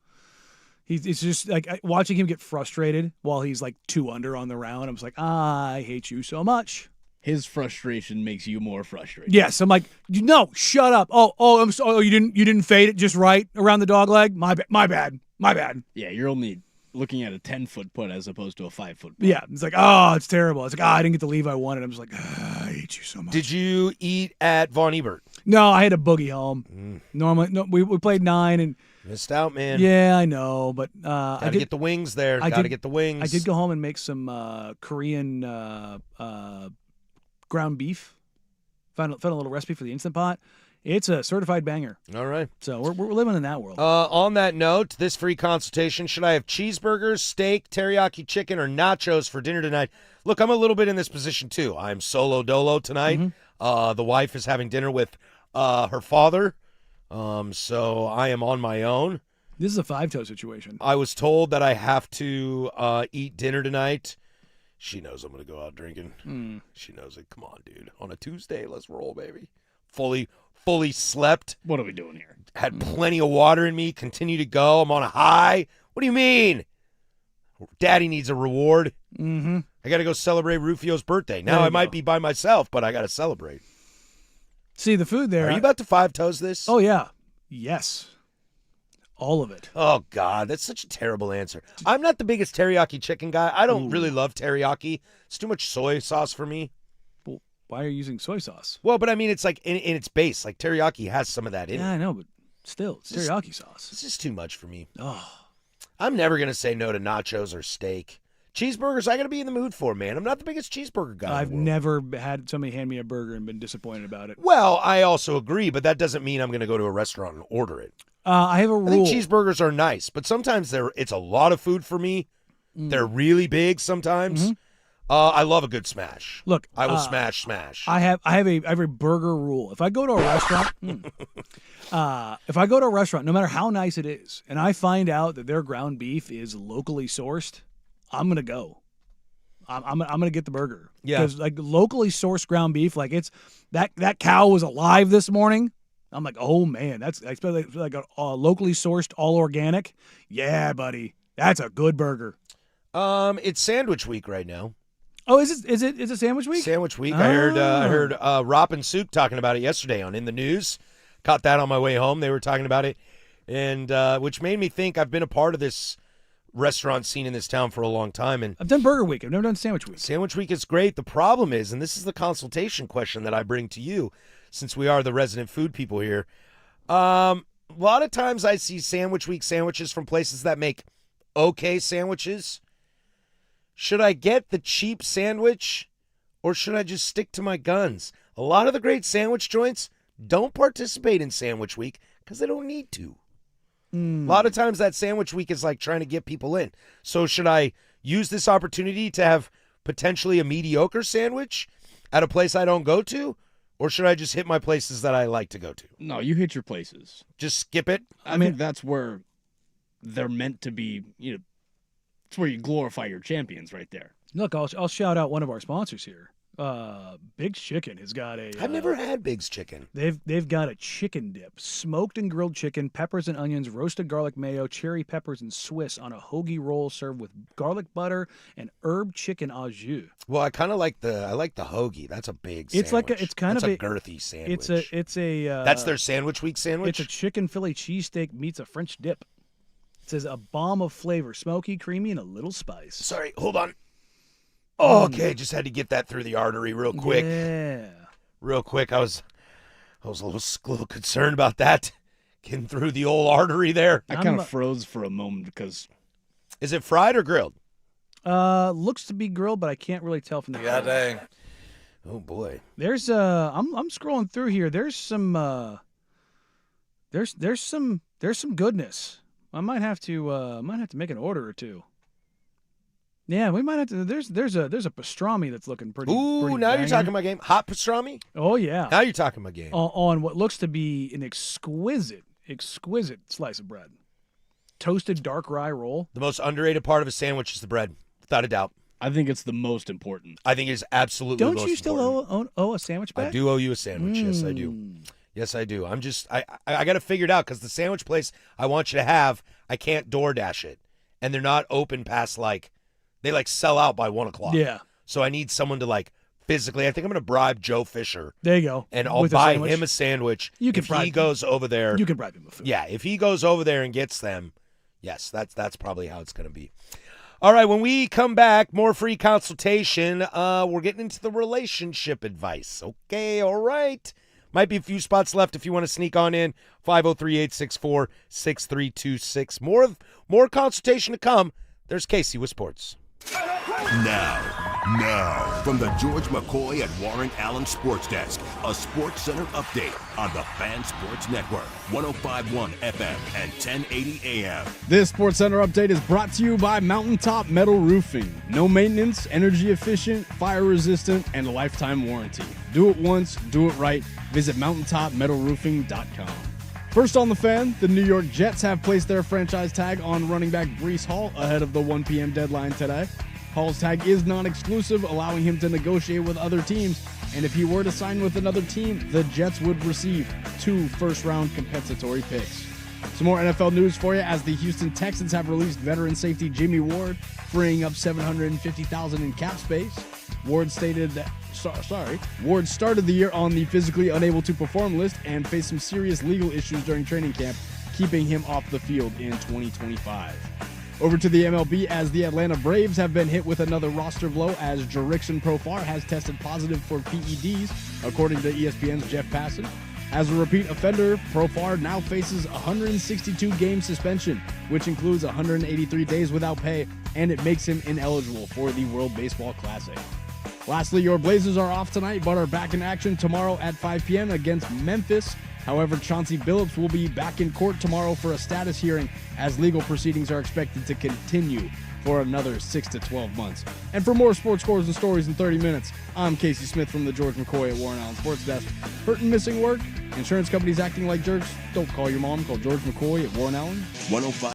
It's just like watching him get frustrated while he's like 2 under on the round. I'm just like, I hate you so much. His frustration makes you more frustrated. Yes, I'm like, no, shut up. I'm sorry. Oh, you didn't fade it just right around the dog leg. My bad. Yeah, you're only looking at a 10-foot putt as opposed to a 5-foot putt. Yeah, it's like, oh, it's terrible. It's like, I didn't get the leave I wanted. I'm just like, I hate you so much. Did you eat at Von Ebert? No, I had a boogie home. Normally, no, we played 9 and missed out, man. Yeah, I know, but I get the wings there. Gotta get the wings. I did go home and make some Korean ground beef. Found a little recipe for the Instant Pot. It's a certified banger. All right. So we're living in that world. On that note, this free consultation, should I have cheeseburgers, steak, teriyaki chicken, or nachos for dinner tonight? Look, I'm a little bit in this position too. I'm solo dolo tonight. The wife is having dinner with her father, so I am on my own. This is a 5-toe situation. I was told that I have to eat dinner tonight. She knows I'm going to go out drinking. She knows it. Come on, dude. On a Tuesday, let's roll, baby. Fully slept. What are we doing here? Had plenty of water in me. Continue to go. I'm on a high. What do you mean? Daddy needs a reward. I got to go celebrate Rufio's birthday. Now I might be by myself, but I got to celebrate. See, the food there. Are you about to 5-toes this? Oh, yeah. Yes. All of it. Oh, God. That's such a terrible answer. I'm not the biggest teriyaki chicken guy. I don't really love teriyaki. It's too much soy sauce for me. Well, why are you using soy sauce? Well, but I mean, it's like in its base. Like teriyaki has some of that in it. Yeah, I know, but still, it's teriyaki sauce. It's just too much for me. Oh. I'm never going to say no to nachos or steak. Cheeseburgers, I got to be in the mood for, man. I'm not the biggest cheeseburger guy. I've never had somebody hand me a burger and been disappointed about it. Well, I also agree, but that doesn't mean I'm going to go to a restaurant and order it. I have a rule. I think cheeseburgers are nice, but sometimes it's a lot of food for me. They're really big sometimes. I love a good smash. Look, I will smash. I have a burger rule. If I go to a restaurant, no matter how nice it is, and I find out that their ground beef is locally sourced, I'm gonna go. I'm gonna get the burger. Yeah, because like locally sourced ground beef, like it's that cow was alive this morning. I'm like, oh man, that's especially like a locally sourced, all organic. Yeah, buddy, that's a good burger. It's sandwich week right now. Oh, is it sandwich week? Sandwich week. I heard Rop and Souk talking about it yesterday on In the News. Caught that on my way home. They were talking about it, and which made me think I've been a part of this restaurant scene in this town for a long time. And I've done Burger Week. I've never done Sandwich Week. Sandwich Week is great. The problem is, and this is the consultation question that I bring to you, since we are the resident food people here. A lot of times I see Sandwich Week sandwiches from places that make okay sandwiches. Should I get the cheap sandwich, or should I just stick to my guns? A lot of the great sandwich joints don't participate in Sandwich Week because they don't need to. A lot of times that Sandwich Week is like trying to get people in. So should I use this opportunity to have potentially a mediocre sandwich at a place I don't go to, or should I just hit my places that I like to go to? No, you hit your places. Just skip it? I mean, that's where they're meant to be, it's where you glorify your champions right there. Look, I'll shout out one of our sponsors here. Big's Chicken has got a. I've never had Big's Chicken. They've got a chicken dip, smoked and grilled chicken, peppers and onions, roasted garlic mayo, cherry peppers and Swiss on a hoagie roll served with garlic butter and herb chicken au jus. Well, I kind of like the hoagie. That's a big sandwich. It's kind of a girthy sandwich. It's a. That's their Sandwich Week sandwich. It's a chicken Philly cheesesteak meets a French dip. It says a bomb of flavor, smoky, creamy, and a little spice. Sorry, hold on. Oh, okay, just had to get that through the artery real quick. Yeah. Real quick. I was a little concerned about that. Getting through the old artery there. I kind of froze for a moment because. Is it fried or grilled? Looks to be grilled, but I can't really tell from the. Yeah, dang. Oh boy. There's I'm scrolling through here. There's some there's some goodness. I might have to make an order or two. Yeah, we might have to. There's a pastrami that's looking pretty. Ooh, pretty now banging. You're talking my game. Hot pastrami. Oh yeah. Now you're talking my game. On what looks to be an exquisite slice of bread, toasted dark rye roll. The most underrated part of a sandwich is the bread, without a doubt. I think it's the most important. I think it's absolutely. Don't the most you still owe a sandwich back? I do owe you a sandwich. Yes, I do. Yes, I do. I'm just I got to figure it out because the sandwich place I want you to have, I can't DoorDash it, and they're not open past they sell out by 1 o'clock. Yeah. So I need someone to physically. I think I'm going to bribe Joe Fisher. There you go. And I'll buy him a sandwich. You can if he goes over there. You can bribe him with food. Yeah, if he goes over there and gets them, yes, that's probably how it's going to be. All right, when we come back, more free consultation. We're getting into the relationship advice. Okay, all right. Might be a few spots left if you want to sneak on in. 503-864-6326. More consultation to come. There's Casey with sports. Now, from the George McCoy and Warren Allen Sports Desk, a Sports Center update on the Fan Sports Network, 105.1 FM and 1080 AM. This Sports Center update is brought to you by Mountaintop Metal Roofing. No maintenance, energy efficient, fire resistant, and a lifetime warranty. Do it once, do it right. Visit mountaintopmetalroofing.com. First on the Fan, the New York Jets have placed their franchise tag on running back Breece Hall ahead of the 1 p.m. deadline today. Hall's tag is non-exclusive, allowing him to negotiate with other teams, and if he were to sign with another team, the Jets would receive 2 first-round compensatory picks. Some more NFL news for you as the Houston Texans have released veteran safety Jimmy Ward, freeing up $750,000 in cap space. Ward started the year on the physically unable to perform list and faced some serious legal issues during training camp, keeping him off the field in 2025. Over to the MLB as the Atlanta Braves have been hit with another roster blow as Jurickson Profar has tested positive for PEDs, according to ESPN's Jeff Passan. As a repeat offender, Profar now faces a 162-game suspension, which includes 183 days without pay, and it makes him ineligible for the World Baseball Classic. Lastly, your Blazers are off tonight, but are back in action tomorrow at 5 p.m. against Memphis. However, Chauncey Billups will be back in court tomorrow for a status hearing, as legal proceedings are expected to continue for another 6 to 12 months. And for more sports scores and stories in 30 minutes, I'm Casey Smith from the George McCoy at Warren Allen Sports Desk. Hurt and missing work? Insurance companies acting like jerks? Don't call your mom. Call George McCoy at Warren Allen. 105.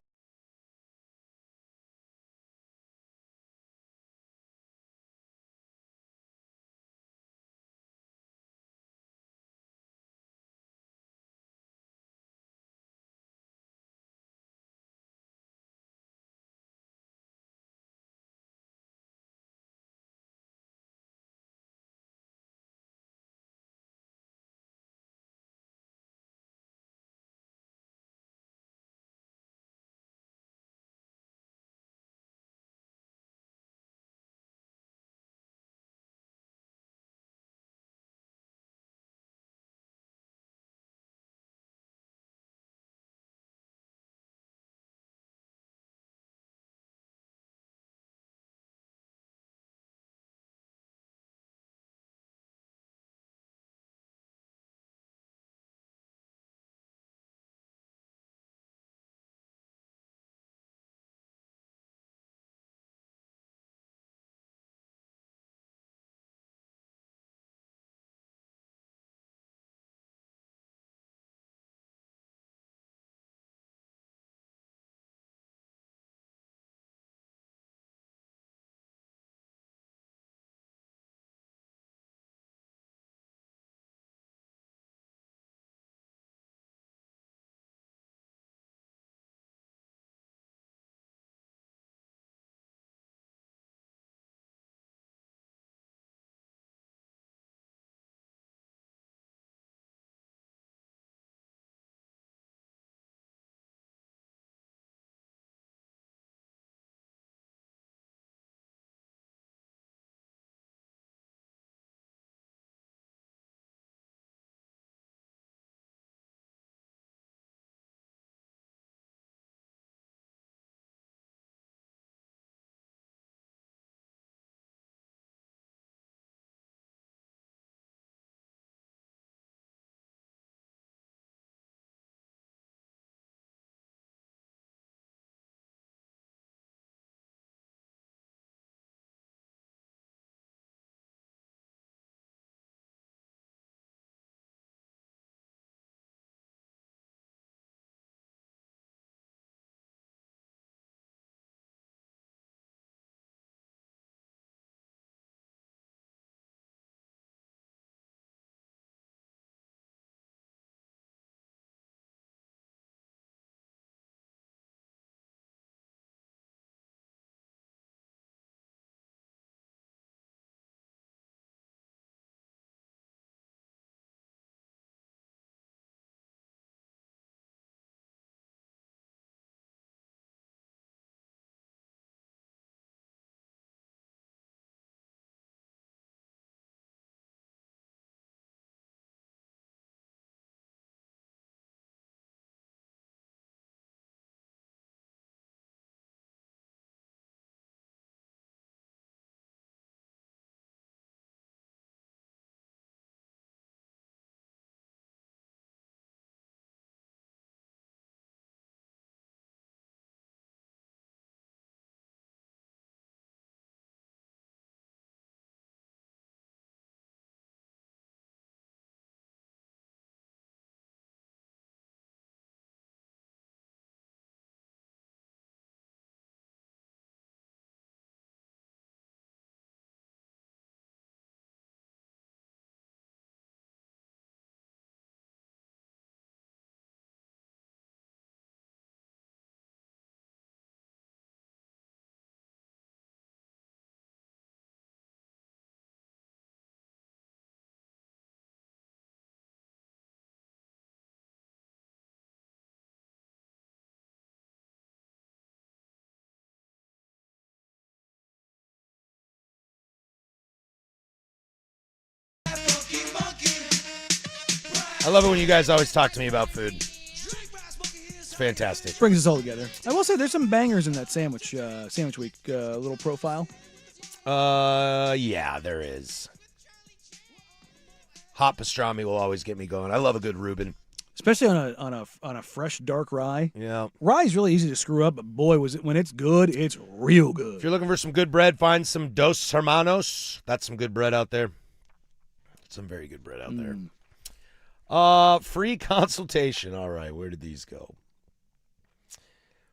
I love it when you guys always talk to me about food. It's fantastic. Brings us all together. I will say there's some bangers in that sandwich week little profile. Yeah, there is. Hot pastrami will always get me going. I love a good Reuben. Especially on a fresh dark rye. Yeah. Rye's really easy to screw up, but boy, when it's good, it's real good. If you're looking for some good bread, find some Dos Hermanos. That's some good bread out there. Some very good bread out there. Free consultation. All right, where did these go?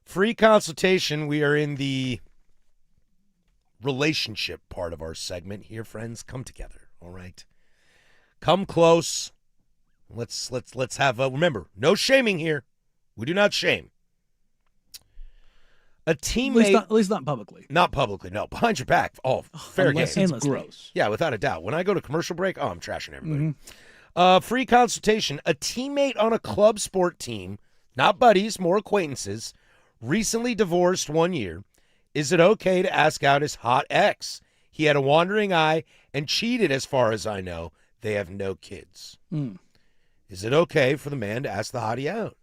Free consultation. We are in the relationship part of our segment here, friends. Come together, all right? Come close. Let's have remember, no shaming here. We do not shame. A teammate, at least not publicly. Not publicly, no. Behind your back. Oh, fair game. Unless it's gross. Yeah, without a doubt. When I go to commercial break, I'm trashing everybody. Free consultation. A teammate on a club sport team, not buddies, more acquaintances, recently divorced 1 year. Is it okay to ask out his hot ex? He had a wandering eye and cheated as far as I know. They have no kids. Is it okay for the man to ask the hottie out?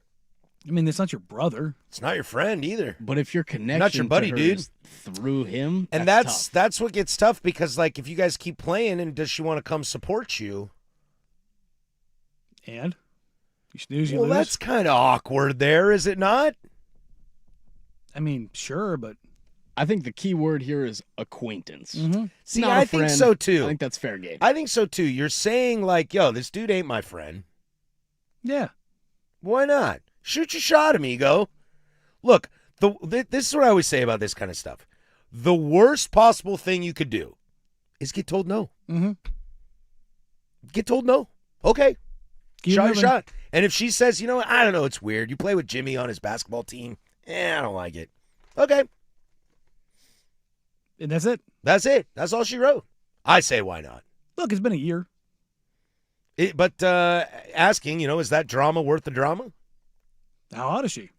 I mean, it's not your brother. It's not your friend either. But if your connection not your buddy, to her dude, is through him, and that's tough. that's what gets tough because, like, if you guys keep playing and does she want to come support you? And you snooze, you lose. Well, that's kind of awkward there, is it not? I mean, sure, but I think the key word here is acquaintance. See, I think so too. I think that's fair game. I think so too. You're saying like, yo, this dude ain't my friend. Yeah. Why not? Shoot your shot, amigo. Look, this is what I always say about this kind of stuff. The worst possible thing you could do is get told no. Get told no. Okay. Shot your shot. And if she says, you know what, I don't know, it's weird. You play with Jimmy on his basketball team. I don't like it. Okay. And that's it? That's it. That's all she wrote. I say why not? Look, it's been a year. But asking, is that drama worth the drama? How hot is she?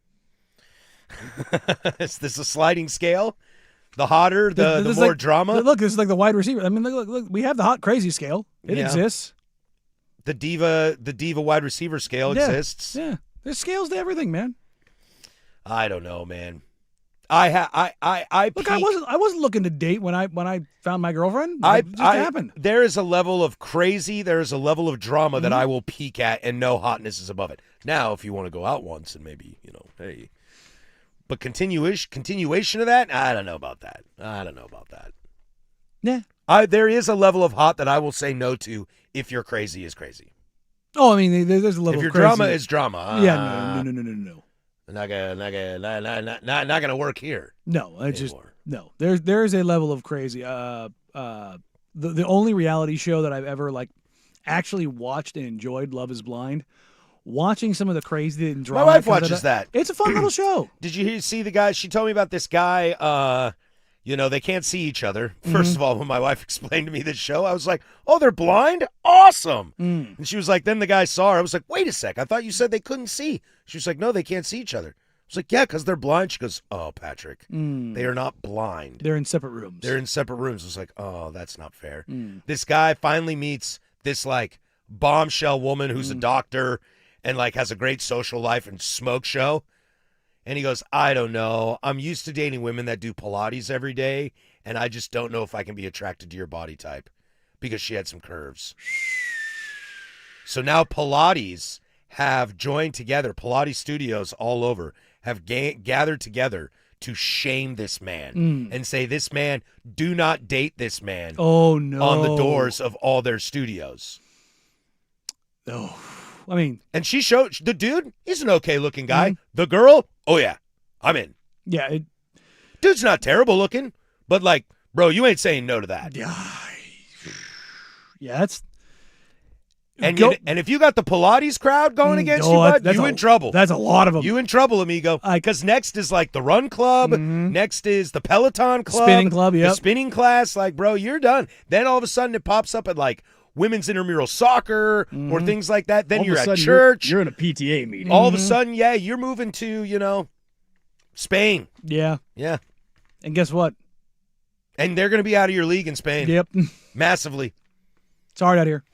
Is this a sliding scale? The hotter, the more drama? Look, this is like the wide receiver. I mean, look, we have the hot crazy scale. It exists. The diva wide receiver scale exists. Yeah. There's scales to everything, man. I don't know, man. I look. I wasn't looking to date when I found my girlfriend. It just happened. There is a level of crazy. There is a level of drama that I will peek at, and no hotness is above it. Now, if you want to go out once and maybe hey, but continuation of that, I don't know about that. Yeah. There is a level of hot that I will say no to if your crazy is crazy. Oh, I mean, there's a level. If your of crazy. drama is drama. Yeah. No. Not gonna work here. No, no. There's a level of crazy. The only reality show that I've ever actually watched and enjoyed, Love Is Blind. Watching some of the crazy and drama. My wife watches that. It's a fun little show. Did you see the guy? She told me about this guy. They can't see each other. First of all, when my wife explained to me this show, I was like, oh, they're blind? Awesome. And she was like, then the guy saw her. I was like, wait a sec. I thought you said they couldn't see. She was like, no, they can't see each other. I was like, yeah, because they're blind. She goes, oh, Patrick, they are not blind. They're in separate rooms. I was like, oh, that's not fair. This guy finally meets this bombshell woman who's a doctor and has a great social life and smoke show. And he goes, I don't know. I'm used to dating women that do Pilates every day, and I just don't know if I can be attracted to your body type because she had some curves. So now Pilates have joined together, Pilates studios all over have gathered together to shame this man and say, this man, do not date this man. Oh, no. On the doors of all their studios. Oh. I mean, and she showed the dude. He's an okay looking guy. The girl, oh yeah, I'm in. Yeah, dude's not terrible looking, but bro, you ain't saying no to that. Yeah, that's. And if you got the Pilates crowd going against you, bud, you in trouble. That's a lot of them. You in trouble, amigo. Because next is the run club. Next is the Peloton club. Spinning club, yeah. The spinning class. Bro, you're done. Then all of a sudden it pops up at women's intramural soccer or things like that. Then you're at church. You're in a PTA meeting. All of a sudden, yeah, you're moving to, Spain. Yeah. Yeah. And guess what? And they're going to be out of your league in Spain. Yep. Massively. It's hard out here.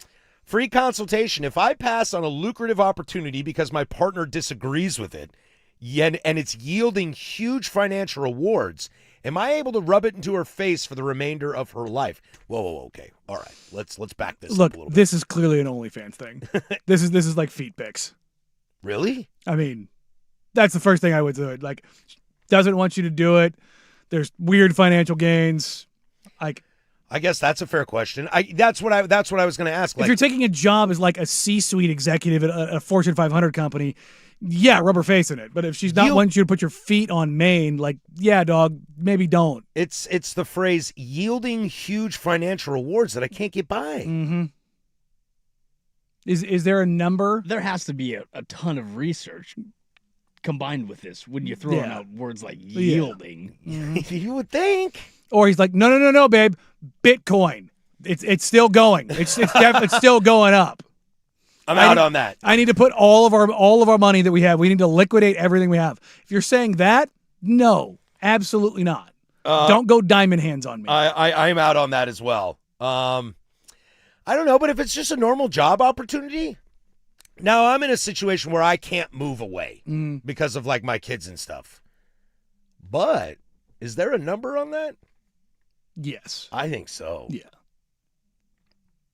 Free consultation. If I pass on a lucrative opportunity because my partner disagrees with it, and it's yielding huge financial rewards, am I able to rub it into her face for the remainder of her life? Whoa, okay. All right. Let's back this Look, up a little bit. this is clearly an OnlyFans thing. This is like feet pics. Really? I mean, that's the first thing I would do. Like, doesn't want you to do it. There's weird financial gains. Like, I guess that's a fair question. That's what I was going to ask. If you're taking a job as like a C-suite executive at a Fortune 500 company, yeah, rub her face in it. But if she's not wanting you to put your feet on Maine, like, yeah, dog, maybe don't. It's the phrase yielding huge financial rewards that I can't get by. Mm-hmm. Is there a number? There has to be a ton of research combined with this when you're throwing out words like yielding. Yeah. Mm-hmm. You would think. Or he's like, no, babe, Bitcoin. It's still going. It's still going up. I'm out on that. I need to put all of our money that we have. We need to liquidate everything we have. If you're saying that, no, absolutely not. Don't go diamond hands on me. I'm out on that as well. I don't know, but if it's just a normal job opportunity, now I'm in a situation where I can't move away because of like my kids and stuff. But is there a number on that? Yes. I think so. Yeah.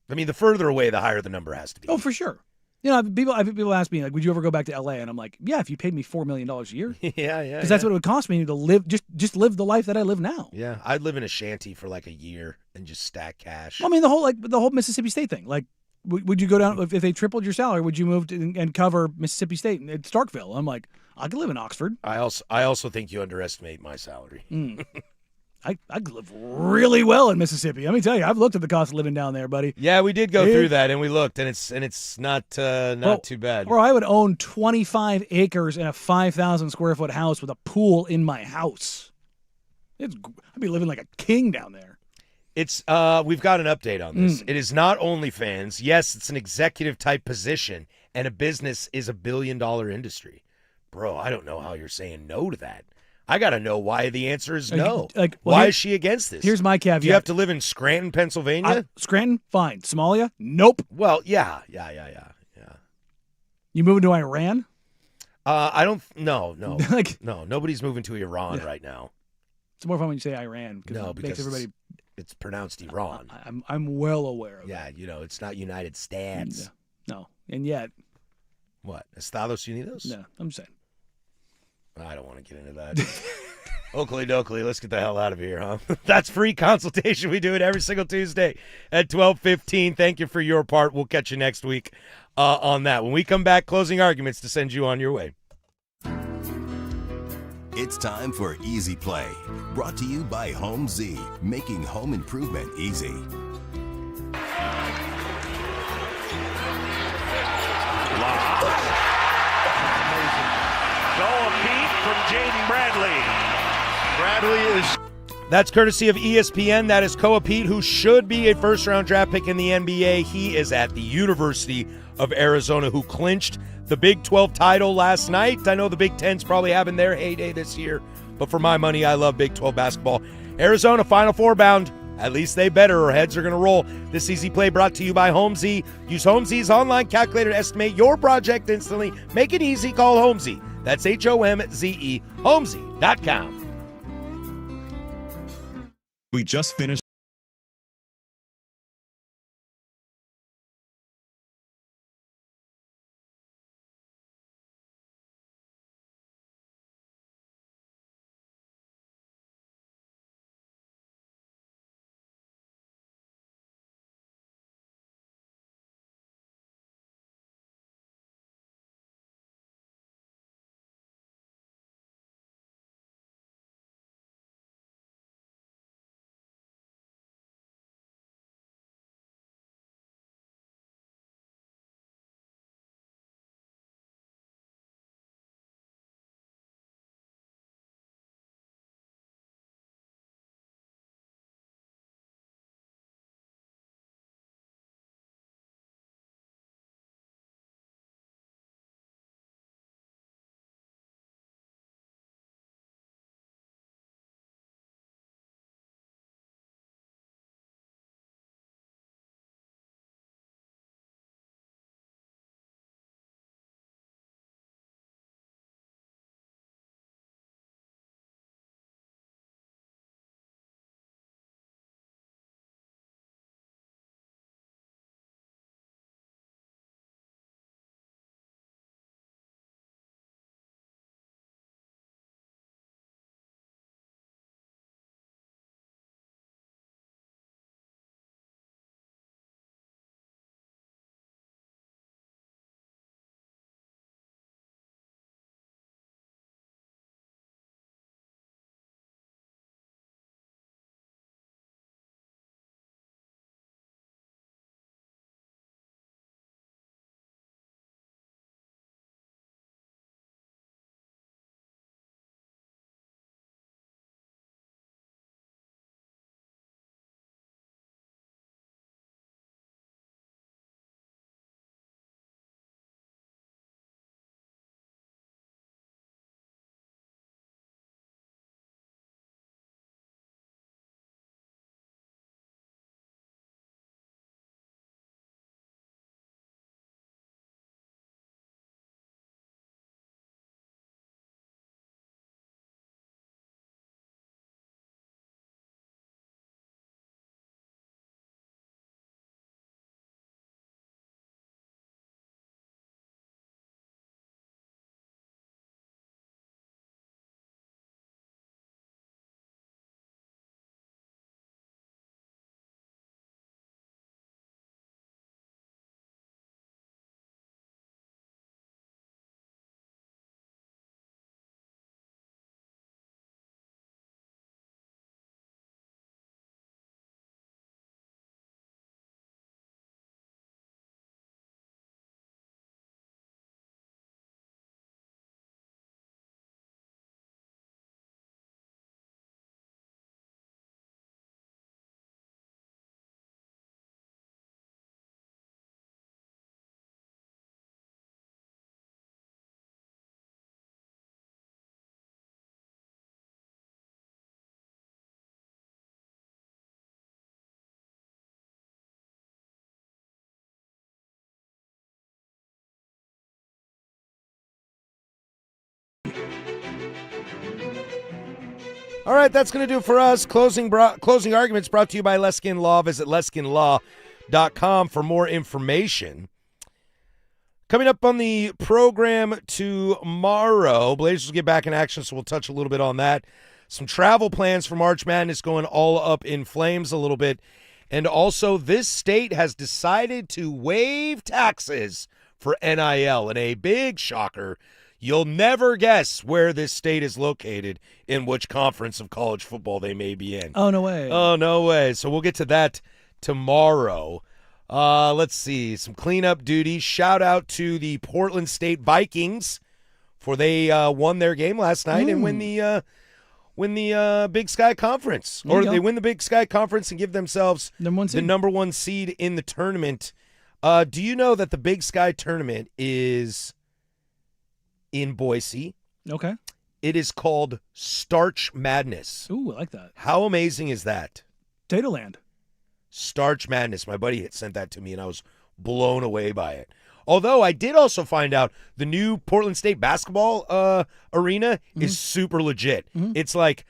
I mean, the further away, the higher the number has to be. Oh, for sure. You know, people ask me, like, would you ever go back to L.A.? And I'm like, yeah, if you paid me $4 million a year. Yeah. Because that's what it would cost me to live, just live the life that I live now. Yeah, I'd live in a shanty for like a year and just stack cash. I mean, the whole Mississippi State thing. Like, would you go down, if they tripled your salary, would you move and cover Mississippi State at Starkville? I'm like, I could live in Oxford. I also think you underestimate my salary. I could live really well in Mississippi. Let me tell you, I've looked at the cost of living down there, buddy. Yeah, we did go through that, and we looked, and it's not too bad. Or I would own 25 acres in a 5,000 square foot house with a pool in my house. I'd be living like a king down there. It's we've got an update on this. It is not OnlyFans. Yes, it's an executive type position, and a business is $1 billion industry. Bro, I don't know how you're saying no to that. I got to know why the answer is no. Why is she against this? Here's my caveat. Do you have to live in Scranton, Pennsylvania? Scranton, fine. Somalia? Nope. Well, yeah. You moving to Iran? I don't. No. Like, no, nobody's moving to Iran right now. It's more fun when you say Iran. No, because makes everybody. It's pronounced Iran. I'm well aware of that. Yeah, it's not United States. No, and yet. What? Estados Unidos? No, I'm just saying. I don't want to get into that. Oakley dokley, let's get the hell out of here, huh? That's free consultation. We do it every single Tuesday at 12:15. Thank you for your part. We'll catch you next week on that. When we come back, closing arguments to send you on your way. It's time for Easy Play, brought to you by Home Z, making home improvement easy. From Jaden Bradley. Bradley is... That's courtesy of ESPN. That is Koa Pete, who should be a first-round draft pick in the NBA. He is at the University of Arizona, who clinched the Big 12 title last night. I know the Big 10's probably having their heyday this year, but for my money, I love Big 12 basketball. Arizona, Final Four bound. At least they better, or heads are going to roll. This Easy Play brought to you by Home Z. Use Home Z's online calculator to estimate your project instantly. Make it easy. Call Home Z. That's HOMZE, homez.com. We just finished All right, that's going to do it for us. Closing arguments brought to you by Leskin Law. Visit leskinlaw.com for more information. Coming up on the program tomorrow, Blazers will get back in action, so we'll touch a little bit on that. Some travel plans for March Madness going all up in flames a little bit. And also, this state has decided to waive taxes for NIL. And a big shocker, you'll never guess where this state is located, in which conference of college football they may be in. Oh, no way. Oh, no way. So we'll get to that tomorrow. Let's see, some cleanup duties. Shout out to the Portland State Vikings for they won their game last night and win the Big Sky Conference. Or they win the Big Sky Conference and give themselves the number one seed in the tournament. Do you know that the Big Sky Tournament is in Boise? Okay. It is called Starch Madness. Ooh, I like that. How amazing is that? Dataland. Starch Madness. My buddy had sent that to me, and I was blown away by it. Although I did also find out the new Portland State basketball arena is super legit. It's like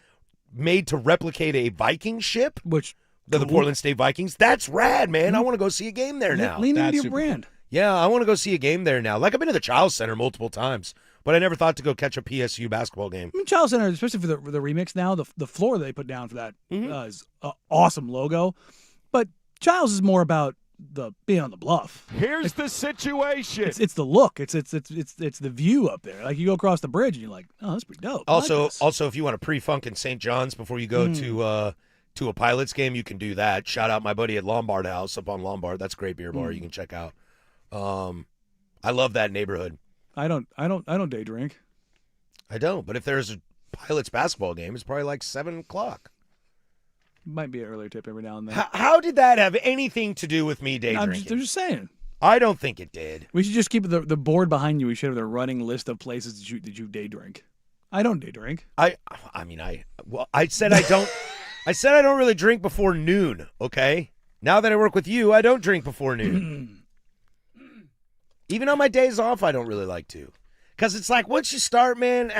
made to replicate a Viking ship, which the Portland State Vikings. That's rad, man. I want to go see a game there now. Lean into your brand. Yeah, I want to go see a game there now. Like, I've been to the Chiles Center multiple times, but I never thought to go catch a PSU basketball game. I mean, Chiles Center, especially for the remix now, the floor they put down for that is an awesome logo. But Chiles is more about the being on the bluff. Here's the situation. It's the look. It's the view up there. Like, you go across the bridge and you're like, oh, that's pretty dope. Also, if you want to pre-funk in St. John's before you go to a Pilots game, you can do that. Shout out my buddy at Lombard House up on Lombard. That's a great beer bar you can check out. I love that neighborhood. I don't day drink. I don't, but if there's a Pilots basketball game, it's probably like 7 o'clock. Might be an earlier tip every now and then. How did that have anything to do with me day drinking? I'm just saying. I don't think it did. We should just keep the board behind you. We should have the running list of places that you day drink. I don't day drink. I said I don't. I said I don't really drink before noon. Okay. Now that I work with you, I don't drink before noon. Even on my days off, I don't really like to, because it's like once you start, man,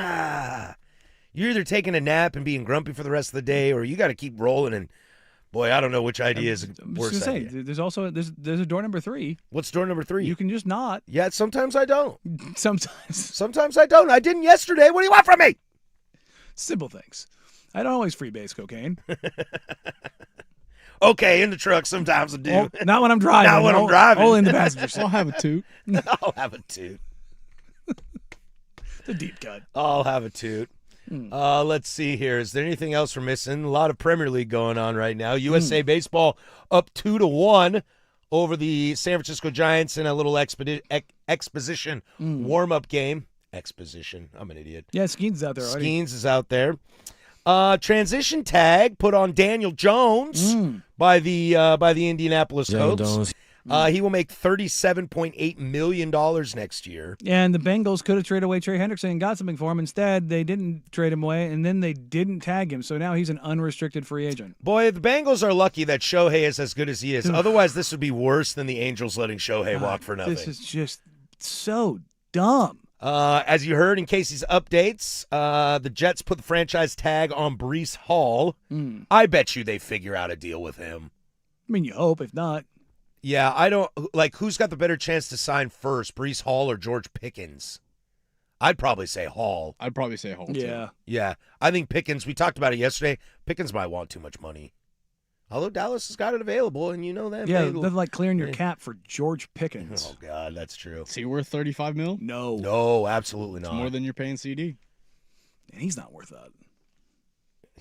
you're either taking a nap and being grumpy for the rest of the day, or you got to keep rolling. And boy, I don't know which idea is worse. There's also a door number 3. What's door number 3? You can just not. Yeah, sometimes I don't. Sometimes I don't. I didn't yesterday. What do you want from me? Simple things. I don't always freebase cocaine. Okay, in the truck sometimes I do. Well, not when I'm driving. Not when I'm driving. Only in the passenger seat. I'll have a toot. I'll have a toot. It's a deep cut. I'll have a toot. Let's see here. Is there anything else we're missing? A lot of Premier League going on right now. USA Baseball up 2-1 over the San Francisco Giants in a little exposition warm-up game. Exposition. I'm an idiot. Yeah, Skeens is out there already. Skeens is out there. Transition tag put on Daniel Jones by the Indianapolis Colts. He will make $37.8 million next year. And the Bengals could have traded away Trey Hendrickson and got something for him. Instead, they didn't trade him away, and then they didn't tag him. So now he's an unrestricted free agent. Boy, the Bengals are lucky that Shohei is as good as he is. Otherwise, this would be worse than the Angels letting Shohei walk for nothing. This is just so dumb. As you heard in Casey's updates, the Jets put the franchise tag on Breece Hall. I bet you they figure out a deal with him. I mean, you hope. If not. Yeah, I don't like who's got the better chance to sign first, Breece Hall or George Pickens? I'd probably say Hall. Yeah. Yeah. I think Pickens, we talked about it yesterday, Pickens might want too much money. Although Dallas has got it available, and you know that. Yeah, they're like clearing your cap for George Pickens. Oh, God, that's true. Is he worth $35 million? No. No, absolutely not. It's more than you're paying CD. And he's not worth that.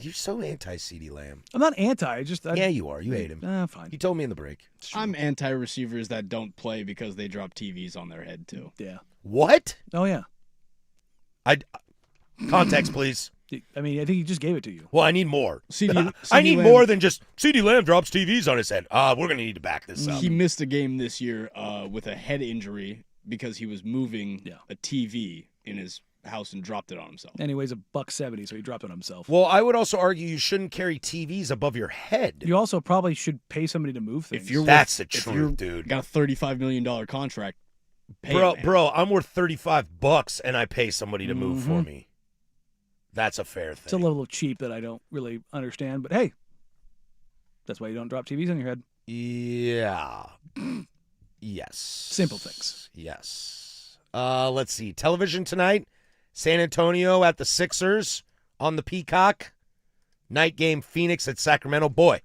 You're so anti-CD Lamb. I'm not anti. Yeah, you are. You hate him. Fine. You told me in the break. I'm anti-receivers that don't play because they drop TVs on their head, too. Yeah. What? Oh, yeah. Context, please. I mean, I think he just gave it to you. Well, I need more. CD I need more than just CD Lamb drops TVs on his head. We're going to need to back this up. He missed a game this year with a head injury because he was moving a TV in his house and dropped it on himself. And he weighs $170, so he dropped it on himself. Well, I would also argue you shouldn't carry TVs above your head. You also probably should pay somebody to move things. That's the truth, dude. Got a $35 million contract. Bro, I'm worth $35 and I pay somebody to move for me. That's a fair thing. It's a little cheap that I don't really understand, but hey, that's why you don't drop TVs on your head. Yeah. Yes. Simple things. Yes. Let's see. Television tonight. San Antonio at the Sixers on the Peacock. Night game, Phoenix at Sacramento. Boy,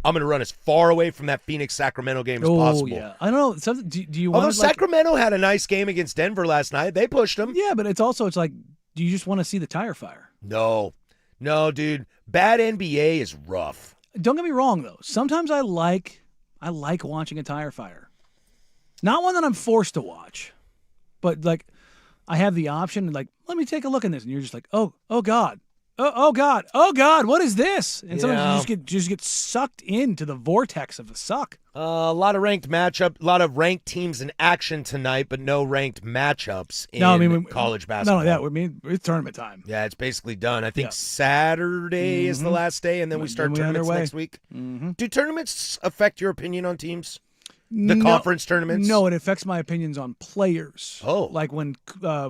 I'm going to run as far away from that Phoenix-Sacramento game as possible. Yeah. I don't know. Do you want Although Sacramento had a nice game against Denver last night. They pushed them. Yeah, but it's like, do you just want to see the tire fire? No, dude. Bad NBA is rough. Don't get me wrong, though. Sometimes I like watching a tire fire. Not one that I'm forced to watch, but like I have the option. Like, let me take a look at this, and you're just like, oh God. Oh God! What is this? And sometimes you just get sucked into the vortex of the suck. A lot of ranked matchup, a lot of ranked teams in action tonight, but no ranked matchups in college basketball. Not only that, it's tournament time. Yeah, it's basically done. I think Saturday is the last day, and then we start tournaments next week. Do tournaments affect your opinion on teams? The conference tournaments? No, it affects my opinions on players. Oh. Like when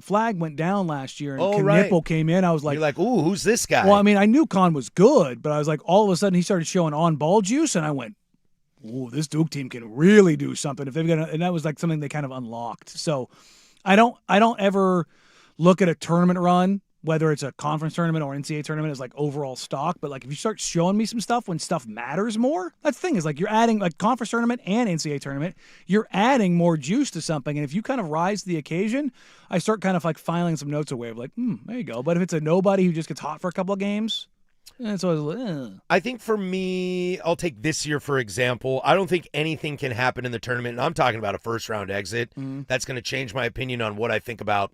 Flag went down last year and Knipple came in, I was like... You're like, ooh, who's this guy? Well, I mean, I knew Con was good, but I was like, all of a sudden he started showing on-ball juice, and I went, ooh, this Duke team can really do something. And that was like something they kind of unlocked. So I don't ever look at a tournament run, whether it's a conference tournament or NCAA tournament, as like overall stock. But like if you start showing me some stuff when stuff matters more, that's the thing is like you're adding like conference tournament and NCAA tournament, you're adding more juice to something. And if you kind of rise to the occasion, I start kind of like filing some notes away of like, there you go. But if it's a nobody who just gets hot for a couple of games, it's always like, I think for me, I'll take this year for example. I don't think anything can happen in the tournament. And I'm talking about a first round exit. That's going to change my opinion on what I think about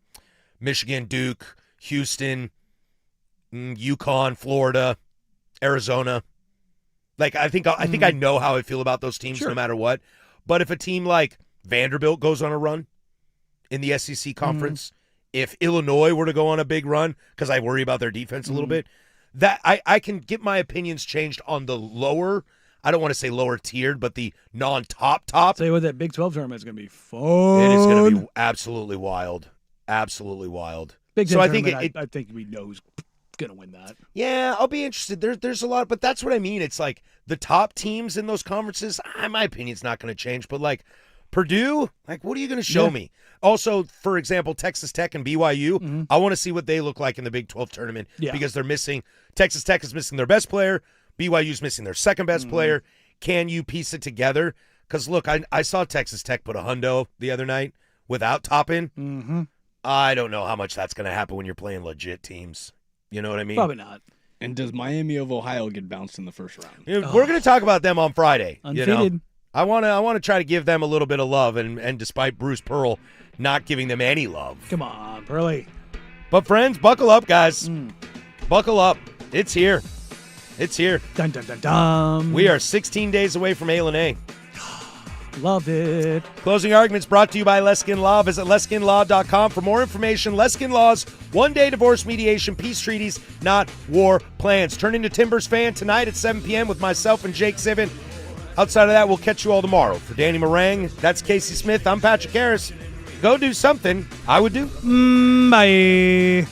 Michigan, Duke, Houston, UConn, Florida, Arizona. Like I think I know how I feel about those teams no matter what. But if a team like Vanderbilt goes on a run in the SEC conference, if Illinois were to go on a big run, because I worry about their defense a little bit, that I can get my opinions changed on the lower, I don't want to say lower tiered, but the non-top. Tell you what, that Big 12 tournament is going to be fun. It is going to be absolutely wild. Absolutely wild. So I think I think we know who's going to win that. Yeah, I'll be interested. There's a lot, but that's what I mean. It's like the top teams in those conferences, my opinion's not going to change, but like Purdue, like what are you going to show me? Also, for example, Texas Tech and BYU, I want to see what they look like in the Big 12 tournament because they're missing, Texas Tech is missing their best player, BYU's missing their second best player. Can you piece it together? Because look, I saw Texas Tech put a hundo the other night without Toppin. I don't know how much that's going to happen when you're playing legit teams. You know what I mean? Probably not. And does Miami of Ohio get bounced in the first round? We're going to talk about them on Friday. Undefeated. You know? I want to try to give them a little bit of love, and despite Bruce Pearl not giving them any love. Come on, Pearly. But friends, buckle up, guys. Buckle up. It's here. It's here. Dun, dun, dun, dun. We are 16 days away from A. Love it. Closing arguments brought to you by Leskin Law. Visit leskinlaw.com for more information. Leskin Law's one-day divorce mediation, peace treaties, not war plans. Turn into Timbers fan tonight at 7 p.m. with myself and Jake Sivan. Outside of that, we'll catch you all tomorrow. For Danny Meringue, that's Casey Smith. I'm Patrick Harris. Go do something I would do. Bye.